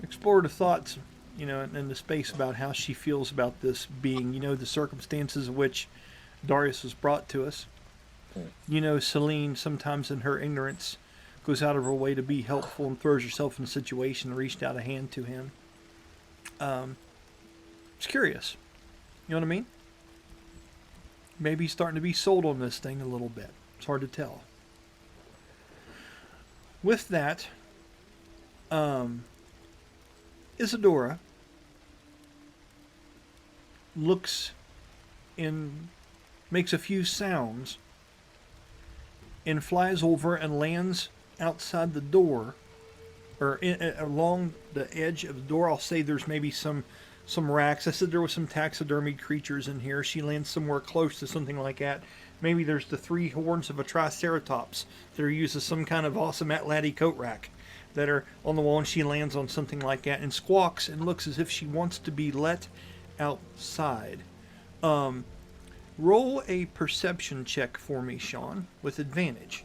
explore the thoughts, and the space about how she feels about this being, the circumstances in which Darius was brought to us. Celine, sometimes in her ignorance, goes out of her way to be helpful and throws herself in a situation and reached out a hand to him. It's curious. You know what I mean? Maybe he's starting to be sold on this thing a little bit. It's hard to tell. With that, Isadora looks and makes a few sounds and flies over and lands outside the door, or along the edge of the door. I'll say there's maybe some racks. I said there was some taxidermied creatures in here. She lands somewhere close to something like that. Maybe there's the 3 horns of a triceratops that are used as some kind of awesome Atlati coat rack that are on the wall, and she lands on something like that and squawks and looks as if she wants to be let outside. Roll a perception check for me, Sean, with advantage.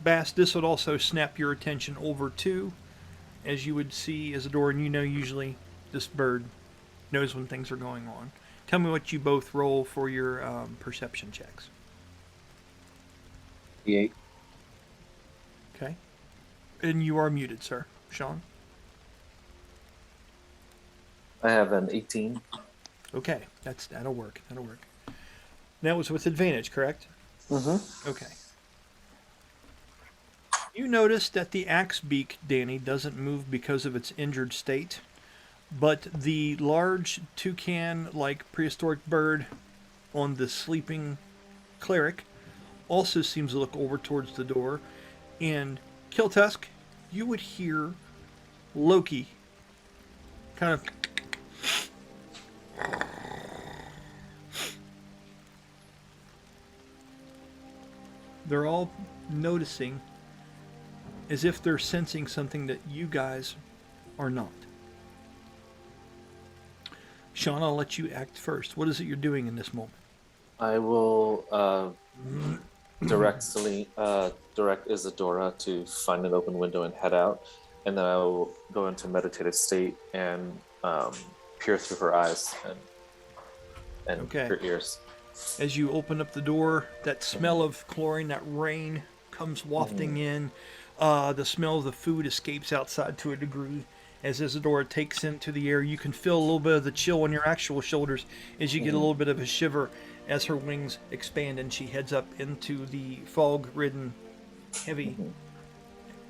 Bass, this would also snap your attention over to, as you would see Isadora, and usually this bird knows when things are going on. Tell me what you both roll for your perception checks. 8. Okay. And you are muted, sir. Sean? I have an 18. Okay, that'll work. That was with advantage, correct? Mm-hmm. Okay. You notice that the axe beak, Danny, doesn't move because of its injured state, but the large toucan-like prehistoric bird on the sleeping cleric also seems to look over towards the door. And Kiltusk, you would hear Loki kind of they're all noticing as if they're sensing something that you guys are not. Sean, I'll let you act first. What is it you're doing in this moment? I will direct Isadora to find an open window and head out, and then I will go into meditative state and peer through her eyes and Okay. her ears. As you open up the door, that smell of chlorine, that rain comes wafting in. The smell of the food escapes outside to a degree. As Isadora takes into the air, you can feel a little bit of the chill on your actual shoulders as you get a little bit of a shiver as her wings expand and she heads up into the fog-ridden, heavy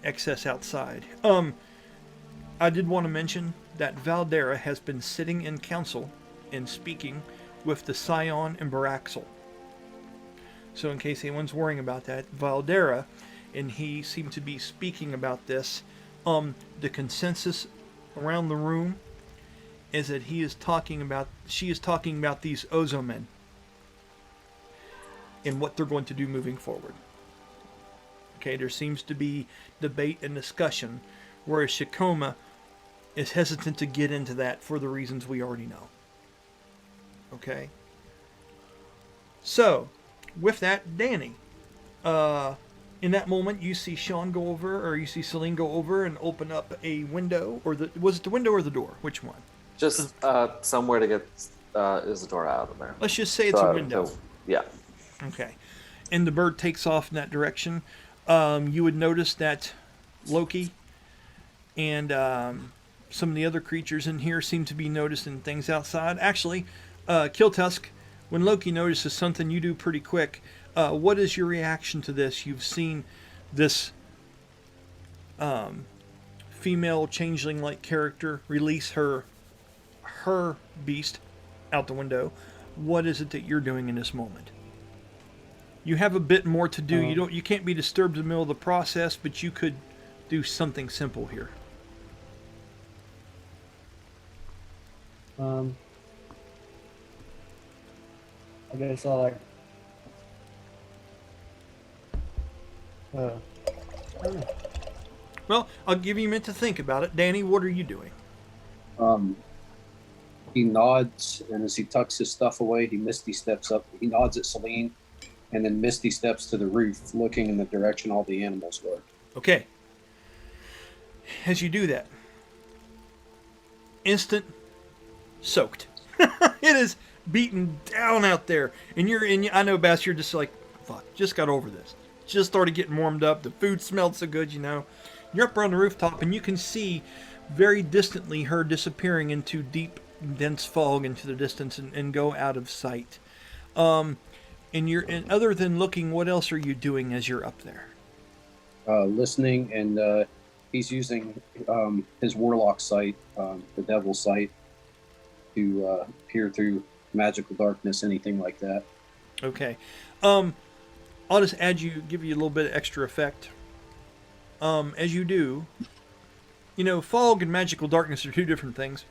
excess outside. I did want to mention that Valdera has been sitting in council and speaking with the Scion and Baraxel. So in case anyone's worrying about that, Valdera and he seem to be speaking about this. The consensus around the room is that she is talking about these Ozomen and what they're going to do moving forward. Okay, there seems to be debate and discussion, whereas Shikoma is hesitant to get into that for the reasons we already know. Okay? So, with that, Danny, in that moment, you see Sean go over, or you see Celine go over and open up a window, or was it the window or the door? Which one? Just somewhere to get Isadora out of there. Let's just say it's a window. Yeah. Okay. And the bird takes off in that direction. You would notice that Loki and some of the other creatures in here seem to be noticing things outside. Actually, Kiltusk, when Loki notices something, you do pretty quick. What is your reaction to this? You've seen this female changeling-like character release her beast out the window. What is it that you're doing in this moment? You have a bit more to do. You can't be disturbed in the middle of the process, but you could do something simple here. I guess I'll like. I don't know. Well, I'll give you a minute to think about it. Danny, what are you doing? He nods, and as he tucks his stuff away, he misty steps up. He nods at Celine, and then misty steps to the roof, looking in the direction all the animals were. Okay. As you do that, instant soaked. It is beaten down out there, and I know, Bass, you're just like, fuck, just got over this. Just started getting warmed up. The food smelled so good, you know. You're up on the rooftop, and you can see very distantly her disappearing into deep, dense fog into the distance and go out of sight. And other than looking, what else are you doing as you're up there? Listening, and he's using his warlock sight, the devil sight, to peer through magical darkness, anything like that. Okay. I'll just give you a little bit of extra effect. As you do, you know, fog and magical darkness are two different things.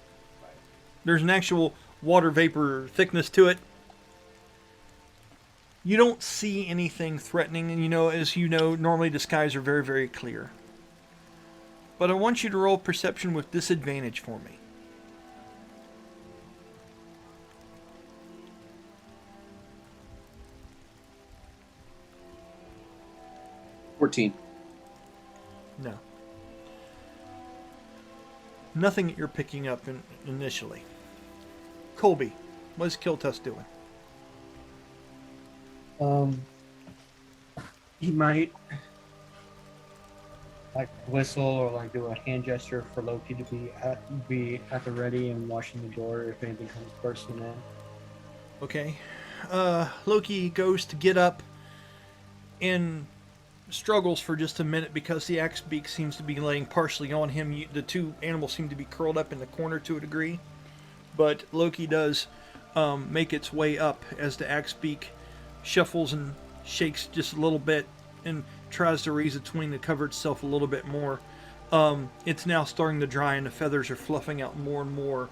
There's an actual water vapor thickness to it. You don't see anything threatening, and as you know, normally the skies are very, very clear. But I want you to roll perception with disadvantage for me. $14. No. Nothing that you're picking up initially. Colby, what is Kiltus doing? He might like whistle or like do a hand gesture for Loki to be at the ready and watching the door if anything comes bursting in. Okay. Loki goes to get up and struggles for just a minute because the axe beak seems to be laying partially on him. The two animals seem to be curled up in the corner to a degree, but Loki does make its way up as the axe beak shuffles and shakes just a little bit and tries to raise its wing to cover itself a little bit more. It's now starting to dry and the feathers are fluffing out more and more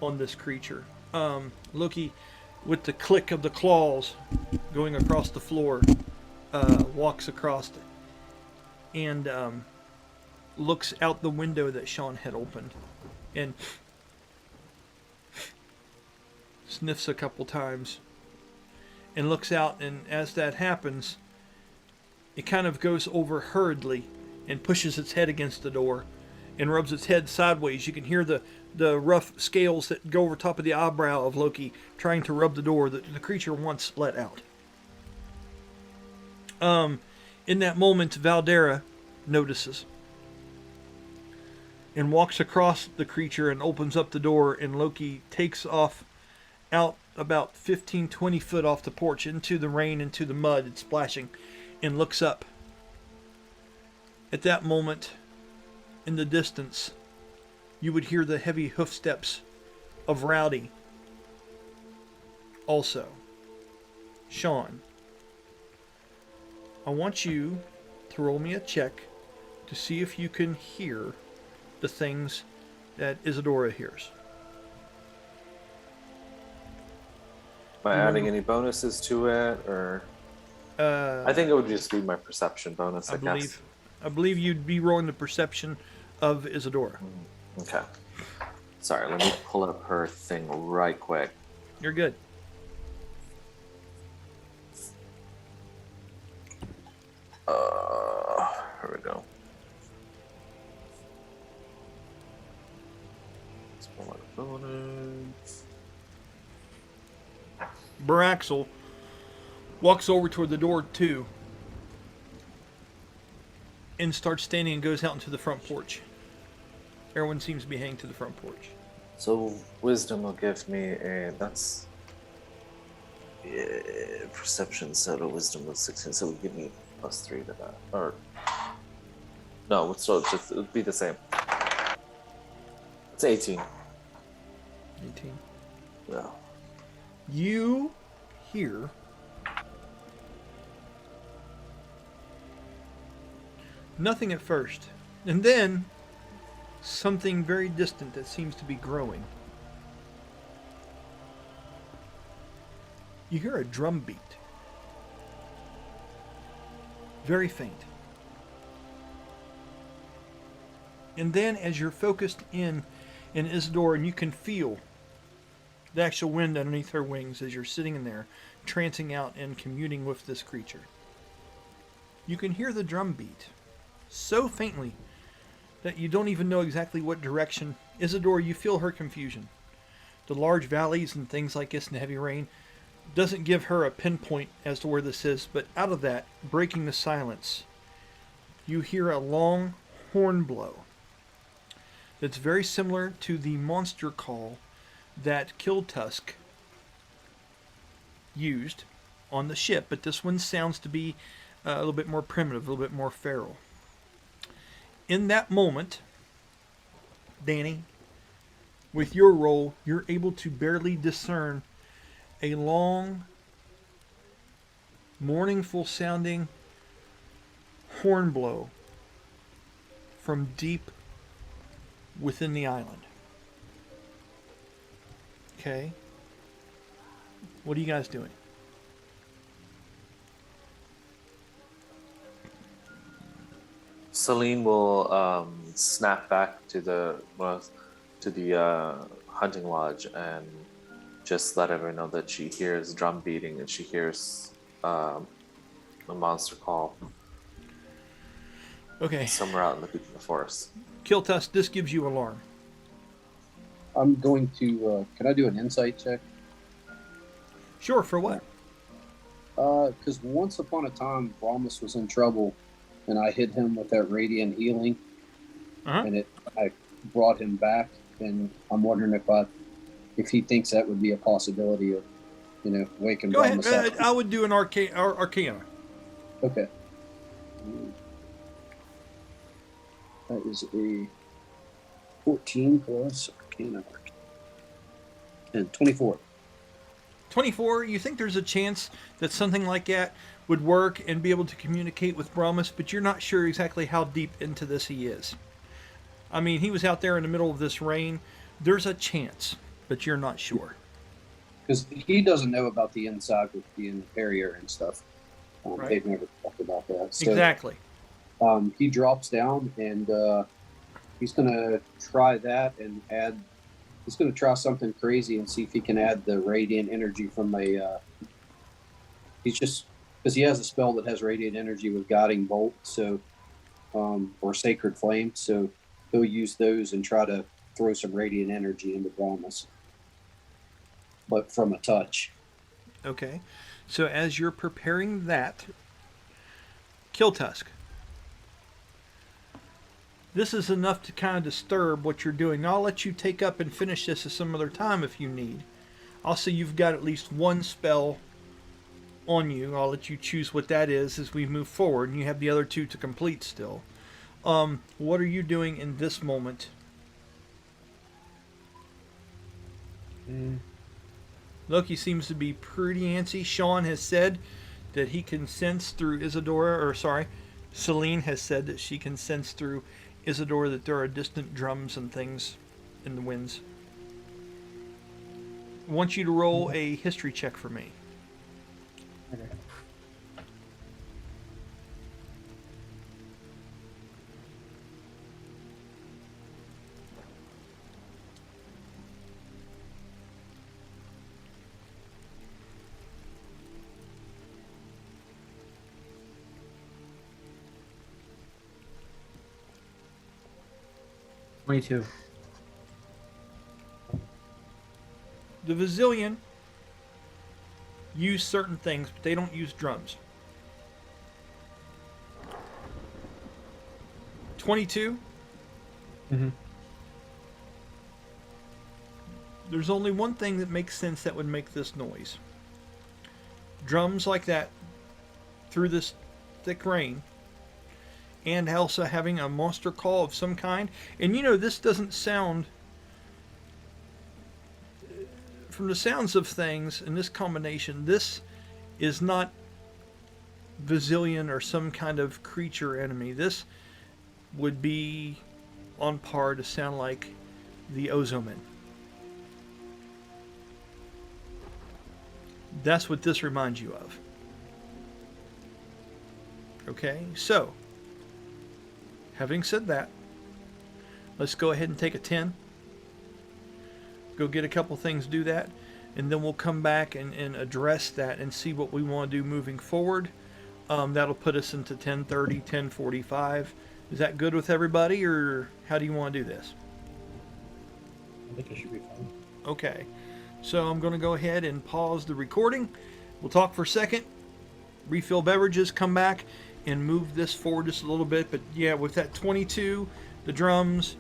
on this creature. Loki, with the click of the claws going across the floor, walks across it and looks out the window that Sean had opened and sniffs a couple times and looks out, and as that happens, it kind of goes over hurriedly and pushes its head against the door and rubs its head sideways. You can hear the rough scales that go over top of the eyebrow of Loki trying to rub the door that the creature once let out. In that moment, Valdera notices and walks across the creature and opens up the door, and Loki takes off out about 15-20 foot off the porch into the rain, into the mud. It's splashing, and looks up. At that moment, in the distance, you would hear the heavy hoofsteps of Rowdy. Also, Sean, I want you to roll me a check to see if you can hear the things that Isadora hears. Am I adding any bonuses to it, or? I think it would just be my perception bonus, I guess. I believe you'd be rolling the perception of Isadora. Okay. Sorry, let me pull up her thing right quick. You're good. Here we go. Let's pull out a bonus. Baraxel walks over toward the door too and starts standing and goes out into the front porch. Everyone seems to be hanging to the front porch. So wisdom will give me that's perception. So the wisdom was 16. So it'll give me +3 to that. Or no, so it would be the same. It's 18. 18. Yeah. You hear nothing at first, and then something very distant that seems to be growing. You hear a drum beat. Very faint. And then as you're focused in Isidore, and you can feel the actual wind underneath her wings as you're sitting in there, trancing out and communing with this creature. You can hear the drum beat so faintly that you don't even know exactly what direction. Isidore, you feel her confusion. The large valleys and things like this and the heavy rain doesn't give her a pinpoint as to where this is, but out of that, breaking the silence, you hear a long horn blow that's very similar to the monster call that Kiltusk used on the ship, but this one sounds to be a little bit more primitive, a little bit more feral. In that moment, Danny, with your roll, you're able to barely discern a long, mournful sounding horn blow from deep within the island. Okay. What are you guys doing? Celine will snap back to the hunting lodge and just let everyone know that she hears drum beating and she hears a monster call Okay. somewhere out in the forest. Kiltusk, this gives you alarm. I'm going to. Can I do an insight check? Sure, for what? Because once upon a time, Brahmas was in trouble, and I hit him with that radiant healing, and I brought him back. And I'm wondering if he thinks that would be a possibility of, waking Go ahead. Brahmas up. I would do an Arcana. Okay. That is a 14 plus Arcana. And 24. 24, you think there's a chance that something like that would work and be able to communicate with Brahmas, but you're not sure exactly how deep into this he is. I mean, he was out there in the middle of this rain. There's a chance, but you're not sure. Because he doesn't know about the inside with the barrier and stuff. Right. They've never talked about that. So, Exactly. he drops down and he's going to try that and add. He's going to try something crazy and see if he can add the radiant energy from a. He's just because he has a spell that has radiant energy with guiding bolt, so or sacred flame. So he'll use those and try to throw some radiant energy into Brahmas, but from a touch. Okay. So as you're preparing that, Kiltusk, this is enough to kind of disturb what you're doing. Now, I'll let you take up and finish this at some other time if you need. I'll say you've got at least one spell on you. I'll let you choose what that is as we move forward, and you have the other two to complete still. What are you doing in this moment? Loki seems to be pretty antsy. Sean has said that he can sense through Celine has said that she can sense through Isidore that there are distant drums and things in the winds. I want you to roll a history check for me. Okay. $22. The Vasilian use certain things, but they don't use drums. 22? Mm-hmm. There's only one thing that makes sense that would make this noise. Drums like that through this thick rain, and also having a monster call of some kind. And this doesn't sound, from the sounds of things in this combination, this is not Vasilian or some kind of creature enemy. This would be on par to sound like the Ozomen. That's what this reminds you of. Okay, so having said that, let's go ahead and take a 10. Go get a couple things, do that, and then we'll come back and address that and see what we want to do moving forward. That'll put us into 10:30, 10:45. Is that good with everybody, or how do you want to do this? I think it should be fine. Okay, so I'm going to go ahead and pause the recording. We'll talk for a second, refill beverages, come back, and move this forward just a little bit. But yeah, with that 22, the drums,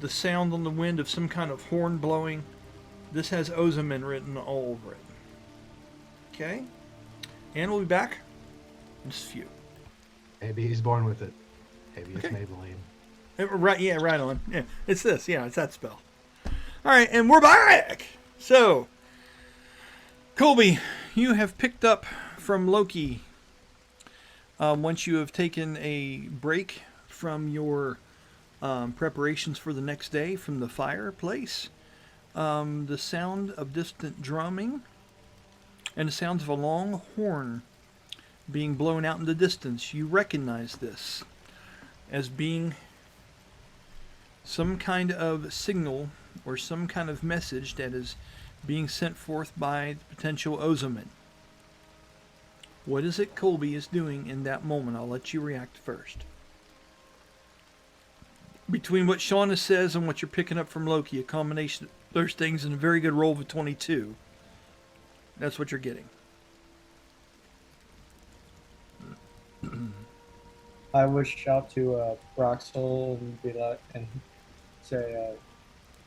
the sound on the wind of some kind of horn blowing, this has Ozamin written all over it. Okay, and we'll be back in just a few. Maybe he's born with it. Maybe it's Okay. Maybelline. Right, yeah, right on. Yeah, it's this. Yeah, it's that spell. All right, and we're back. So, Colby, you have picked up from Loki. Once you have taken a break from your preparations for the next day from the fireplace, the sound of distant drumming and the sounds of a long horn being blown out in the distance, you recognize this as being some kind of signal or some kind of message that is being sent forth by the potential Ozamin. What is it Colby is doing in that moment? I'll let you react first. Between what Shauna says and what you're picking up from Loki, a combination of those things and a very good roll of a 22, that's what you're getting. I would shout to Broxel and be like, and say,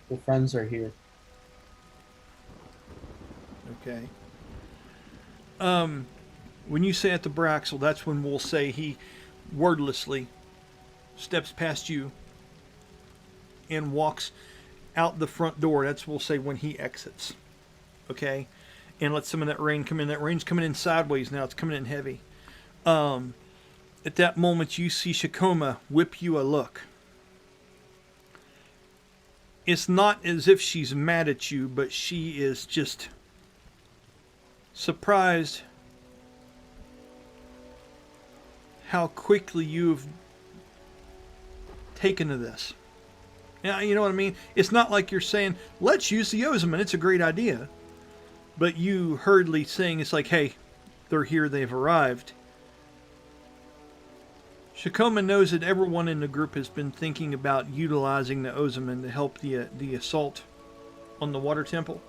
"The friends are here." Okay. When you say at the Braxel, that's when we'll say he wordlessly steps past you and walks out the front door. That's we'll say when he exits. Okay? And let some of that rain come in. That rain's coming in sideways now. It's coming in heavy. At that moment, you see Shakoma whip you a look. It's not as if she's mad at you, but she is just surprised how quickly you've taken to this. Yeah, you know what I mean? It's not like you're saying, let's use the Ozamin, it's a great idea. But you hurriedly saying, it's like, hey, they're here, they've arrived. Shakoma knows that everyone in the group has been thinking about utilizing the Ozamin to help the assault on the water temple.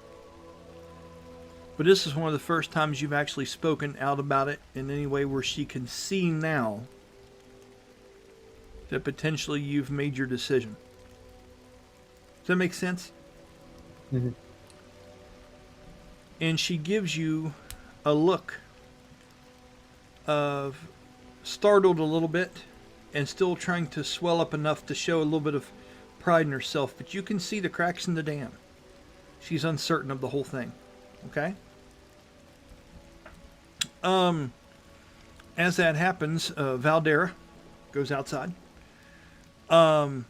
But this is one of the first times you've actually spoken out about it in any way where she can see now that potentially you've made your decision. Does that make sense? Mm-hmm. And she gives you a look of startled a little bit and still trying to swell up enough to show a little bit of pride in herself, but you can see the cracks in the dam. She's uncertain of the whole thing. Okay? As that happens, Valdera goes outside. The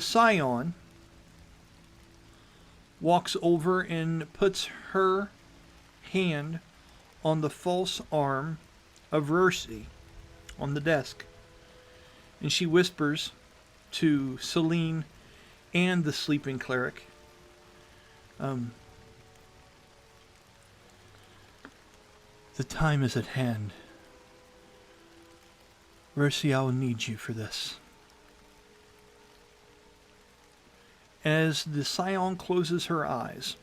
Scion walks over and puts her hand on the false arm of Rursi on the desk. And she whispers to Celine and the sleeping cleric, the time is at hand. Rursi, I will need you for this. As the Scion closes her eyes,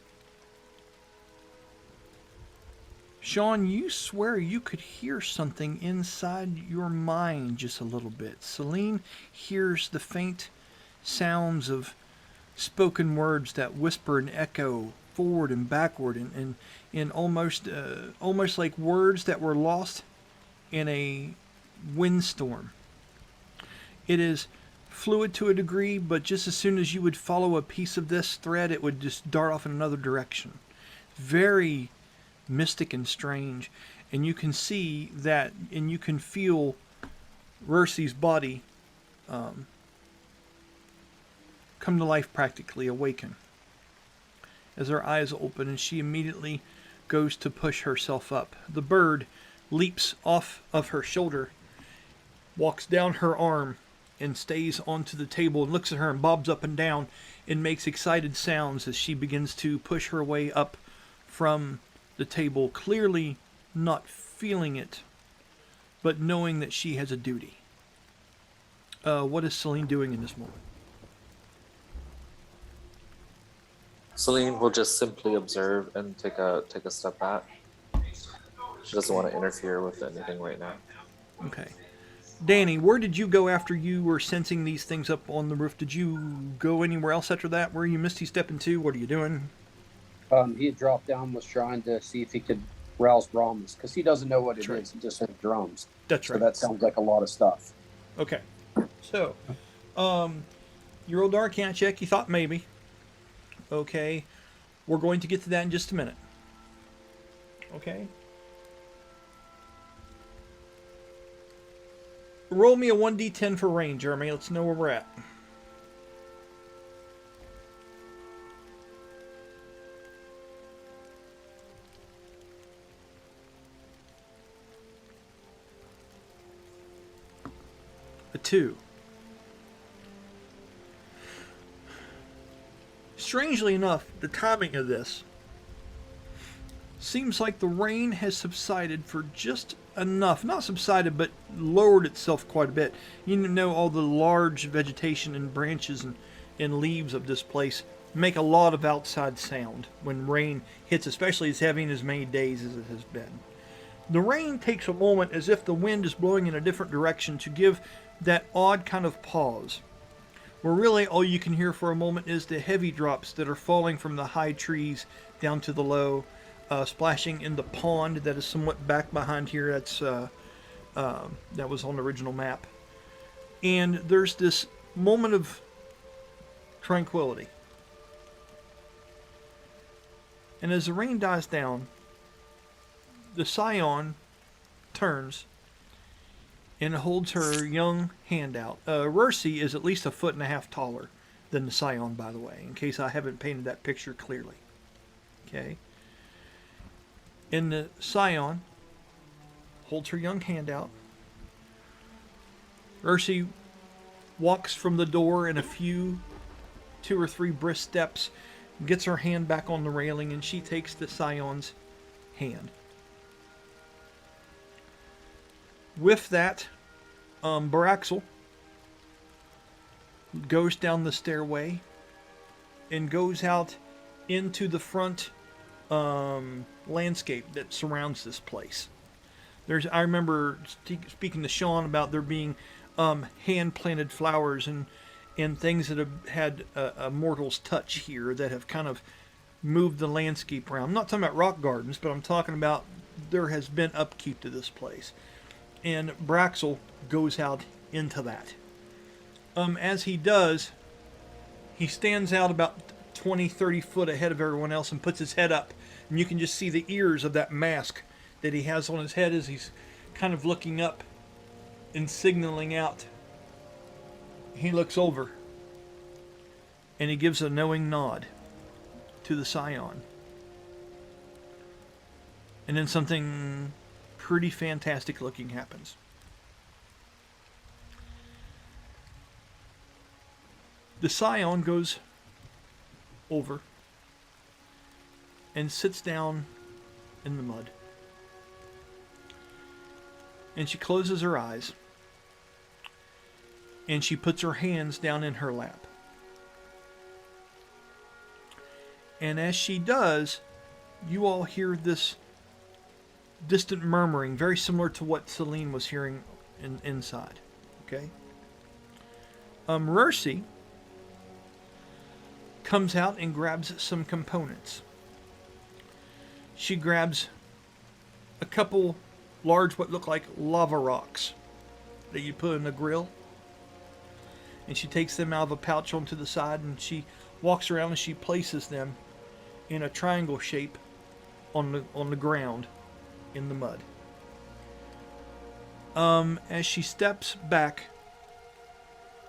Sean, you swear you could hear something inside your mind just a little bit. Celine hears the faint sounds of spoken words that whisper and echo forward and backward and almost like words that were lost in a windstorm. It is fluid to a degree, but just as soon as you would follow a piece of this thread, it would just dart off in another direction. Very mystic and strange, and you can see that, and you can feel Rursi's body come to life, practically awaken as her eyes open, and she immediately goes to push herself up. The bird leaps off of her shoulder, walks down her arm, and stays onto the table and looks at her and bobs up and down and makes excited sounds as she begins to push her way up from the table, clearly not feeling it, but knowing that she has a duty. What is Celine doing in this moment? Celine will just simply observe and take a step back. She doesn't want to interfere with anything right now. Okay. Danny, where did you go after you were sensing these things up on the roof? Did you go anywhere else after that? Where are you Misty stepping to? What are you doing? He had dropped down, was trying to see if he could rouse Brahms, because he doesn't know what it is. right. He just heard drums. That's So right. that sounds like a lot of stuff. Okay. So, your old Arcana check, you thought maybe. Okay. We're going to get to that in just a minute. Okay. Roll me a 1d10 for rain, Jeremy. Let's know where we're at. A 2. Strangely enough, the timing of this seems like the rain has subsided for just enough. Not subsided, but lowered itself quite a bit. You know, all the large vegetation and branches and leaves of this place make a lot of outside sound when rain hits, especially as heavy and as many days as it has been. The rain takes a moment as if the wind is blowing in a different direction to give that odd kind of pause, where really all you can hear for a moment is the heavy drops that are falling from the high trees down to the low, splashing in the pond that is somewhat back behind here. That's that was on the original map. And there's this moment of tranquility. And as the rain dies down, the Scion turns and holds her young hand out. Rursi is at least 1.5 feet taller than the Scion, by the way, in case I haven't painted that picture clearly. Okay. And the Scion holds her young hand out. Rursi walks from the door in a few, 2 or 3 brisk steps, gets her hand back on the railing, and she takes the Scion's hand. With that, Baraxel goes down the stairway and goes out into the front landscape that surrounds this place. I remember speaking to Sean about there being hand-planted flowers and things that have had a mortal's touch here that have kind of moved the landscape around. I'm not talking about rock gardens, but I'm talking about there has been upkeep to this place. And Braxel goes out into that. As he does, he stands out about 20, 30 foot ahead of everyone else and puts his head up. And you can just see the ears of that mask that he has on his head as he's kind of looking up and signaling out. He looks over and he gives a knowing nod to the Scion. And then something pretty fantastic looking happens. The Scion goes over and sits down in the mud. And she closes her eyes. And she puts her hands down in her lap. And as she does, you all hear this distant murmuring, very similar to what Celine was hearing inside. Okay? Rursi comes out and grabs some components. She grabs a couple large, what look like lava rocks that you put in a grill. And she takes them out of a pouch onto the side and she walks around and she places them in a triangle shape on the ground in the mud. As she steps back,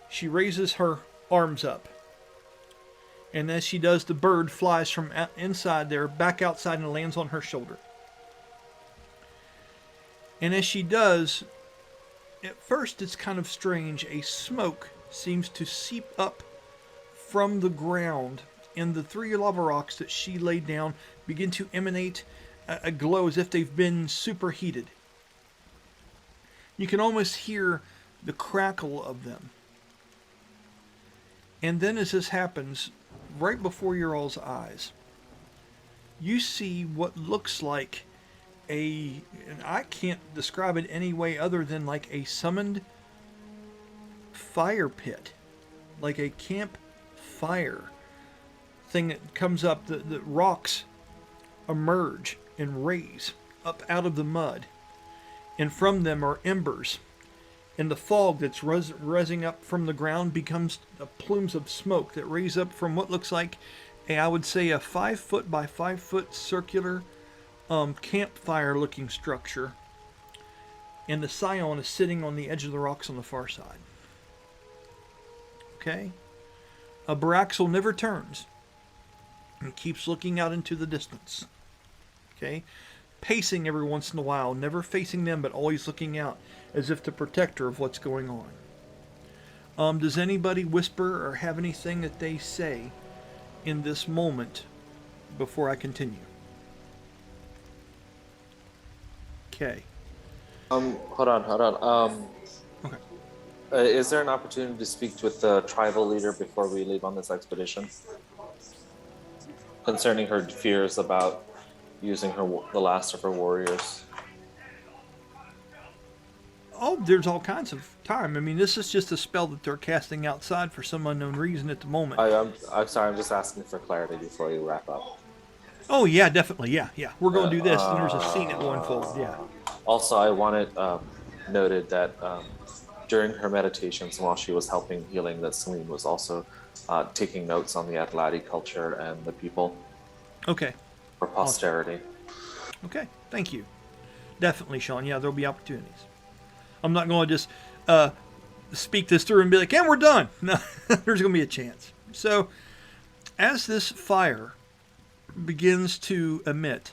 she raises her arms up And as she does, the bird flies from inside there back outside and lands on her shoulder. And as she does, at first it's kind of strange. A smoke seems to seep up from the ground, and the 3 lava rocks that she laid down begin to emanate a glow as if they've been superheated. You can almost hear the crackle of them. And then as this happens, right before your all's eyes, you see what looks like and I can't describe it any way other than like a summoned fire pit, like a campfire thing that comes up. The rocks emerge and raise up out of the mud, and from them are embers, and the fog that's rising up from the ground becomes plumes of smoke that raise up from what looks like I would say a 5 foot by 5 foot circular campfire looking structure, and the scion is sitting on the edge of the rocks on the far side. Okay? Baraxel never turns and keeps looking out into the distance. Okay? Pacing every once in a while, never facing them but always looking out as if to protect her of what's going on. Does anybody whisper or have anything that they say in this moment before I continue? Okay. Hold on. Okay. Is there an opportunity to speak with the tribal leader before we leave on this expedition? Concerning her fears about using the last of her warriors. Oh, there's all kinds of time. I mean, this is just a spell that they're casting outside for some unknown reason at the moment. I'm sorry, I'm just asking for clarity before you wrap up. Oh, yeah, definitely. Yeah. We're going to do this, and there's a scene that will unfold. Yeah. Also, I wanted noted that during her meditations, while she was helping healing, that Celine was also taking notes on the Atlati culture and the people. Okay. For posterity. Awesome. Okay, thank you. Definitely, Sean. Yeah, there'll be opportunities. I'm not going to just speak this through and be like, and we're done. No, there's going to be a chance. So, as this fire begins to emit,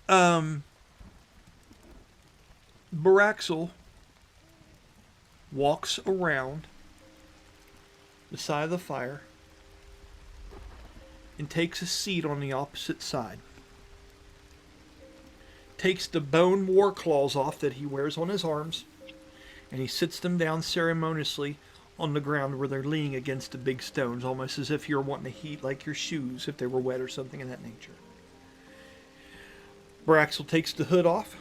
Baraxel walks around the side of the fire and takes a seat on the opposite side. Takes the bone war claws off that he wears on his arms, and he sits them down ceremoniously on the ground where they're leaning against the big stones, almost as if you're wanting to heat like your shoes if they were wet or something of that nature. Baraxel takes the hood off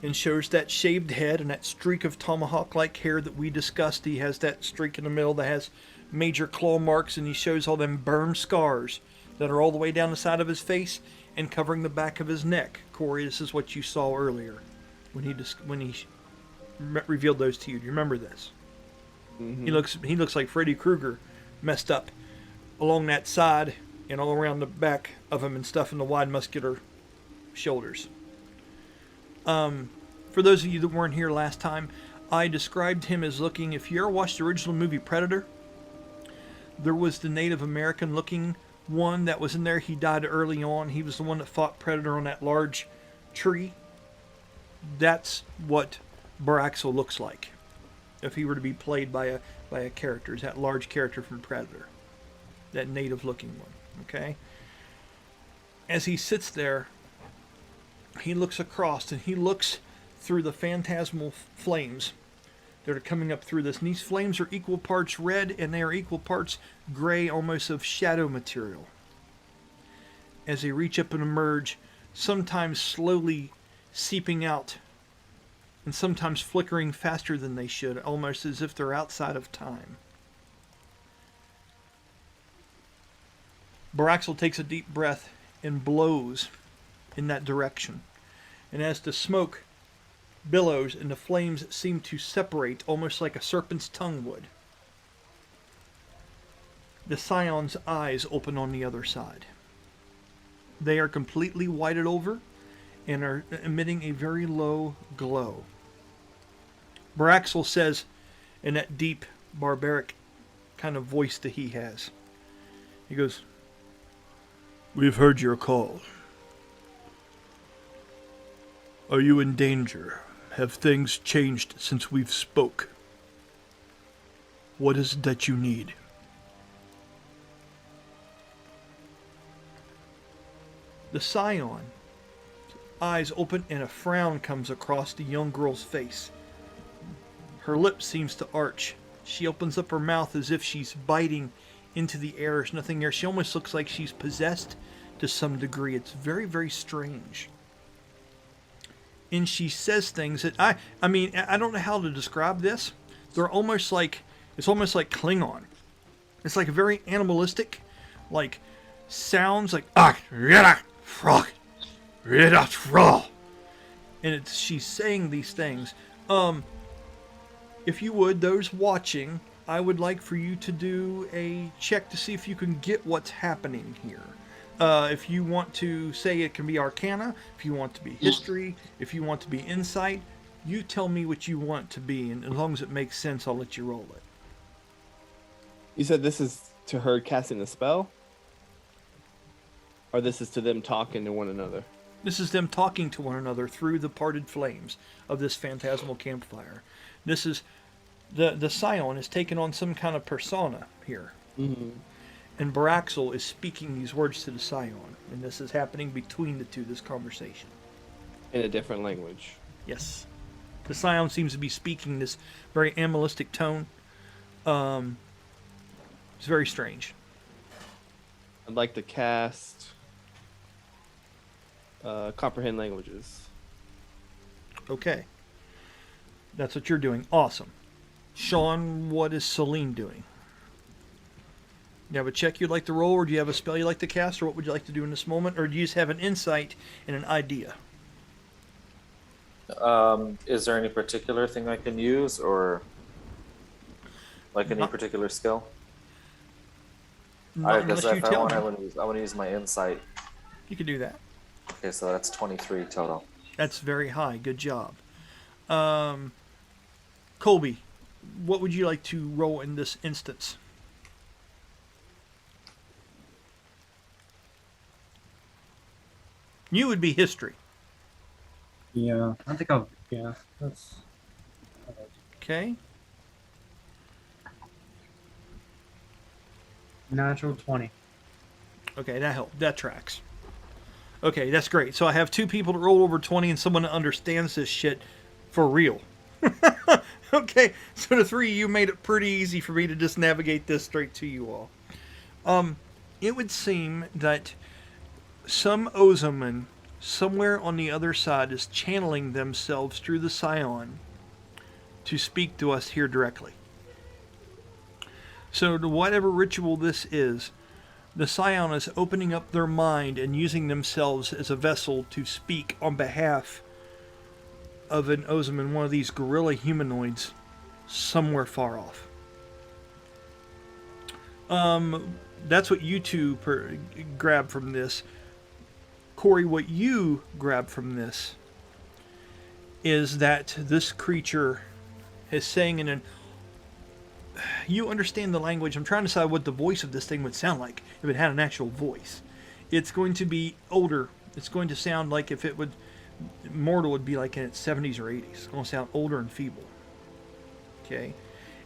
and shows that shaved head and that streak of tomahawk-like hair that we discussed. He has that streak in the middle that has major claw marks, and he shows all them burned scars that are all the way down the side of his face and covering the back of his neck. Corey, this is what you saw earlier when he revealed those to you. Do you remember this? Mm-hmm. He looks like Freddy Krueger messed up along that side and all around the back of him and stuff in the wide muscular shoulders. For those of you that weren't here last time, I described him as looking, if you ever watched the original movie Predator, there was the Native American looking one that was in there. He died early on. He was the one that fought Predator on that large tree. That's what Baraxel looks like if he were to be played by a character. Is that large character from Predator, that native looking one. Okay, as he sits there, he looks across and he looks through the phantasmal flames that are coming up through this. And these flames are equal parts red and they are equal parts gray, almost of shadow material. As they reach up and emerge, sometimes slowly seeping out and sometimes flickering faster than they should, almost as if they're outside of time. Baraxel takes a deep breath and blows in that direction. And as the smoke billows and the flames seem to separate almost like a serpent's tongue would, the Scion's eyes open on the other side. They are completely whited over and are emitting a very low glow. Baraxel says in that deep, barbaric kind of voice that he has. He goes, "We've heard your call. Are you in danger? Have things changed since we've spoke? What is it that you need?" The Scion, eyes open and a frown comes across the young girl's face. Her lip seems to arch. She opens up her mouth as if she's biting into the air. There's nothing there. She almost looks like she's possessed to some degree. It's very, very strange. And she says things that I mean, I don't know how to describe this. They're almost like, it's almost like Klingon. It's like very animalistic, like sounds like and she's saying these things. If you would, those watching, I would like for you to do a check to see if you can get what's happening here. If you want to say it can be Arcana, if you want to be History, if you want to be Insight, you tell me what you want to be, and as long as it makes sense, I'll let you roll it. You said this is to her casting the spell? Or this is to them talking to one another? This is them talking to one another through the parted flames of this phantasmal campfire. This is the Scion is taking on some kind of persona here. Mm-hmm. And Baraxel is speaking these words to the Scion. And this is happening between the two, this conversation. In a different language. Yes. The Scion seems to be speaking this very animalistic tone. It's very strange. I'd like to cast Comprehend Languages. Okay. That's what you're doing. Awesome. Sean, what is Celine doing? You have a check you'd like to roll, or do you have a spell you'd like to cast, or what would you like to do in this moment? Or do you just have an insight and an idea? Is there any particular thing I can use, or like any particular skill? Not Because unless you if I tell want, me. I want to use my insight. You can do that. Okay, so that's 23 total. That's very high. Good job. Colby, what would you like to roll in this instance? You would be History. Yeah, I think I'll. Yeah, that's. Okay. Natural 20. Okay, that helped. That tracks. Okay, that's great. So I have two people to roll over 20 and someone that understands this shit for real. Okay, so the three of you made it pretty easy for me to just navigate this straight to you all. It would seem that some Ozoman somewhere on the other side is channeling themselves through the Scion to speak to us here directly. So to whatever ritual this is, the Scion is opening up their mind and using themselves as a vessel to speak on behalf of an Ozoman, one of these gorilla humanoids, somewhere far off. That's what you two grab from this. Corey, what you grab from this is that this creature is saying in an... You understand the language. I'm trying to decide what the voice of this thing would sound like if it had an actual voice. It's going to be older. It's going to sound like if it would... Mortal would be like in its 70s or 80s. It's going to sound older and feeble. Okay?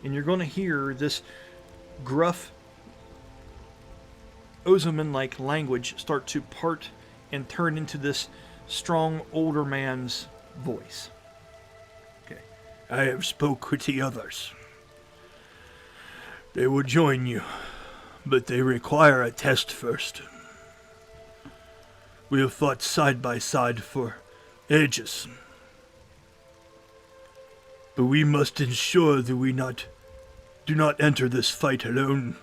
And you're going to hear this gruff, Ozoman-like language start to part and turn into this strong, older man's voice. Okay. I have spoke with the others. They will join you, but they require a test first. We have fought side by side for ages. But we must ensure that we do not enter this fight alone.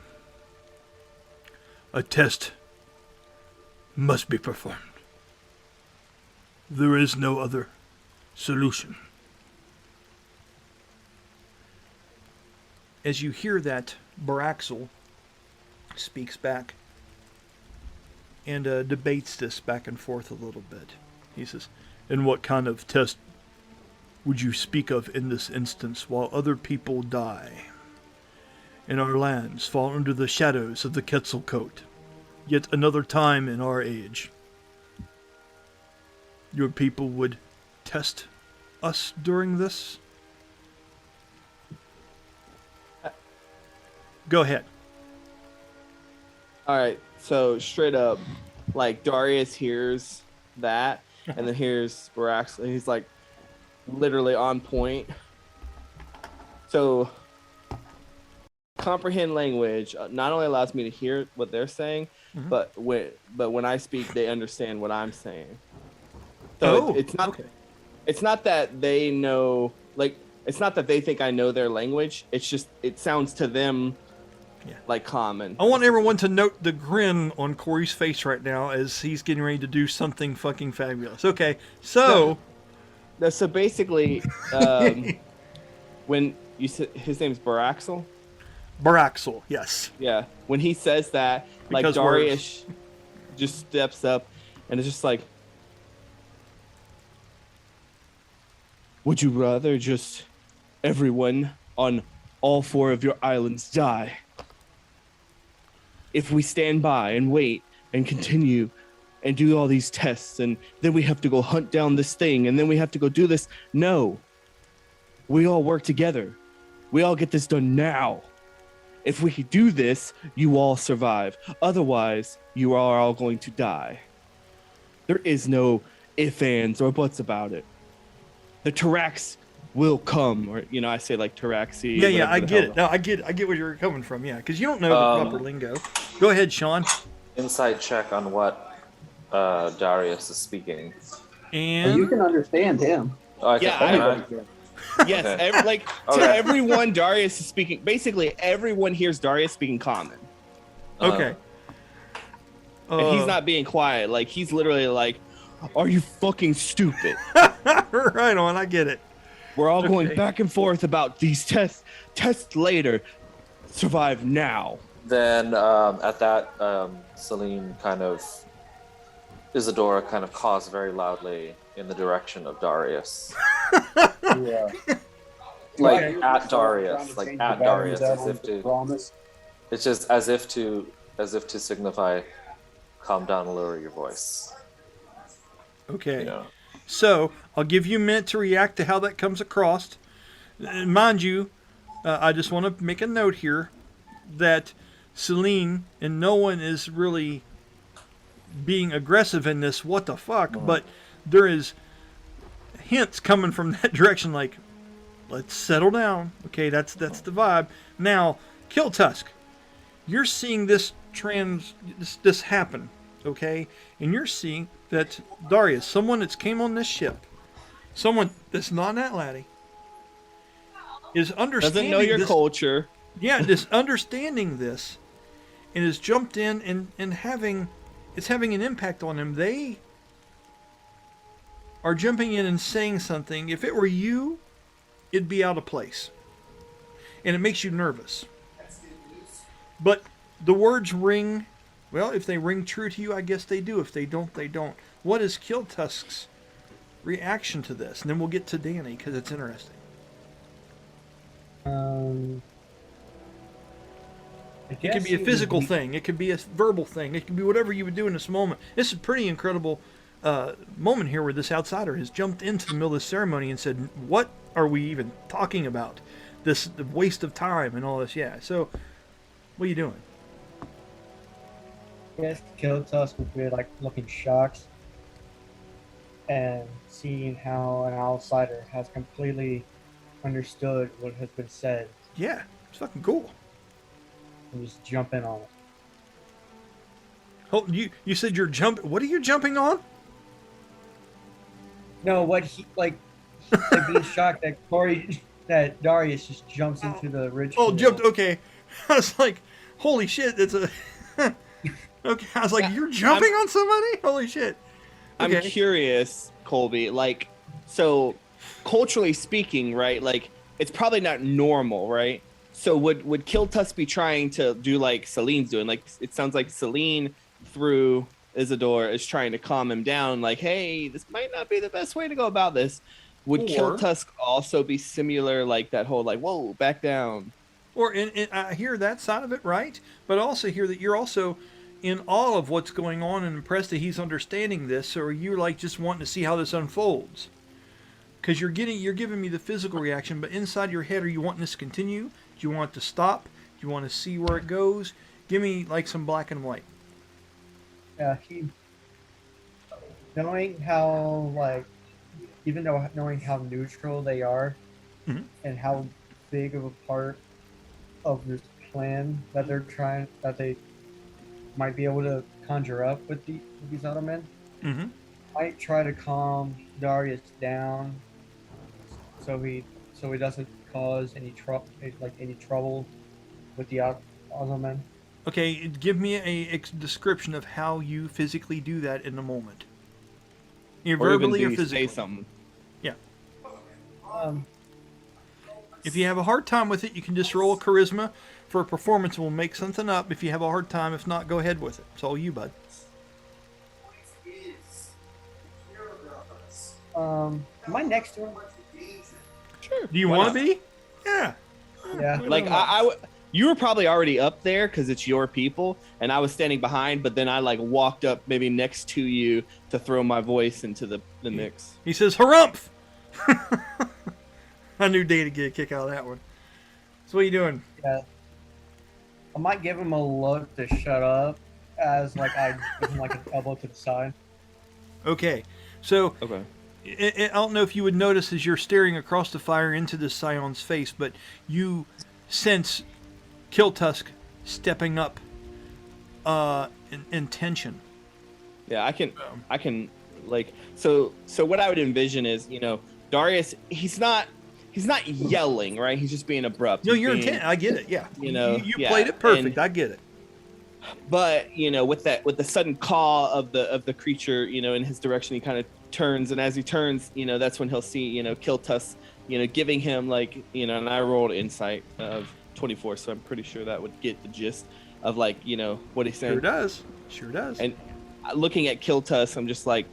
A test must be performed. There is no other solution. As you hear that, Baraxel speaks back and debates this back and forth a little bit. He says, "And what kind of test would you speak of in this instance while other people die? and our lands fall under the shadows of the Quetzalcoatl. Yet another time in our age. Your people would test us during this? Go ahead. All right, so straight up, like Darius hears that, and then hears Barax, and he's like literally on point. So comprehend language not only allows me to hear what they're saying, but when I speak, they understand what I'm saying. So it's not okay. It's not that they know, like, it's not that they think I know their language. It's just it sounds to them like common. I want everyone to note the grin on Corey's face right now as he's getting ready to do something fucking fabulous. Okay, so So basically, when you said his name's Baraxel. Baraxel, yes. Yeah, when he says that, like Because Darius just steps up and it's just like, would you rather just everyone on all 4 of your islands die? If we stand by and wait and continue and do all these tests and then we have to go hunt down this thing and then we have to go do this. No. We all work together. We all get this done now. If we do this, you all survive. Otherwise, you are all going to die. There is no ifs, ands, or buts about it. The Tarax will come, or I say like Taraxi. Yeah, I get it. No, I get where you're coming from. Yeah, because you don't know the proper lingo. Go ahead, Sean. Insight check on what Darius is speaking. And you can understand him. Oh, I can. Yes, Okay. To everyone, Darius is speaking. Basically, everyone hears Darius speaking common. Okay. And he's not being quiet. Like he's literally like, "Are you fucking stupid?" Right on. I get it. We're all going back and forth about these tests. Test later. Survive now. Then at that, Isadora kind of coughs very loudly in the direction of Darius. Yeah. Like Okay. at Darius, like at Darius, as if to. Promise. It's just as if to signify, calm down and lower your voice. Okay. You know. So I'll give you a minute to react to how that comes across. And mind you, I just want to make a note here that Celine and no one is really being aggressive in this. What the fuck? But there is hints coming from that direction, like, let's settle down. Okay, that's the vibe. Now, Kill Tusk, you're seeing this happen. Okay, and you're seeing that Darius, someone that's came on this ship, someone that's not that laddie, is understanding. Doesn't know your this, culture. Yeah, is understanding this, and has jumped in and it's having an impact on him. They are jumping in and saying something. If it were you, it'd be out of place, and it makes you nervous. But the words ring. Well, if they ring true to you, I guess they do. If they don't, they don't. What is Kill Tusk's reaction to this? And then we'll get to Danny, because it's interesting. It could be a physical thing. It could be a verbal thing. It could be whatever you would do in this moment. This is a pretty incredible moment here where this outsider has jumped into the middle of the ceremony and said, what are we even talking about? This waste of time and all this. Yeah, so what are you doing? Yes, Kill Tusk would be like looking shocked and seeing how an outsider has completely understood what has been said Yeah, it's fucking cool. and just jump in on it. Oh, you said you're jumping. What are you jumping on? No, what he like being shocked that Darius just jumps into the ritual. Oh, jumped. Okay, I was like, holy shit! It's a. Okay, I was like, you're jumping on somebody? Holy shit! I'm Okay. curious, Colby. Like, so culturally speaking, right? Like, it's probably not normal, right? So would Kill Tusk be trying to do like Celine's doing? Like, it sounds like Celine through Isadora is trying to calm him down. Like, hey, this might not be the best way to go about this. Would Kill Or- Tusk also be similar, like that whole like, whoa, back down? And I hear that side of it, right? But I also hear that you're also in awe of what's going on and impressed that he's understanding this. So are you like just wanting to see how this unfolds? Because you're giving me the physical reaction, but inside your head, are you wanting this to continue? Do you want it to stop? Do you want to see where it goes? Give me like some black and white. Yeah, knowing how even though knowing how neutral they are, Mhm. and how big of a part of this plan that they might be able to conjure up with these other men, Mm-hmm. might try to calm Darius down so he doesn't cause any trouble with the other men. Okay, give me a description of how you physically do that in the moment. You're Or even verbally do or you physically. say something. Yeah. Um, If you have a hard time with it, you can just roll a charisma for a performance. We'll make something up if you have a hard time. If not, go ahead with it. It's all you, bud. am I next to him? Sure. Do you why want to not? be? Yeah. Yeah. Like you were probably already up there because it's your people, and I was standing behind. But then I like walked up maybe next to you to throw my voice into the mix. He says, "Harumph!" I knew Dave would get a kick out of that one. So what are you doing? Yeah. I might give him a look to shut up, as I give him an elbow to the side. Okay. So Okay. I don't know if you would notice as you're staring across the fire into this Scion's face, but you sense Kiltusk stepping up in tension. Yeah, I can like so what I would envision is, Darius, he's not yelling, right? He's just being abrupt. No, He's you're being, intent. I get it. Yeah. You yeah, played it perfect. and- I get it. But with the sudden caw of the creature, in his direction, he kind of turns, and as he turns, that's when he'll see, Kiltus, giving him and I rolled insight of 24, so I'm pretty sure that would get the gist of what he's saying. Sure does. Sure does. And looking at Kiltus, I'm just like,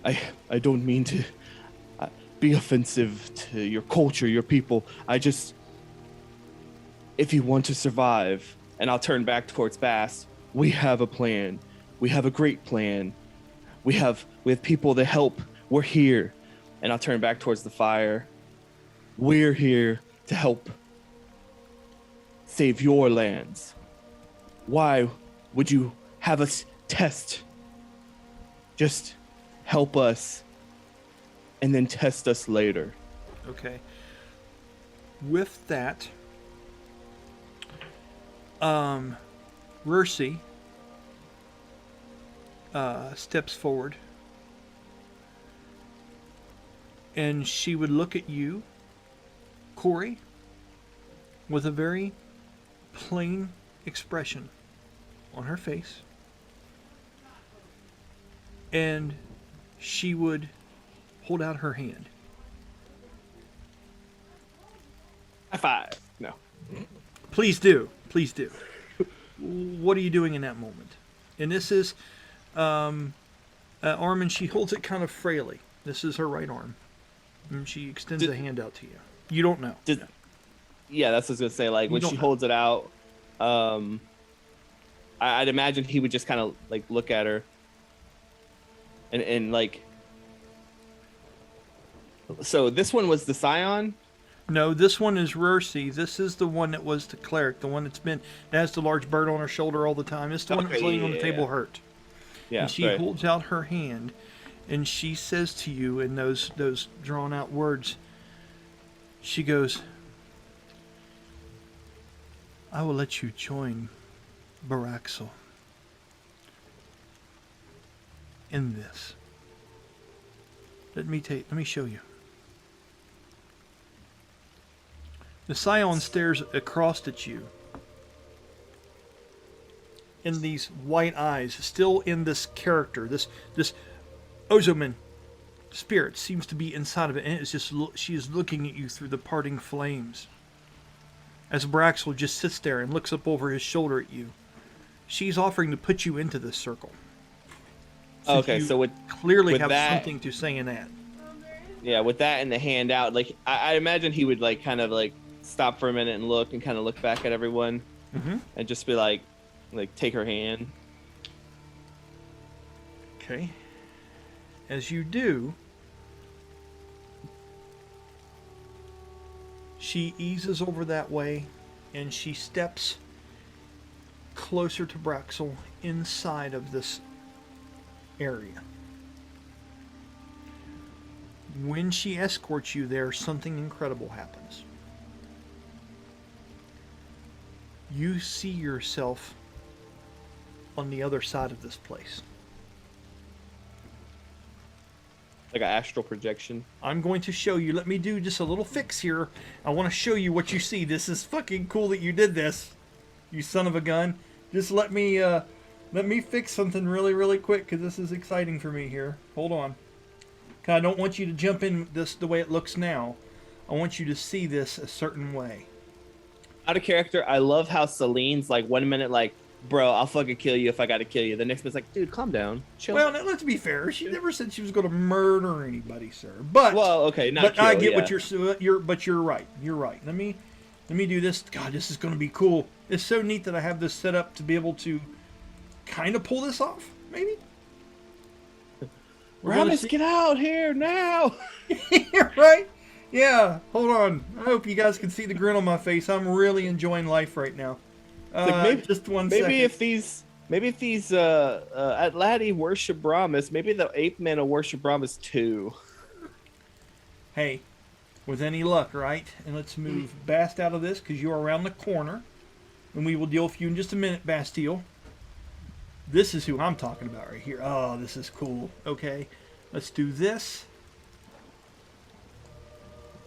I don't mean to be offensive to your culture, your people. If you want to survive, and I'll turn back towards Bass, we have a plan. We have a great plan. We have people to help. We're here. And I'll turn back towards the fire. We're here to help save your lands. Why would you have us test? Just help us and then test us later. Okay. With that, Rursi steps forward, and she would look at you, Corey, with a very plain expression on her face, and she would hold out her hand. High five. No. Please do. Please do. What are you doing in that moment? And this is arm, and she holds it kind of frailly. This is her right arm. And she extends a hand out to you. You don't know. Yeah, that's what I was going to say. Like, when she holds it out, I'd imagine he would just kind of, look at her. And so this one was the Scion? No, this one is Rursi. This is the one that was the cleric, the one that has the large bird on her shoulder all the time. It's the one that's laying on the table hurt. Yeah. And she holds out her hand, and she says to you in those drawn out words, she goes, I will let you join Baraxel in this. Let me show you. The Scion stares across at you in these white eyes, still in this character. This Ozoman spirit seems to be inside of it, and it's just she is looking at you through the parting flames. As Braxel just sits there and looks up over his shoulder at you, she's offering to put you into this circle. Okay, so clearly with have that, something to say in that. Yeah, with that and the hand out, I imagine he would kind of stop for a minute and look and kind of look back at everyone Mm-hmm. and just be like take her hand. Okay. As you do, she eases over that way and she steps closer to Braxel inside of this area. When she escorts you there, something incredible happens. You see yourself on the other side of this place. Like an astral projection. I'm going to show you. Let me do just a little fix here. I want to show you what you see. This is fucking cool that you did this, you son of a gun. Just let me fix something really, really quick because this is exciting for me here. Hold on. 'Cause I don't want you to jump in this the way it looks now. I want you to see this a certain way. Out of character, I love how Celine's like 1 minute like, bro, I'll fucking kill you if I gotta kill you. The next minute's like, dude, calm down. Chill. Well, now, let's be fair. She never said she was going to murder anybody, sir. But okay, not but kill, I get yeah. what you're right. You're right. Let me do this. God, this is going to be cool. It's so neat that I have this set up to be able to kind of pull this off. Maybe. We're gonna Promise, see- get out here now. right? Yeah. Hold on. I hope you guys can see the grin on my face. I'm really enjoying life right now. Like Just one second. Maybe if these Atlati worship Brahmas, maybe the ape men will worship Brahmas too. Hey, with any luck, right? And let's move Bast out of this because you're around the corner. And we will deal with you in just a minute, Bastille. This is who I'm talking about right here. Oh, this is cool. Okay, let's do this.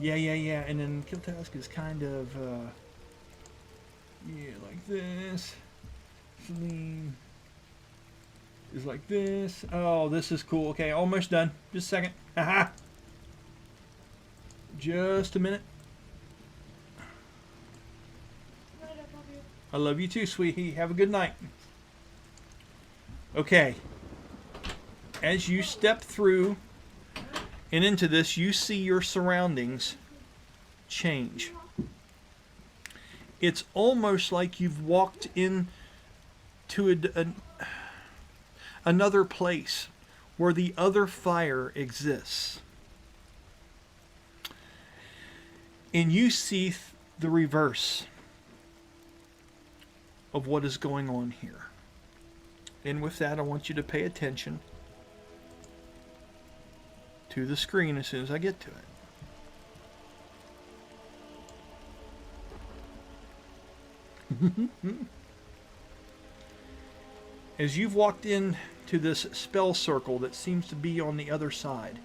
Yeah. And then Kiltask is kind of, like this. Celine is like this. Oh, this is cool. Okay, almost done. Just a second. Haha. Just a minute. I love you too, sweetie. Have a good night. Okay. As you step through and into this, you see your surroundings change. It's almost like you've walked in to another place where the other fire exists. And you see the reverse of what is going on here. And with that, I want you to pay attention to the screen as soon as I get to it. As you've walked in to this spell circle that seems to be on the other side,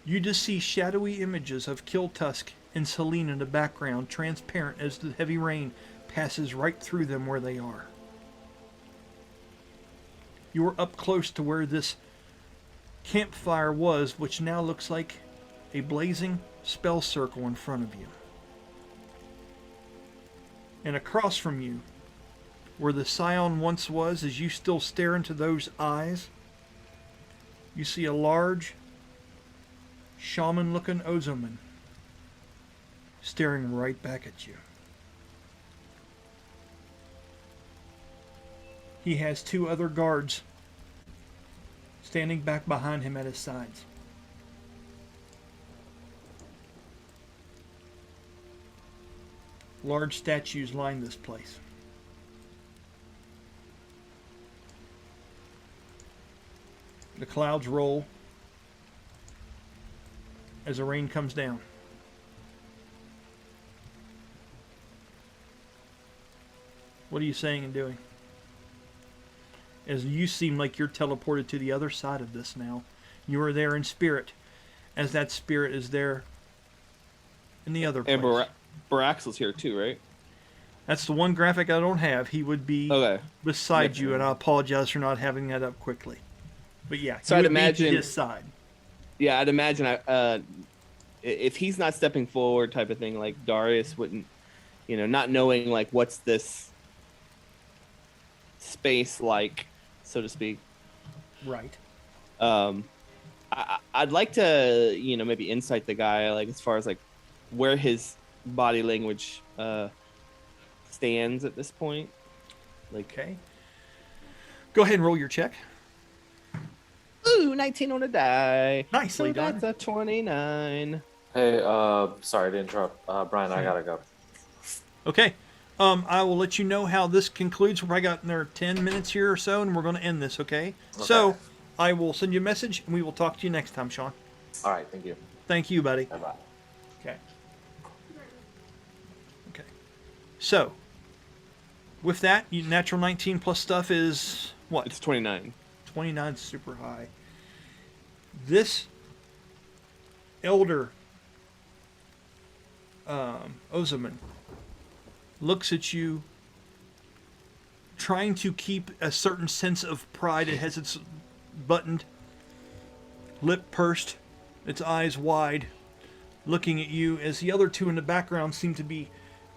you just see shadowy images of Kiltusk and Celine in the background, transparent as the heavy rain passes right through them where they are. You are up close to where this campfire was, which now looks like a blazing spell circle in front of you. And across from you, where the Scion once was, as you still stare into those eyes, you see a large, shaman-looking Ozoman staring right back at you. He has two other guards standing back behind him at his sides. Large statues line this place. The clouds roll as the rain comes down. What are you saying and doing? As you seem like you're teleported to the other side of this now. You are there in spirit, as that spirit is there in the other place. And Baraxel's here too, right? That's the one graphic I don't have. He would be Okay. beside you, and I apologize for not having that up quickly. But yeah, So he I'd would be imagine- to his side. Yeah, I'd imagine if he's not stepping forward, type of thing, like Darius wouldn't, not knowing like what's this space like, so to speak. Right. I'd like to, maybe insight the guy, like as far as like where his body language stands at this point. Like, Okay. Go ahead and roll your check. ooh, 19 on a die. Nicely So done. that's a 29. Hey, sorry to interrupt. Brian, I gotta go. Okay. I will let you know how this concludes. We've probably got another 10 minutes here or so, and we're going to end this, okay? So, I will send you a message, and we will talk to you next time, Sean. All right, thank you. Thank you, buddy. Bye-bye. Okay. Okay. So, with that, natural 19 plus stuff is what? It's 29. 29 super high. This elder Ozaman looks at you, trying to keep a certain sense of pride. It has its buttoned, lip pursed, its eyes wide, looking at you as the other two in the background seem to be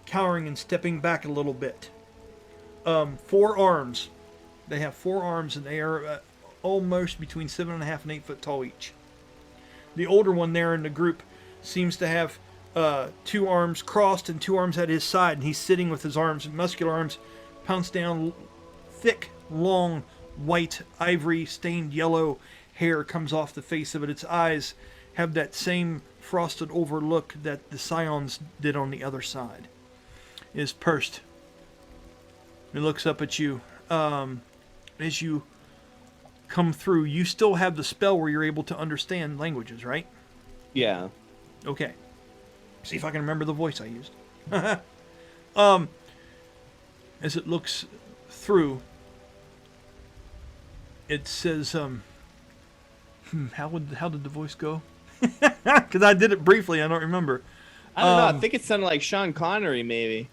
cowering and stepping back a little bit. 4 arms. They have 4 arms, and they are almost between 7.5 and 8 foot tall each. The older one there in the group seems to have 2 arms crossed and 2 arms at his side, and he's sitting with his arms, muscular arms, pounced down. Thick, long, white, ivory stained yellow hair comes off the face of it. Its eyes have that same frosted over look that the scions did on the other side. It is pursed. It looks up at you. As you come through, you still have the spell where you're able to understand languages, right? Yeah. Okay. See if I can remember the voice I used. As it looks through, it says, how did the voice go? Because I did it briefly, I don't remember. I don't know. I think it sounded like Sean Connery, maybe.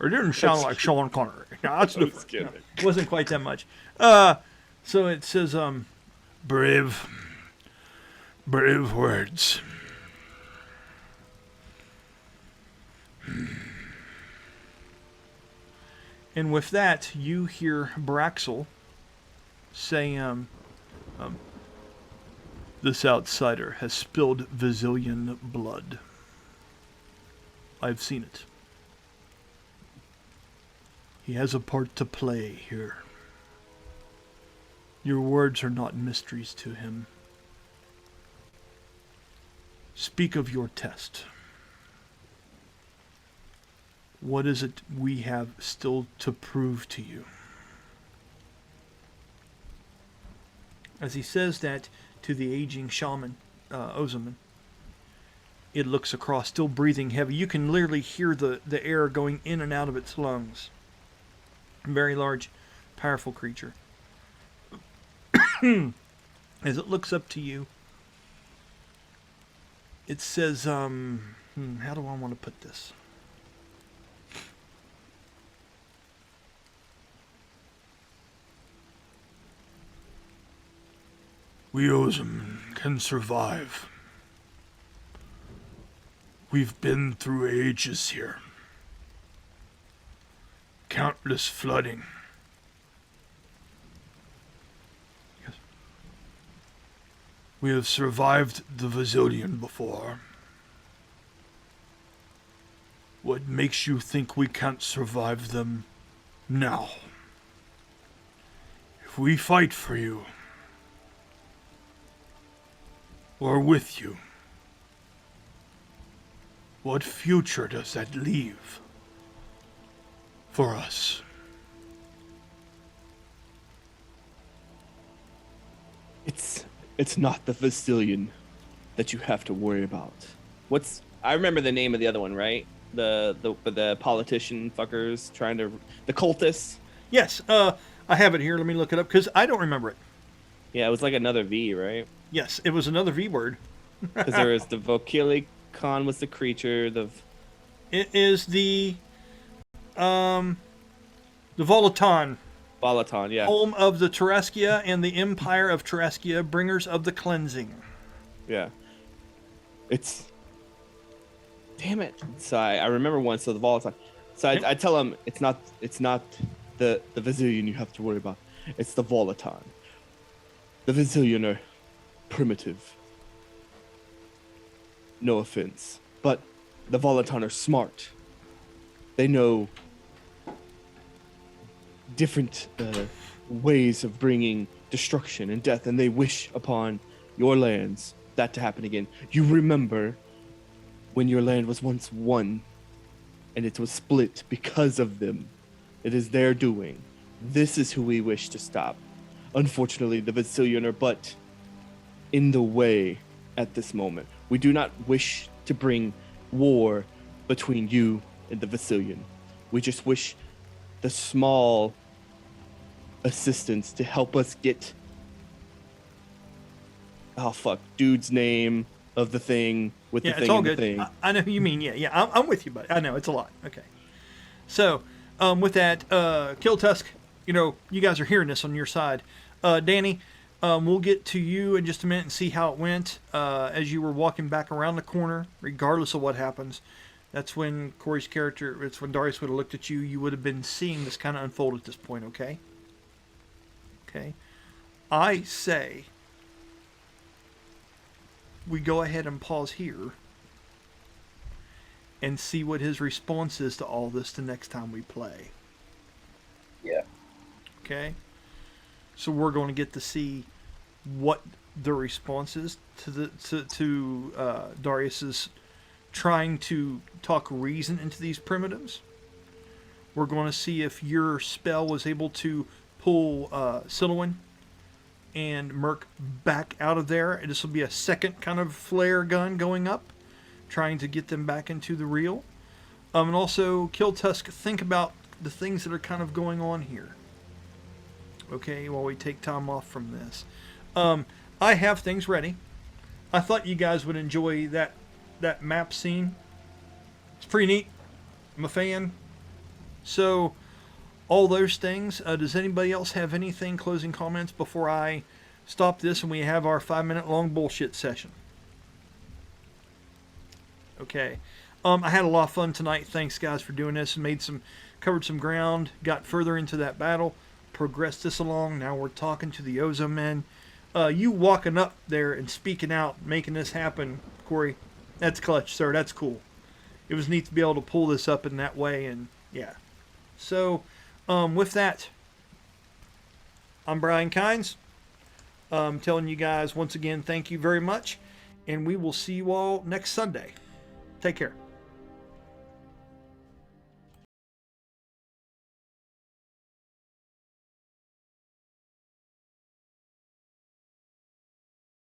Or it didn't sound like Sean Connery. No, that's I'm just kidding. no, it wasn't quite that much. So it says, brave words. And with that, you hear Braxel say, this outsider has spilled Vizillion blood. I've seen it. He has a part to play here. Your words are not mysteries to him. Speak of your test. What is it we have still to prove to you? As he says that to the aging shaman, Ozaman, it looks across, still breathing heavy. You can literally hear the air going in and out of its lungs. Very large, powerful creature. As it looks up to you, it says, how do I want to put this? We Ozaman can survive. We've been through ages here. Countless flooding. Yes. We have survived the Vizillion before. What makes you think we can't survive them now? If we fight for you, or with you, what future does that leave for us? It's not the Vizillion that you have to worry about. I remember the name of the other one, right? The politician fuckers trying to, the cultists. Yes, I have it here. Let me look it up because I don't remember it. Yeah, it was like another V, right? Yes, it was another V word. Because there was the Vokilikon was the creature. It is the Volaton, Volaton, yeah. home of the Terreskia and the Empire of Terreskia, bringers of the cleansing. Yeah. It's... Damn it. So I remember one, so the Volaton. So I tell him, it's not the Vizillion you have to worry about. It's the Volaton. The Vizillion are primitive. No offense. But the Volaton are smart. They know different ways of bringing destruction and death, and they wish upon your lands that to happen again. You remember when your land was once one, and it was split because of them. It is their doing. This is who we wish to stop. Unfortunately, the Vasilian are but in the way at this moment. We do not wish to bring war between you and the Vasilian. We just wish the small assistance to help us get dude's name of the thing with the Yeah, thing it's all and the good. thing. I know who you mean. Yeah, I'm with you, but I know it's a lot. Okay. So, with that, Kill Tusk, you guys are hearing this on your side. Danny, we'll get to you in just a minute and see how it went as you were walking back around the corner, regardless of what happens. That's when Corey's character, it's when Darius would have looked at you. You would have been seeing this kind of unfold at this point, okay? Okay. I say we go ahead and pause here and see what his response is to all this the next time we play. Yeah. Okay? So we're going to get to see what the response is to Darius's trying to talk reason into these primitives. We're going to see if your spell was able to pull Silouan and Merc back out of there. And this will be a second kind of flare gun going up, trying to get them back into the real. And also, Kill Tusk, think about the things that are kind of going on here. Okay, while we take time off from this. I have things ready. I thought you guys would enjoy that map scene. It's pretty neat. I'm a fan. So, all those things. Does anybody else have anything, closing comments before I stop this and we have our 5-minute long bullshit session? Okay. I had a lot of fun tonight. Thanks, guys, for doing this. Covered some ground, got further into that battle, progressed this along. Now we're talking to the Ozo men. You walking up there and speaking out, making this happen, Corey, that's clutch, sir. That's cool. It was neat to be able to pull this up in that way, and yeah. So, with that, I'm Brian Kynes. I'm telling you guys once again, thank you very much, and we will see you all next Sunday. Take care.